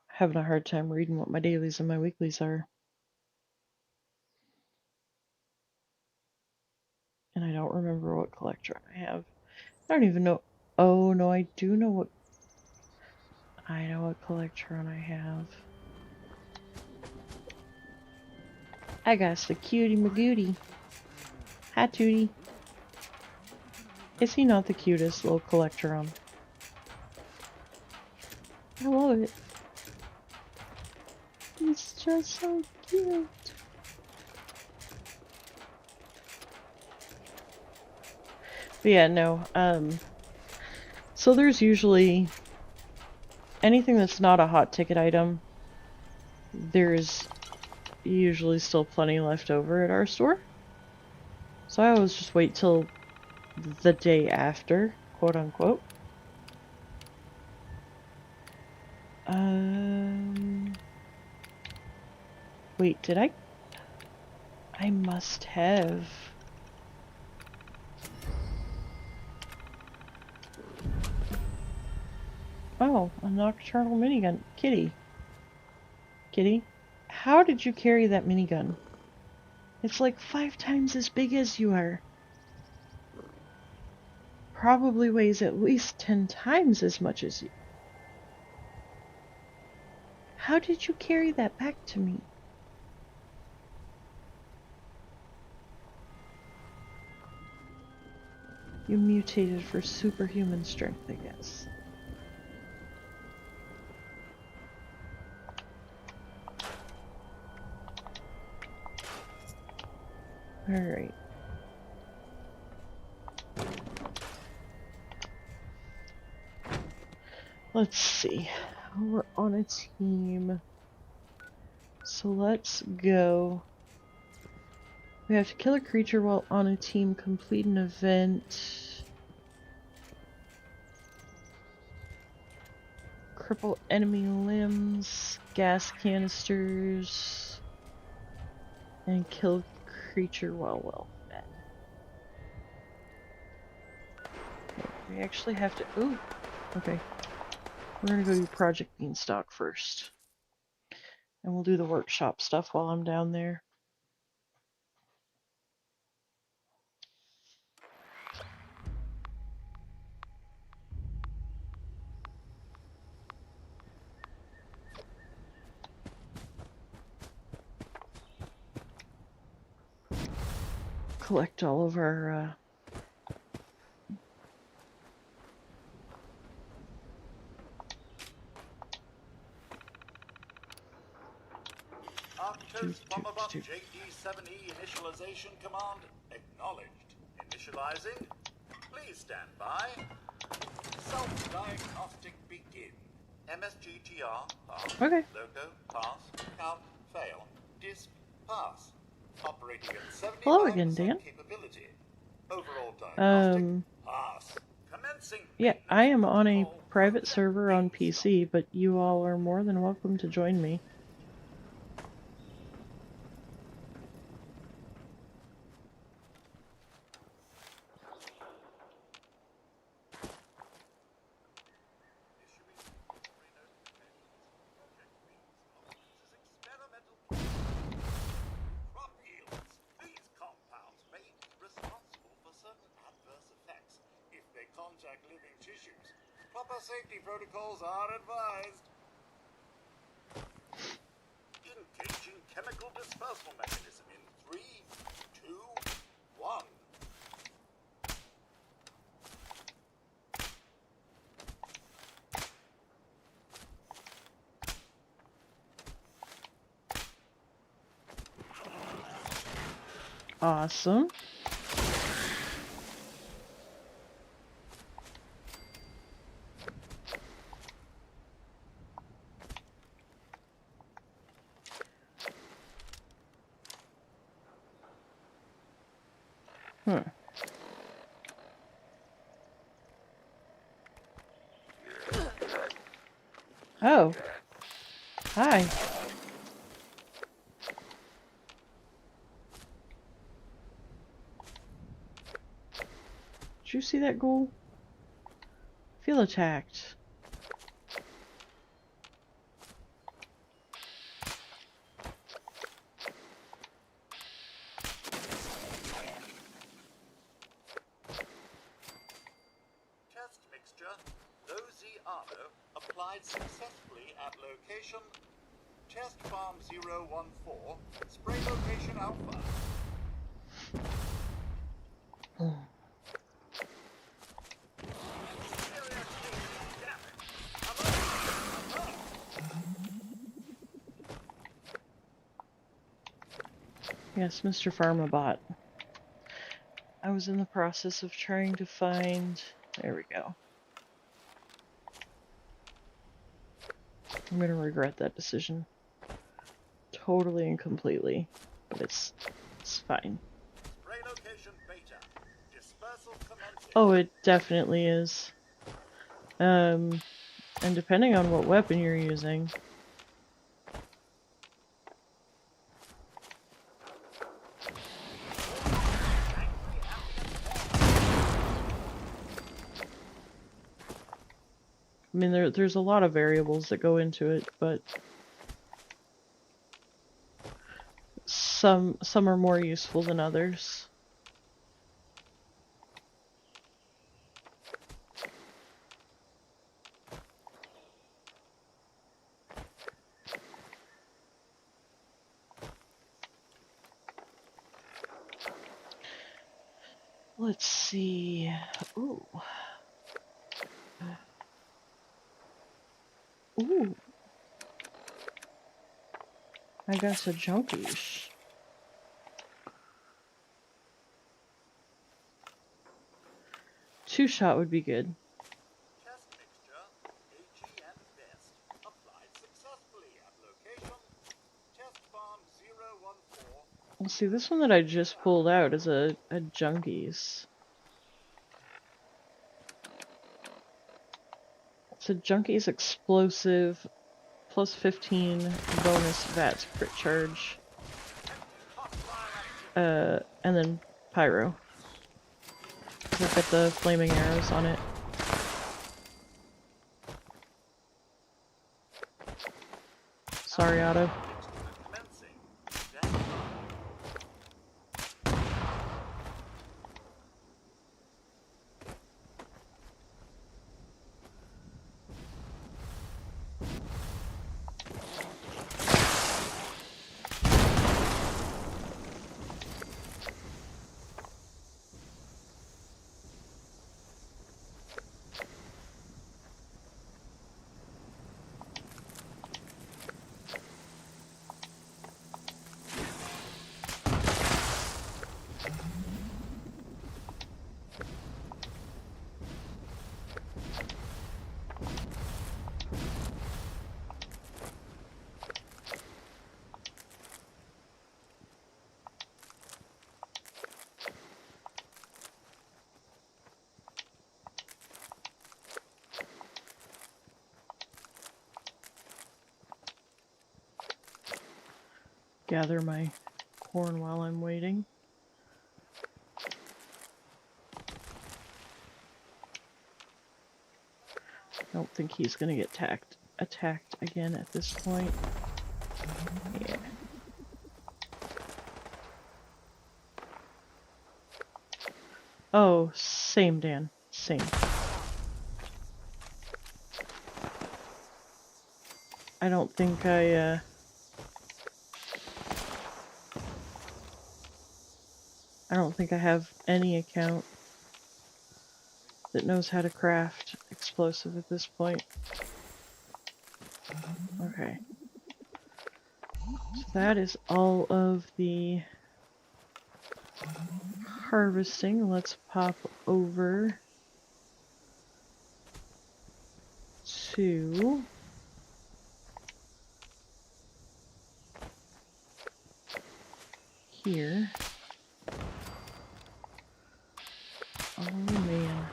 Having a hard time reading what my dailies and my weeklies are. And I don't remember what collector I have. I don't even know. Oh, no, I do know what... I know what Collectron I have. I got the cutie magootie. Hi, Tootie. Is he not the cutest little Collectron? I love it. He's just so cute. But yeah, no, so there's usually anything that's not a hot ticket item, there's usually still plenty left over at our store. So I always just wait till the day after, quote unquote. Wait, did I? I must have. Oh, a nocturnal minigun. Kitty. Kitty, how did you carry that minigun? It's like 5 times as big as you are. Probably weighs at least 10 times as much as you. How did you carry that back to me? You mutated for superhuman strength, I guess. Alright. Let's see. We're on a team. So let's go. We have to kill a creature while on a team, complete an event, cripple enemy limbs, gas canisters, and kill creature while well fed. Okay, we actually have to. Ooh, okay. We're gonna go do Project Beanstalk first, and we'll do the workshop stuff while I'm down there. Collect all of our Arctos Bomberbot JD7E initialization command acknowledged. Initializing. Please stand by. Self-diagnostic begin. MSGTR pass. Okay. Loco pass. Count fail. Disc pass. Operating at 75% Hello again, Dan. capability. Overall diagnostic pass. Commencing. Yeah, I am on a private server on PC, but you all are more than welcome to join me. Contact living tissues. Proper safety protocols are advised. Engaging chemical dispersal mechanism in 3, 2, 1. Awesome. Oh. Hi. Did you see that ghoul? Feel attacked. Test mixture. Loziano applied successfully at location Test Farm 014, spray location Alpha. Yes, Mr. Pharmabot. I was in the process of trying to find... There we go. I'm gonna regret that decision. Totally and completely. But it's fine. Spray location Beta. Dispersal commencing. Oh, it definitely is. And depending on what weapon you're using. I mean, there's a lot of variables that go into it, but some are more useful than others. Let's see. Ooh. Ooh. I got a junkies. Two-shot would be good. Test mixture, AG and best, applied successfully at location, test farm 014. Well, see, this one that I just pulled out is a junkies. It's a junkies explosive plus 15 bonus VATS crit charge. And then pyro. I've got the flaming arrows on it. Sorry, Otto. Gather my corn while I'm waiting. I don't think he's gonna get attacked again at this point. Yeah. Oh, same, Dan. Same. I don't think I don't think I have any account that knows how to craft explosive at this point. Okay. So that is all of the harvesting. Let's pop over to here. Oh man.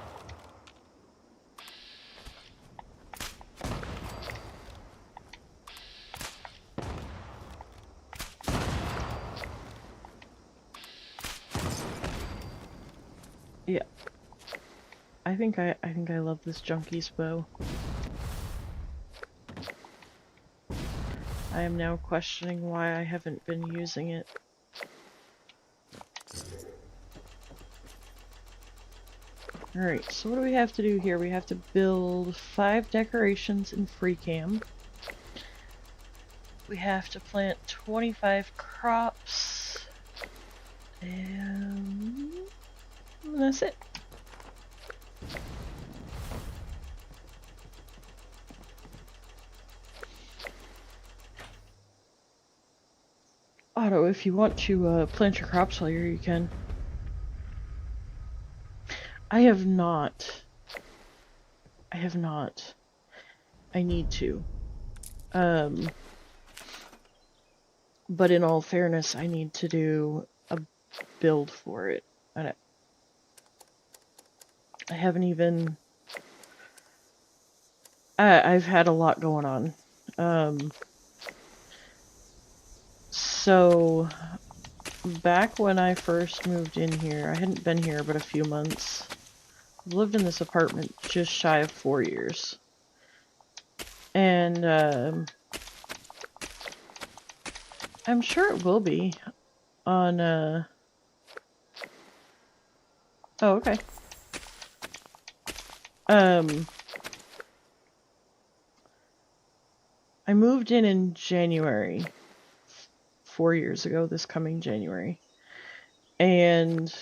Yeah. I think I love this Junkies bow. I am now questioning why I haven't been using it. Alright, so what do we have to do here? We have to build 5 decorations in FreeCam. We have to plant 25 crops. And that's it. Otto, if you want to plant your crops while you're here, you can. I have not. I need to. But in all fairness, I need to do a build for it. I haven't even I've had a lot going on. So back when I first moved in here, I hadn't been here but a few months. I've lived in this apartment just shy of 4 years. And I'm sure it will be on oh, okay. I moved in January, 4 years ago, this coming January. And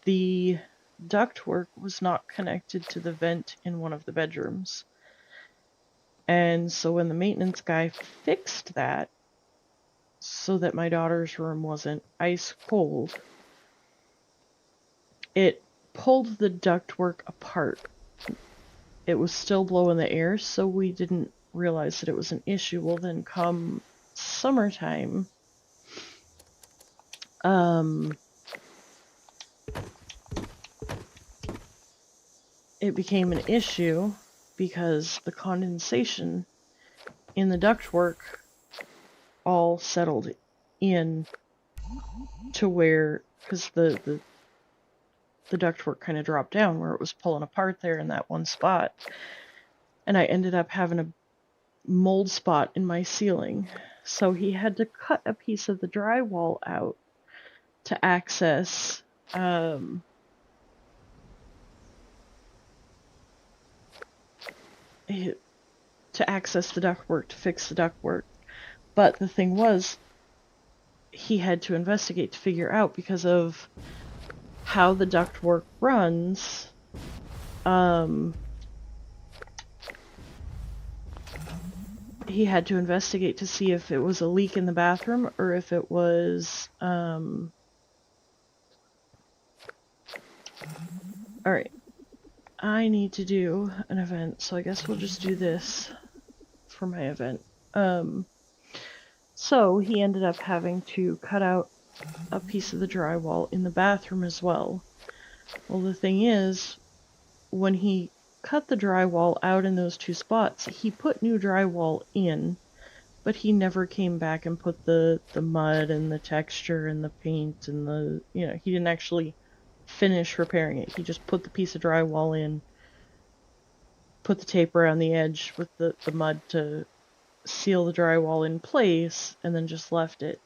the ductwork was not connected to the vent in one of the bedrooms. And so when the maintenance guy fixed that, so that my daughter's room wasn't ice cold, it pulled the ductwork apart. It was still blowing the air, so we didn't realize that it was an issue. Well, then come summertime, it became an issue because the condensation in the ductwork all settled in to where, because the ductwork kind of dropped down where it was pulling apart there in that one spot, and I ended up having a mold spot in my ceiling. So he had to cut a piece of the drywall out to access the ductwork, to fix the ductwork. But the thing was, he had to investigate to figure out, because of how the ductwork runs, he had to investigate to see if it was a leak in the bathroom or if it was, alright. I need to do an event, so I guess we'll just do this for my event. So he ended up having to cut out a piece of the drywall in the bathroom as well. Well, the thing is, when he cut the drywall out in those two spots, he put new drywall in, but he never came back and put the mud and the texture and the paint and the, you know, he didn't actually finish repairing it. He just put the piece of drywall in, put the tape around the edge with the mud to seal the drywall in place, and then just left it.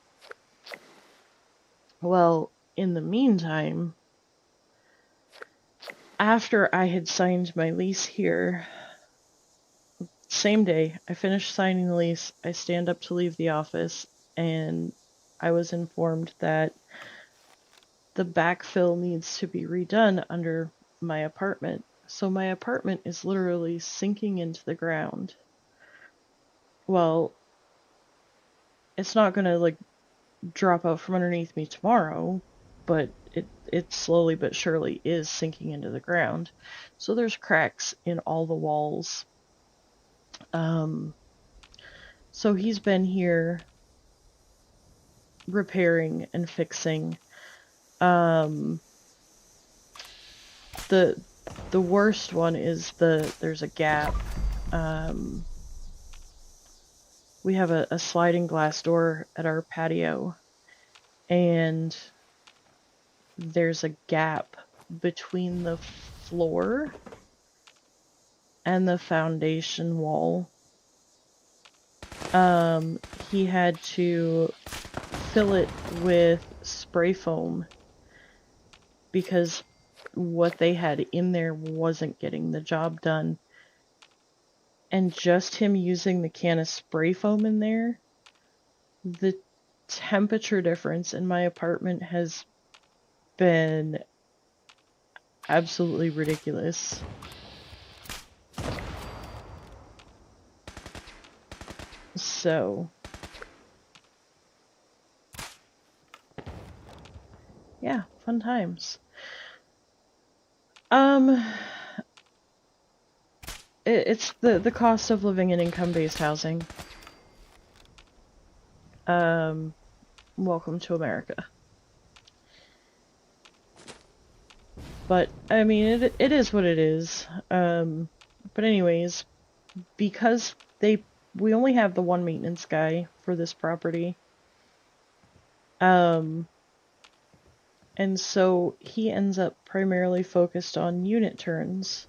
Well, in the meantime, after I had signed my lease here, same day, I finished signing the lease, I stand up to leave the office, and I was informed that the backfill needs to be redone under my apartment. So my apartment is literally sinking into the ground. Well, it's not gonna, like, drop out from underneath me tomorrow, but it slowly but surely is sinking into the ground. So there's cracks in all the walls. So he's been here repairing and fixing. The worst one is there's a gap. We have a sliding glass door at our patio, and there's a gap between the floor and the foundation wall. He had to fill it with spray foam because what they had in there wasn't getting the job done. And just him using the can of spray foam in there, the temperature difference in my apartment has been absolutely ridiculous. So, yeah, fun times. It's the cost of living in income-based housing. Welcome to America. But, I mean, it is what it is. But anyways, because we only have the one maintenance guy for this property. And so he ends up primarily focused on unit turns.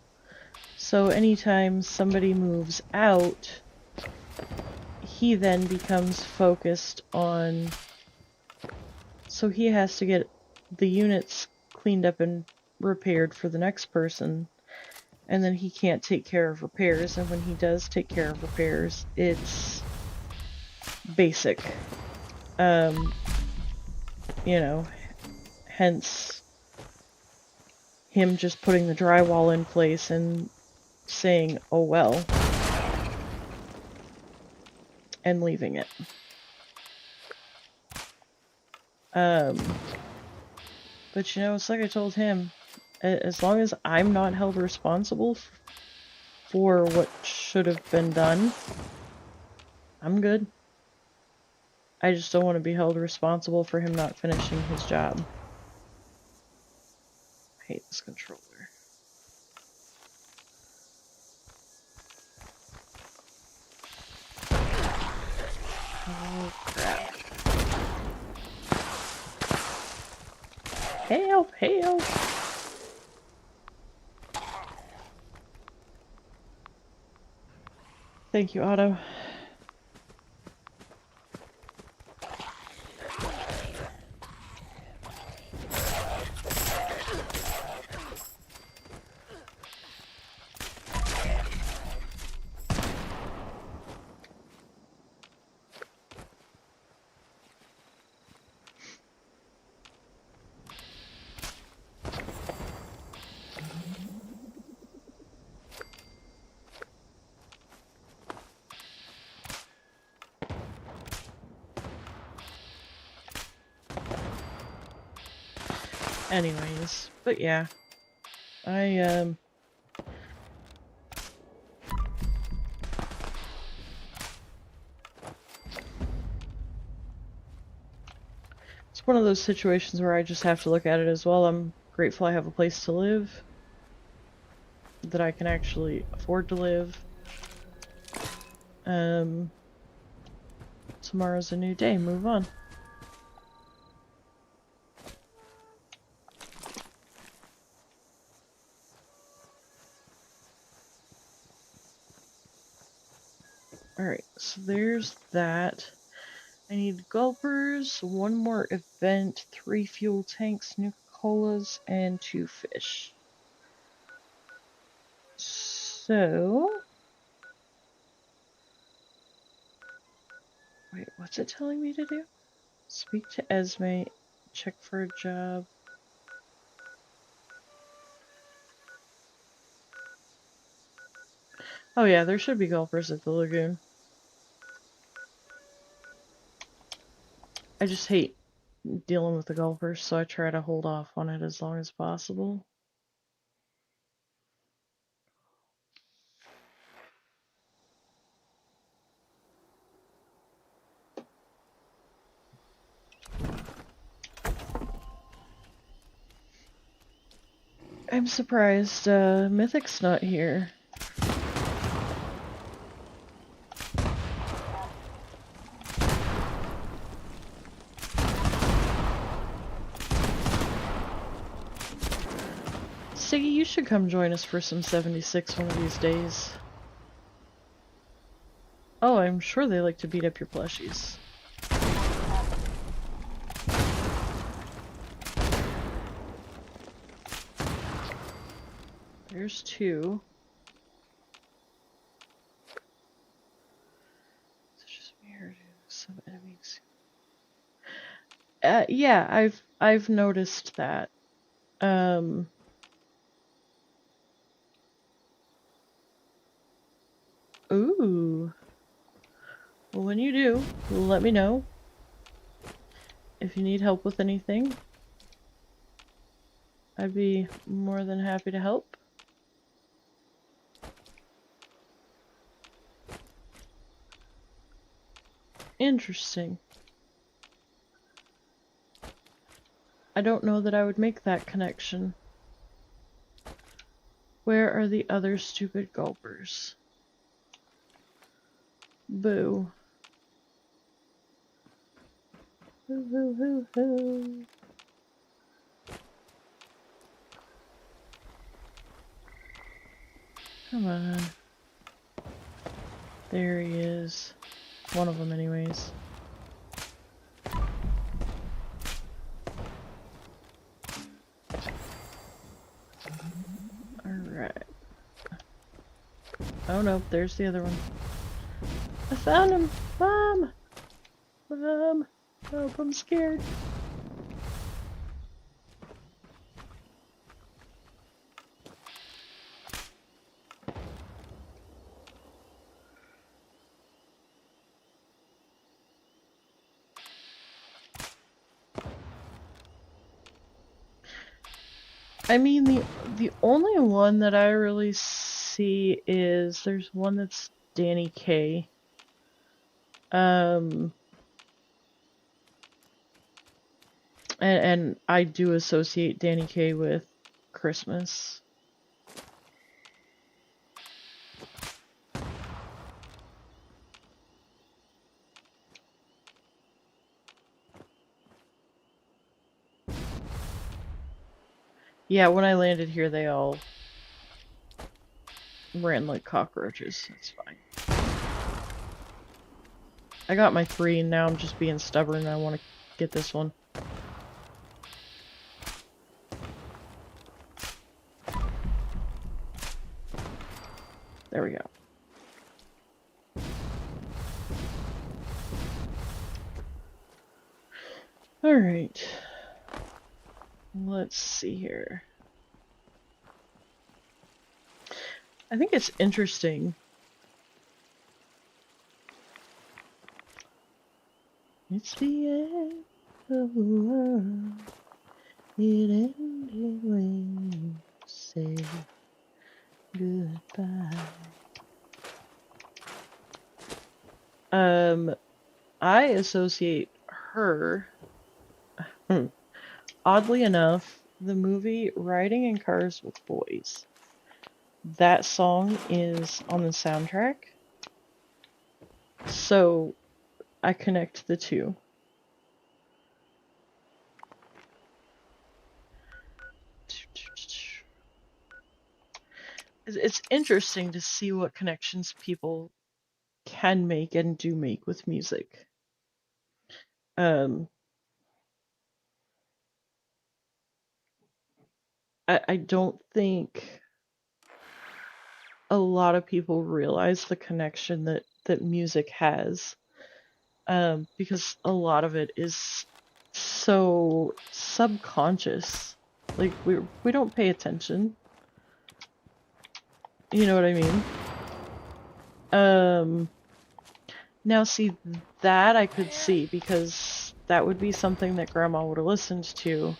So anytime somebody moves out, he then becomes focused on... So he has to get the units cleaned up and repaired for the next person. And then he can't take care of repairs. And when he does take care of repairs, it's basic. You know, hence him just putting the drywall in place and saying, oh well, and leaving it. But you know, it's like I told him, as long as I'm not held responsible for what should have been done, I'm good. I just don't want to be held responsible for him not finishing his job. I hate this controller. Oh crap. Help! Help! Thank you, Otto. Anyways, but yeah, it's one of those situations where I just have to look at it as well. I'm grateful I have a place to live, that I can actually afford to live. Tomorrow's a new day, move on. Alright, so there's that. I need gulpers, one more event, 3 fuel tanks, Nuka-Colas, and 2 fish. So... Wait, what's it telling me to do? Speak to Esme, check for a job. Oh yeah, there should be gulpers at the lagoon. I just hate dealing with the gulpers, so I try to hold off on it as long as possible. I'm surprised Mythic's not here. Siggy, you should come join us for some 76 one of these days. Oh, I'm sure they like to beat up your plushies. There's 2. It's just weird. Some enemies. Yeah, I've noticed that. Ooh. Well, when you do, let me know. If you need help with anything, I'd be more than happy to help. Interesting. I don't know that I would make that connection. Where are the other stupid gulpers? Boo. Hoo hoo hoo hoo. Come on. There he is. One of them anyways. Alright. Oh no, there's the other one. I found him! Mom! Mom! Help, I'm scared. I mean, the only one that I really see is there's one that's Danny Kaye. And I do associate Danny Kaye with Christmas. Yeah, when I landed here, they all ran like cockroaches. That's fine. I got my 3, and now I'm just being stubborn, and I want to get this one. There we go. Alright. Let's see here. I think it's interesting. It's the end of the world. It ended when you said goodbye. I associate her, oddly enough, the movie Riding in Cars with Boys. That song is on the soundtrack, so I connect the two. It's interesting to see what connections people can make and do make with music. I don't think a lot of people realize the connection that music has, because a lot of it is so subconscious. Like we don't pay attention. You know what I mean? Now see, that I could see, because that would be something that Grandma would have listened to.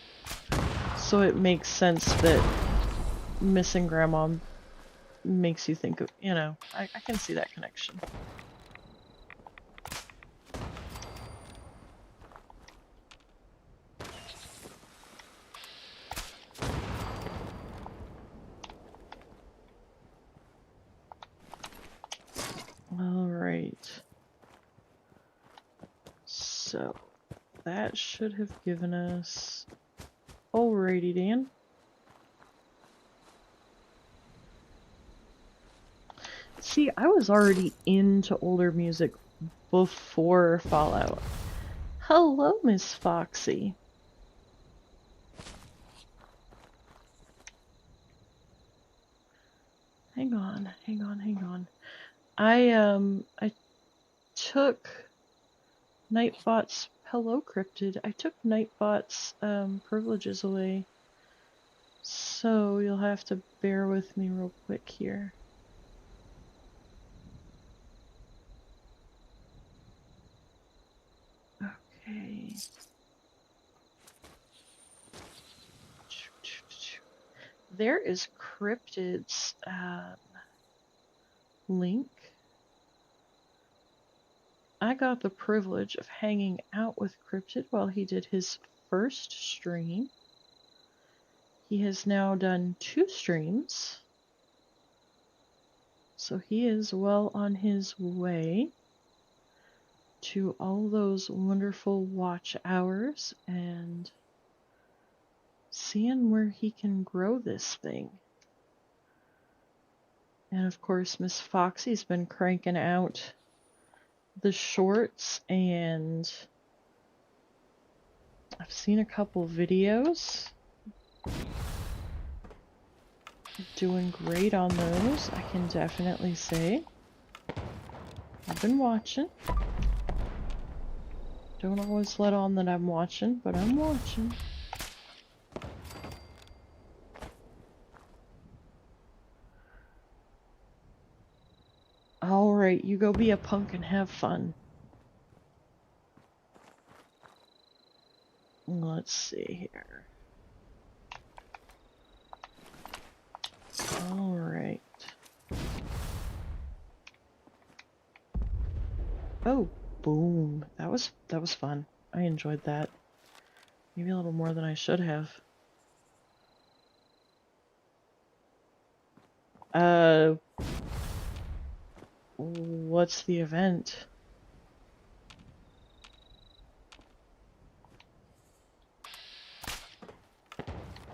So it makes sense that missing Grandma makes you think of, you know, I can see that connection. Alright. So, that should have given us... Alrighty, Dan. See, I was already into older music before Fallout. Hello, Miss Foxy. Hang on. I took Nightbot's... Hello, Cryptid. I took Nightbot's privileges away. So you'll have to bear with me real quick here. Okay. There is Cryptid's link. I got the privilege of hanging out with Cryptid while he did his first stream. He has now done 2 streams. So he is well on his way to all those wonderful watch hours and seeing where he can grow this thing. And of course, Miss Foxy's been cranking out the shorts, and I've seen a couple videos. Doing great on those, I can definitely say. I've been watching. Don't always let on that I'm watching, but I'm watching. Alright, you go be a punk and have fun. Let's see here. Alright. Oh, boom. That was fun. I enjoyed that. Maybe a little more than I should have. What's the event?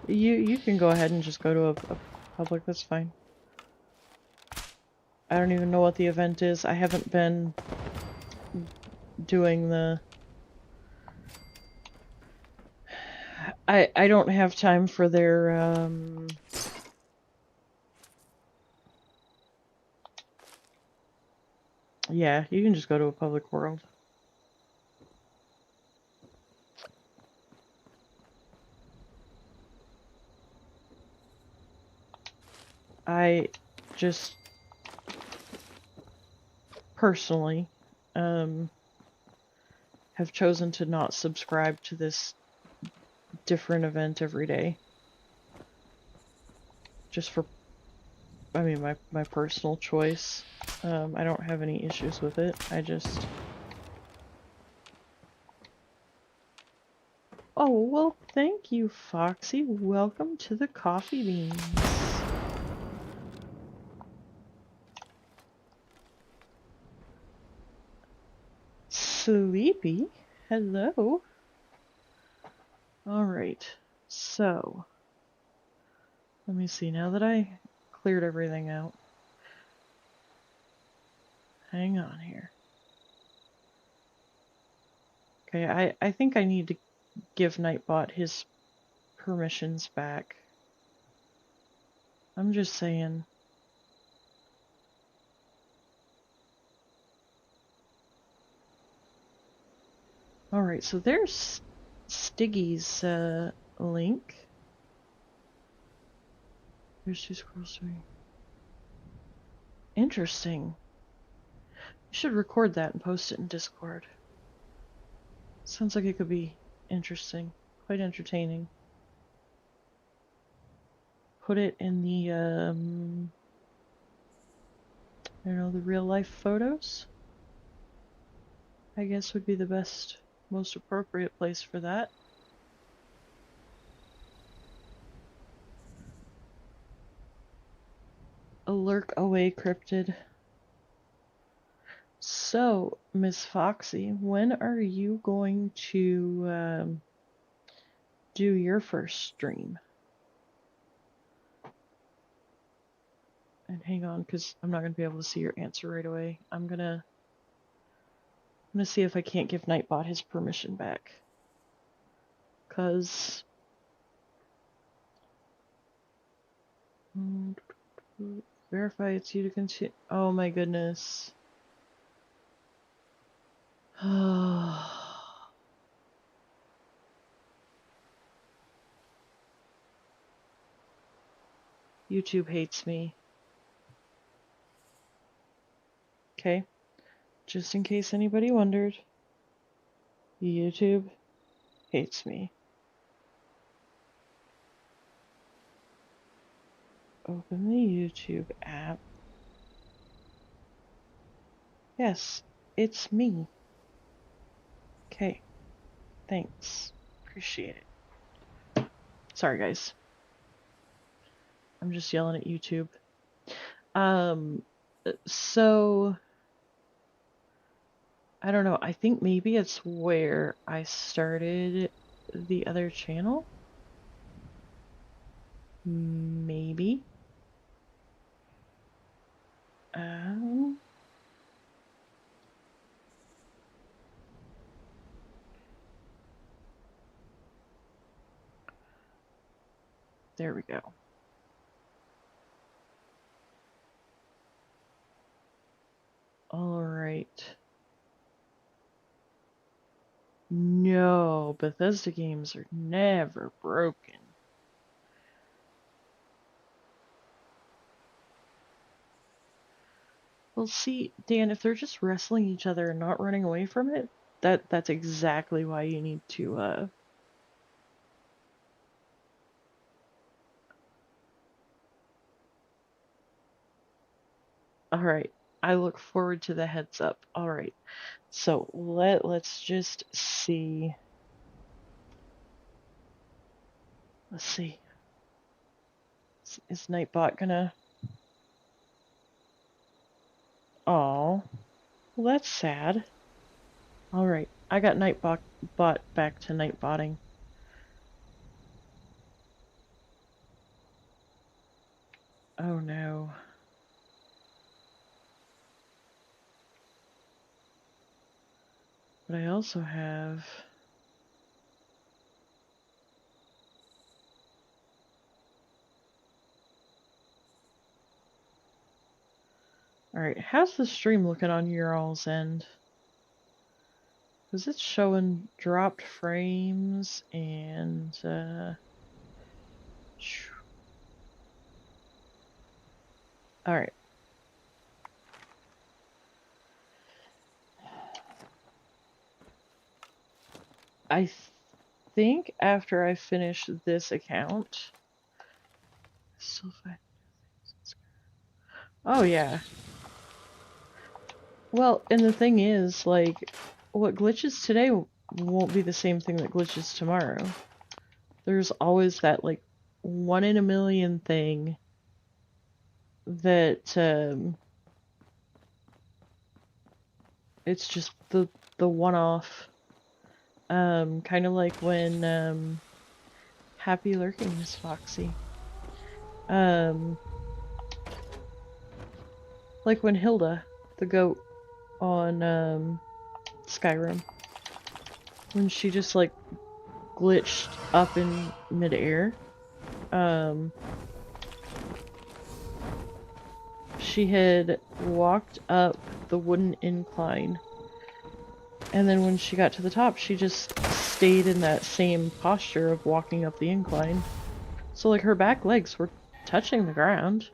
You can go ahead and just go to a public, that's fine. I don't even know what the event is. I haven't been doing the... I don't have time for their, Yeah, you can just go to a public world. I just personally have chosen to not subscribe to this different event every day. Just for, I mean, my personal choice. I don't have any issues with it. I just... Oh, well, thank you, Foxy. Welcome to the Coffee Beans. Sleepy? Hello? Alright, so... Let me see, now that I cleared everything out. Hang on here. Okay, I think I need to give Nightbot his permissions back. I'm just saying. Alright, so there's Stiggy's link. There's 2 scrolls to me. Interesting. You should record that and post it in Discord. Sounds like it could be interesting. Quite entertaining. Put it in the, I don't know, the real life photos? I guess would be the best, most appropriate place for that. A lurk away cryptid. So, Miss Foxy, when are you going to do your first stream? And hang on, because I'm not going to be able to see your answer right away. I'm gonna see if I can't give Nightbot his permission back. Because... verify it's you to continue. Oh my goodness. YouTube hates me. Okay. Just in case anybody wondered, YouTube hates me. Open the YouTube app. Yes, it's me. Okay. Thanks. Appreciate it. Sorry, guys. I'm just yelling at YouTube. So I don't know. I think maybe it's where I started the other channel. Maybe. There we go. All right. No, Bethesda games are never broken. Well, see, Dan, if they're just wrestling each other and not running away from it, that's exactly why you need to, Alright, I look forward to the heads up. Alright, so let's just see. Let's see. Is Nightbot gonna... Aw. Well, that's sad. Alright, I got Nightbot back to Nightbotting. Oh no. But I also have... Alright, how's the stream looking on your all's end? Because it's showing dropped frames and, Alright. I think after I finish this account... Oh yeah. Well, and the thing is, like, what glitches today won't be the same thing that glitches tomorrow. There's always that, like, 1 in a million thing that, it's just the one-off. Kind of like when, Happy Lurking, Miss Foxy. Like when Hilda, the goat, on, Skyrim. When she just, like, glitched up in midair. She had walked up the wooden incline, and then when she got to the top, she just stayed in that same posture of walking up the incline. So, like, her back legs were touching the ground.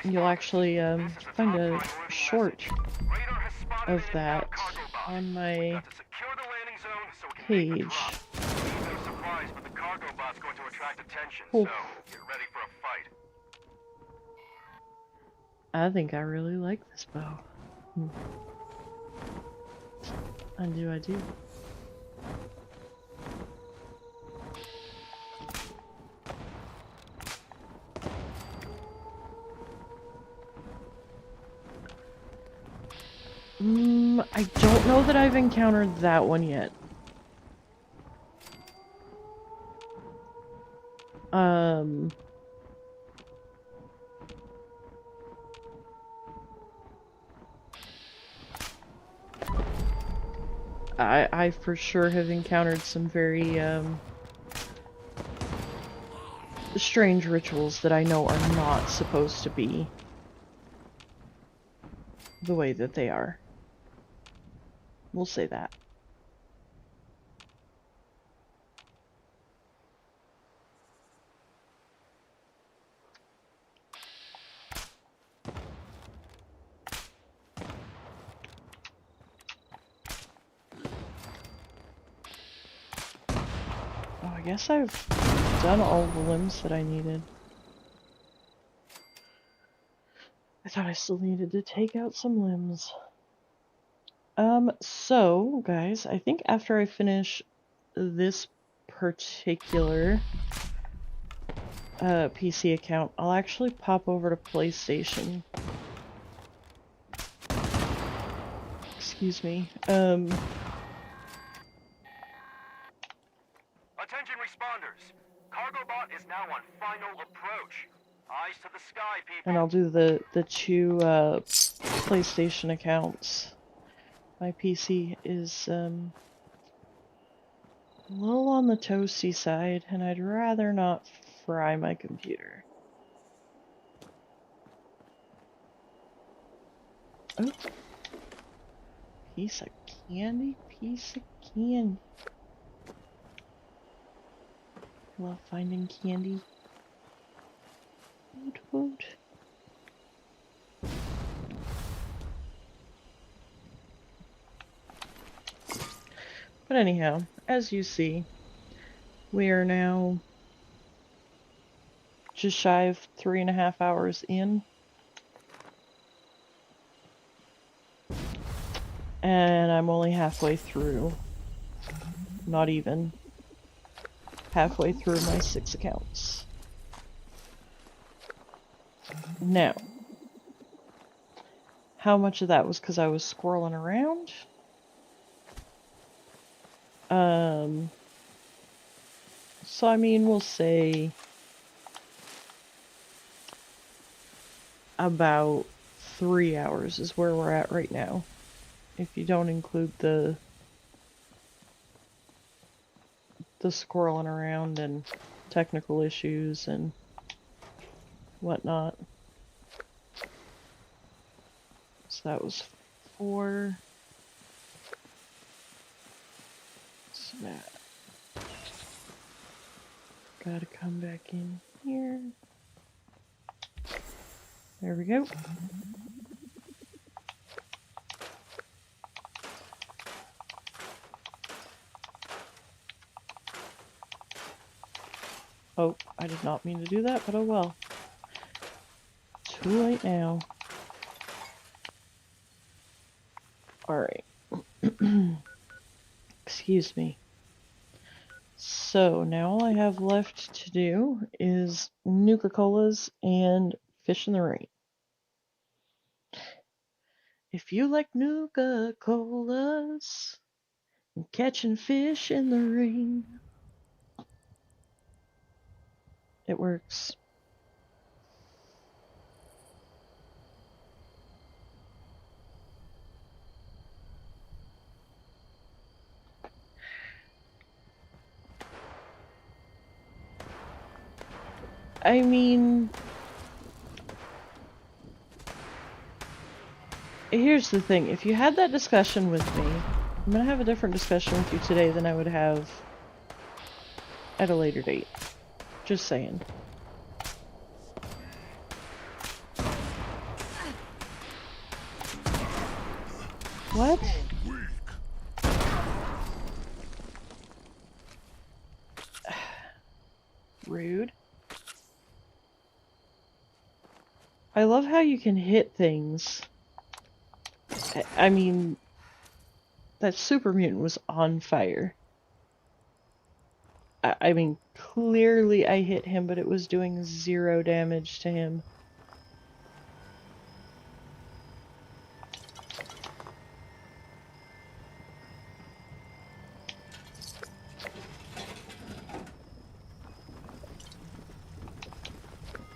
You'll actually find a short of that on my page. Oh. I think I really like this bow. I do. I don't know that I've encountered that one yet. I for sure have encountered some very, strange rituals that I know are not supposed to be the way that they are. We'll say that. Oh, I guess I've done all the limbs that I needed. I thought I still needed to take out some limbs. So, guys, I think after I finish this particular PC account, I'll actually pop over to PlayStation. Excuse me. Attention responders. Cargobot is now on final approach. Eyes to the sky, people. And I'll do the two PlayStation accounts. My PC is a little on the toasty side, and I'd rather not fry my computer. Oh. Piece of candy, piece of candy. Love finding candy. Woot woot. But anyhow, as you see, we are now just shy of 3.5 hours in. And I'm only halfway through. Not even. Halfway through my 6 accounts. Now, how much of that was because I was squirreling around? So I mean, we'll say about 3 hours is where we're at right now. If you don't include the squirreling around and technical issues and whatnot. So that was 4. So that. Gotta come back in here. There we go. Oh, I did not mean to do that, but oh well. Too late now. Alright. Excuse me. So, now all I have left to do is Nuka-Colas and Fish in the Rain. If you like Nuka-Colas and catching fish in the rain, it works. I mean, here's the thing. If you had that discussion with me, I'm gonna have a different discussion with you today than I would have at a later date. Just saying. What? Rude. I love how you can hit things. I mean, that super mutant was on fire. I mean, clearly I hit him, but it was doing 0 damage to him.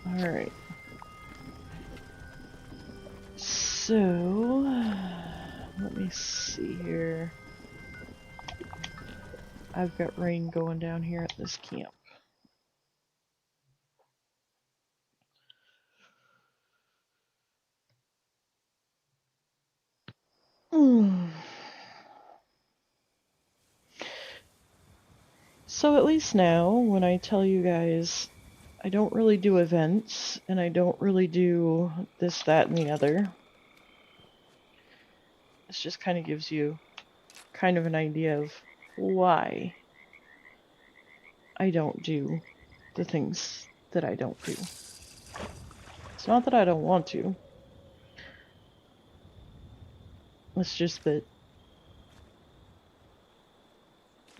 Alright. So, let me see here. I've got rain going down here at this camp. So at least now, when I tell you guys, I don't really do events, and I don't really do this, that, and the other. This just kind of gives you kind of an idea of why I don't do the things that I don't do. It's not that I don't want to. It's just that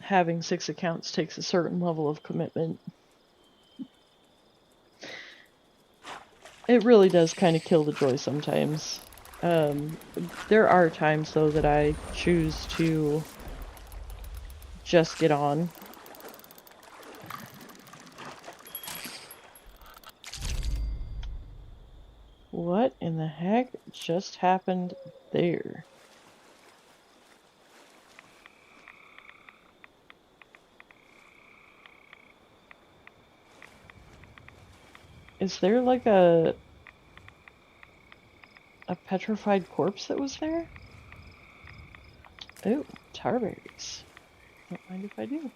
having 6 accounts takes a certain level of commitment. it really does kind of kill the joy sometimes. There are times though that I choose to just get on. What in the heck just happened there? Is there like a petrified corpse that was there? Oh, tarberries. Don't mind if I do.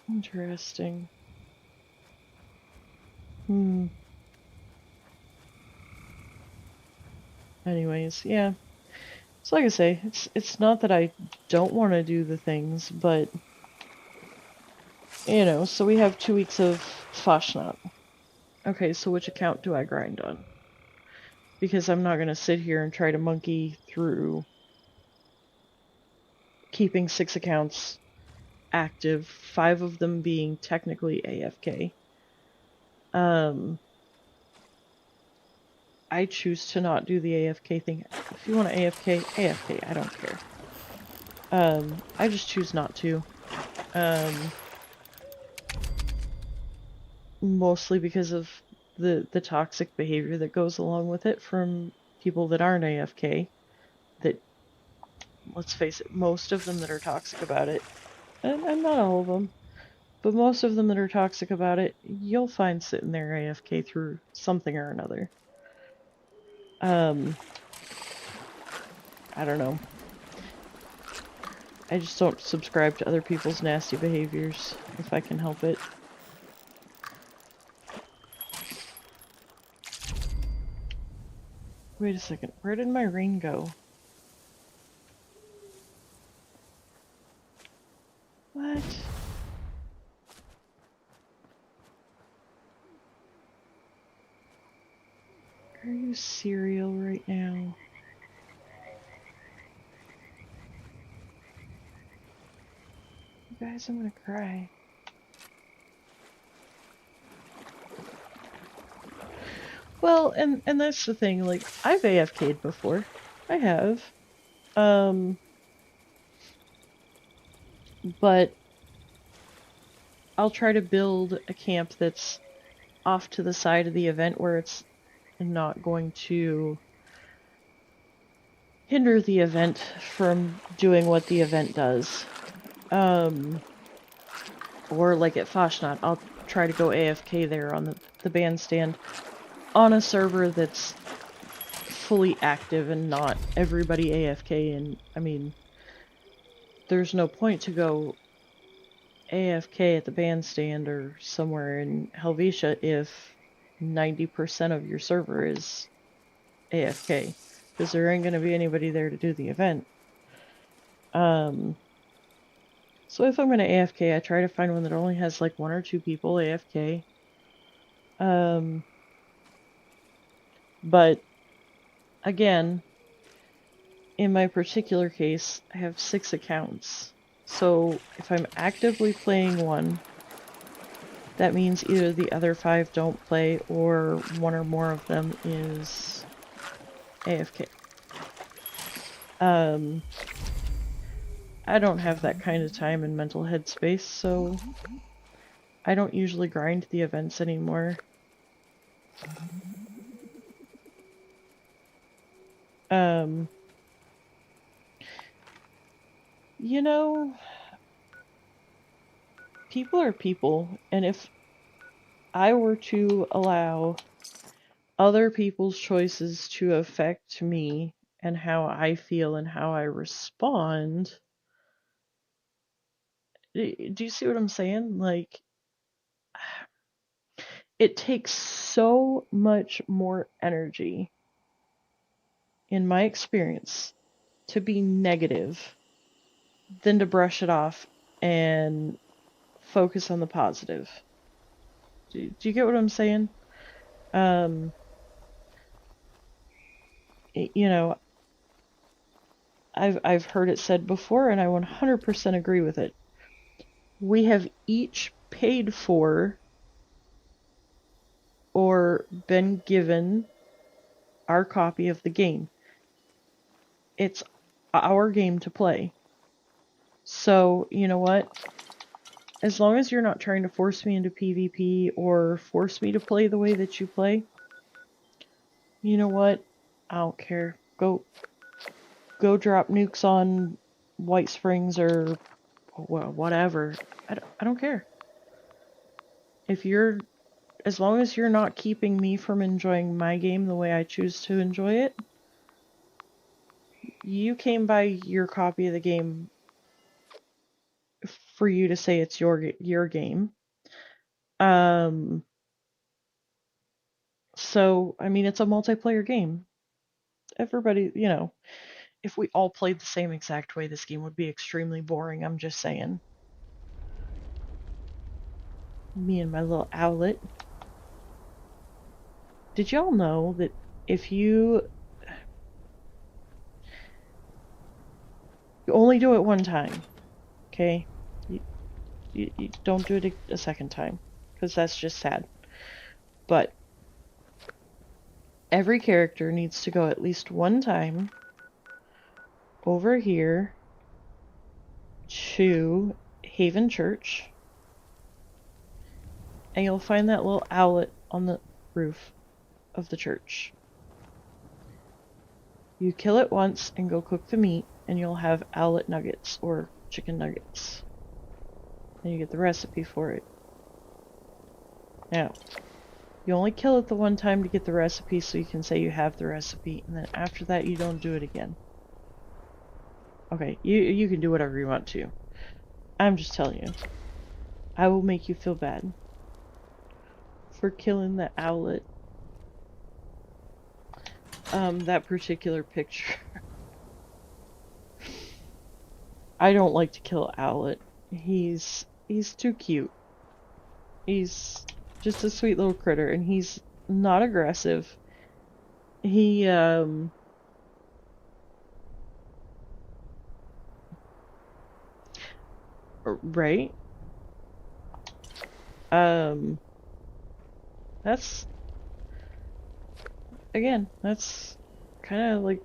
Interesting. Anyways, yeah. So like I say, it's not that I don't want to do the things, but you know, so we have 2 weeks of Fasnacht. Okay, so which account do I grind on? Because I'm not gonna sit here and try to monkey through keeping 6 accounts active, 5 of them being technically AFK. I choose to not do the AFK thing. If you want to AFK, AFK, I don't care. I just choose not to. Mostly because of the toxic behavior that goes along with it from people that aren't AFK. That, let's face it, most of them that are toxic about it, and not all of them, but most of them that are toxic about it, you'll find sitting there AFK through something or another. I don't know. I just don't subscribe to other people's nasty behaviors, if I can help it. Wait a second, where did my ring go? What? Are you cereal right now? You guys, I'm gonna cry. Well, and that's the thing, like, I've AFK'd before. I have. But I'll try to build a camp that's off to the side of the event where it's not going to hinder the event from doing what the event does. Or like at Fasnacht, I'll try to go AFK there on the bandstand on a server that's fully active and not everybody AFK. And I mean, there's no point to go AFK at the bandstand or somewhere in Helvetia if 90% of your server is AFK, because there ain't going to be anybody there to do the event. So if I'm going to AFK, I try to find one that only has like 1 or 2 people AFK. But again, in my particular case, I have 6 accounts. So if I'm actively playing one, that means either the other 5 don't play or 1 or more of them is AFK. I don't have that kind of time and mental headspace, so I don't usually grind the events anymore. You know, people are people, and if I were to allow other people's choices to affect me and how I feel and how I respond, do you see what I'm saying? Like, it takes so much more energy, in my experience, to be negative than to brush it off and focus on the positive. Do you get what I'm saying? You know, I've heard it said before, and I 100% agree with it. We have each paid for or been given our copy of the game. It's our game to play. So, you know what? As long as you're not trying to force me into PvP or force me to play the way that you play, you know what? I don't care. Go drop nukes on White Springs or whatever. I don't care. As long as you're not keeping me from enjoying my game the way I choose to enjoy it, you came by your copy of the game for you to say it's your game. So, I mean, it's a multiplayer game. Everybody, you know, if we all played the same exact way, this game would be extremely boring, I'm just saying. Me and my little owlet. Did y'all know that if you only do it one time, okay? You don't do it a second time, because that's just sad. But every character needs to go at least one time over here to Haven Church, and you'll find that little owlet on the roof of the church. You kill it once and go cook the meat, and you'll have owlet nuggets or chicken nuggets. And you get the recipe for it. Now, you only kill it the one time to get the recipe so you can say you have the recipe, and then after that you don't do it again. Okay, you can do whatever you want to. I'm just telling you. I will make you feel bad for killing the owlet. That particular picture. I don't like to kill owlet. He's too cute. He's just a sweet little critter, and he's not aggressive. He, right? That's, again, that's kind of like,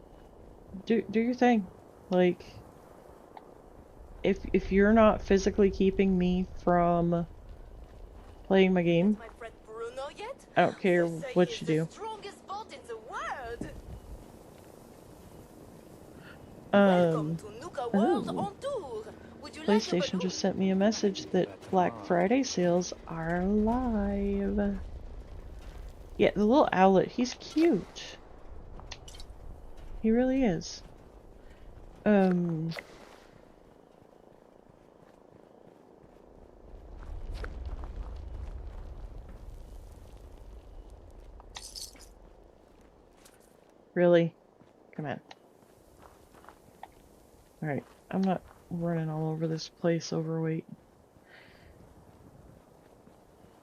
do your thing. Like, if you're not physically keeping me from playing my game, I don't care what you do. Oh. PlayStation just sent me a message that Black Friday sales are live. Yeah, the little owlet, he's cute. He really is. Really? Come on. Alright, I'm not running all over this place overweight.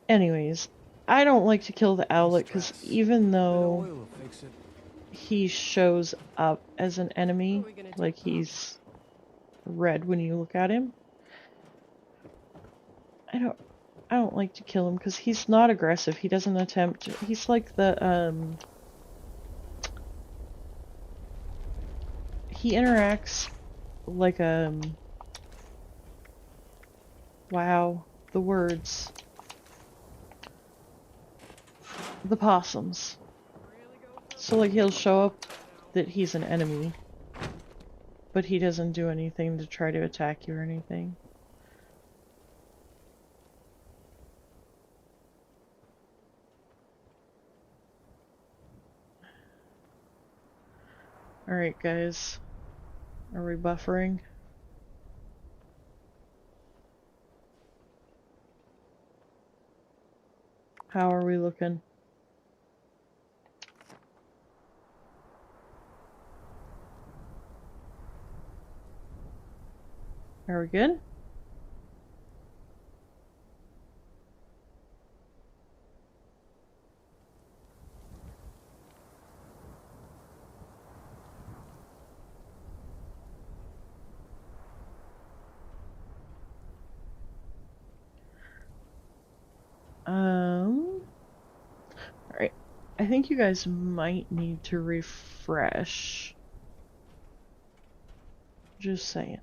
Anyways, I don't like to kill the owlet because even though he shows up as an enemy, like he's red when you look at him, I don't like to kill him because he's not aggressive. He doesn't attempt. He's like the he interacts like wow, the words. The possums. So like he'll show up that he's an enemy, but he doesn't do anything to try to attack you or anything. Alright guys, are we buffering? How are we looking? Are we good? I think you guys might need to refresh. Just saying.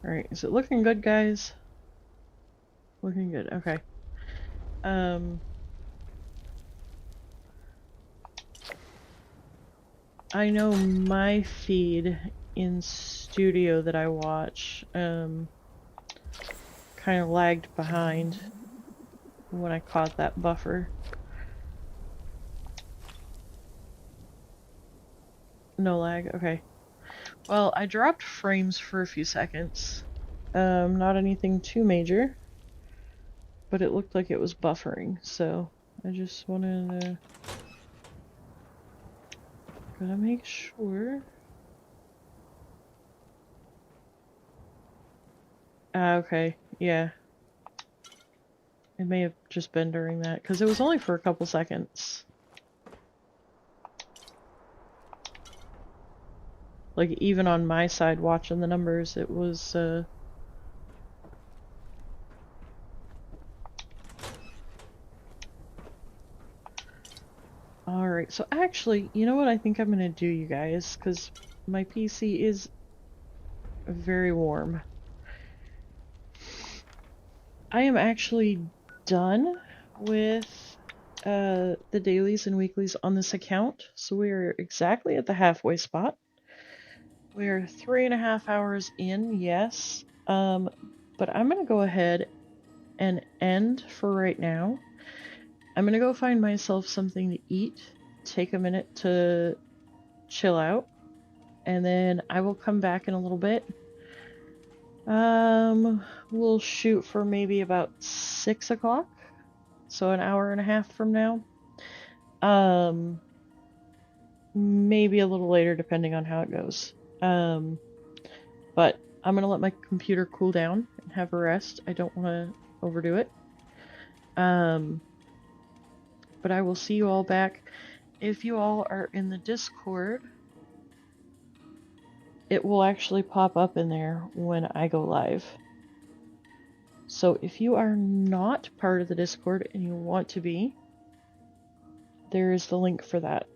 Alright, is it looking good, guys? Looking good, okay. I know my feed in studio that I watch, kind of lagged behind when I caught that buffer. No lag, okay. Well, I dropped frames for a few seconds. Not anything too major, but it looked like it was buffering, so I just wanted to... Gotta make sure. Okay, yeah. It may have just been during that, because it was only for a couple seconds. Like, even on my side watching the numbers, it was, Alright, so actually, you know what I think I'm gonna do, you guys? Because my PC is very warm. I am actually done with the dailies and weeklies on this account, so we are exactly at the halfway spot. We are 3.5 hours in, yes, but I'm gonna go ahead and end for right now. I'm gonna go find myself something to eat, take a minute to chill out, and then I will come back in a little bit. We'll shoot for maybe about 6 o'clock, so an hour and a half from now. Maybe a little later depending on how it goes. But I'm gonna let my computer cool down and have a rest. I don't want to overdo it. But I will see you all back. If you all are in the Discord, it will actually pop up in there when I go live. So if you are not part of the Discord and you want to be, there is the link for that.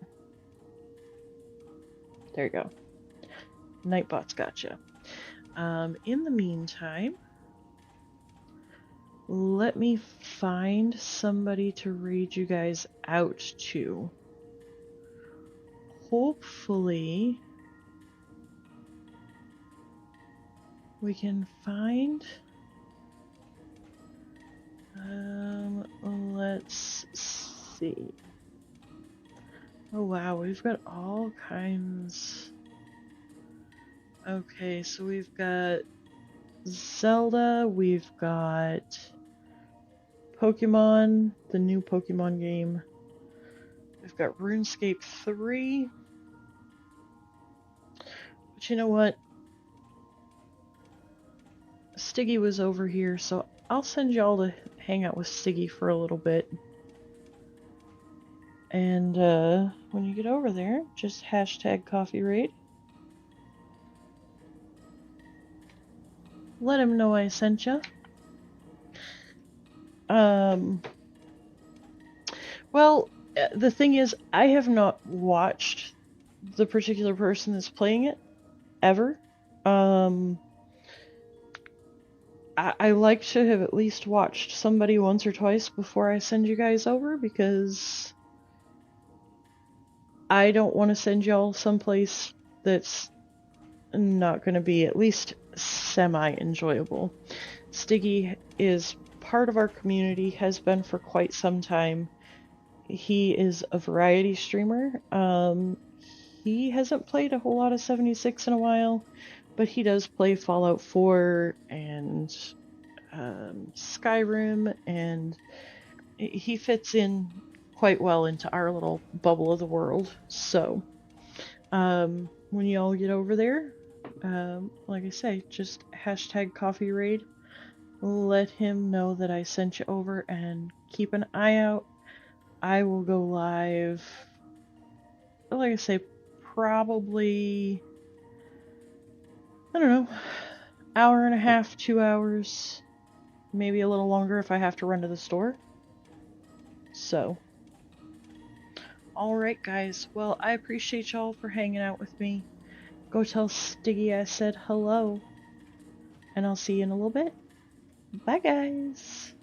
There you go. Nightbot's gotcha. In the meantime, let me find somebody to read you guys out to. Hopefully, we can find... let's see. Oh wow, we've got all kinds. Okay, so we've got Zelda, we've got Pokemon, the new Pokemon game. We've got RuneScape 3. But you know what? Stiggy was over here, so I'll send y'all to hang out with Stiggy for a little bit. And when you get over there, just hashtag coffee raid. Let him know I sent ya. Well, the thing is, I have not watched the particular person that's playing it, ever. I like to have at least watched somebody once or twice before I send you guys over, because I don't want to send y'all someplace that's not going to be at least semi-enjoyable. Stiggy is part of our community, has been for quite some time. He is a variety streamer. He hasn't played a whole lot of 76 in a while, but he does play Fallout 4 and Skyrim, and he fits in quite well into our little bubble of the world. So, when y'all get over there, like I say, just hashtag coffee raid. Let him know that I sent you over, and keep an eye out. I will go live, like I say, probably, I don't know, hour and a half, 2 hours, maybe a little longer if I have to run to the store. So, alright guys, well, I appreciate y'all for hanging out with me. Go tell Stiggy I said hello, and I'll see you in a little bit. Bye guys!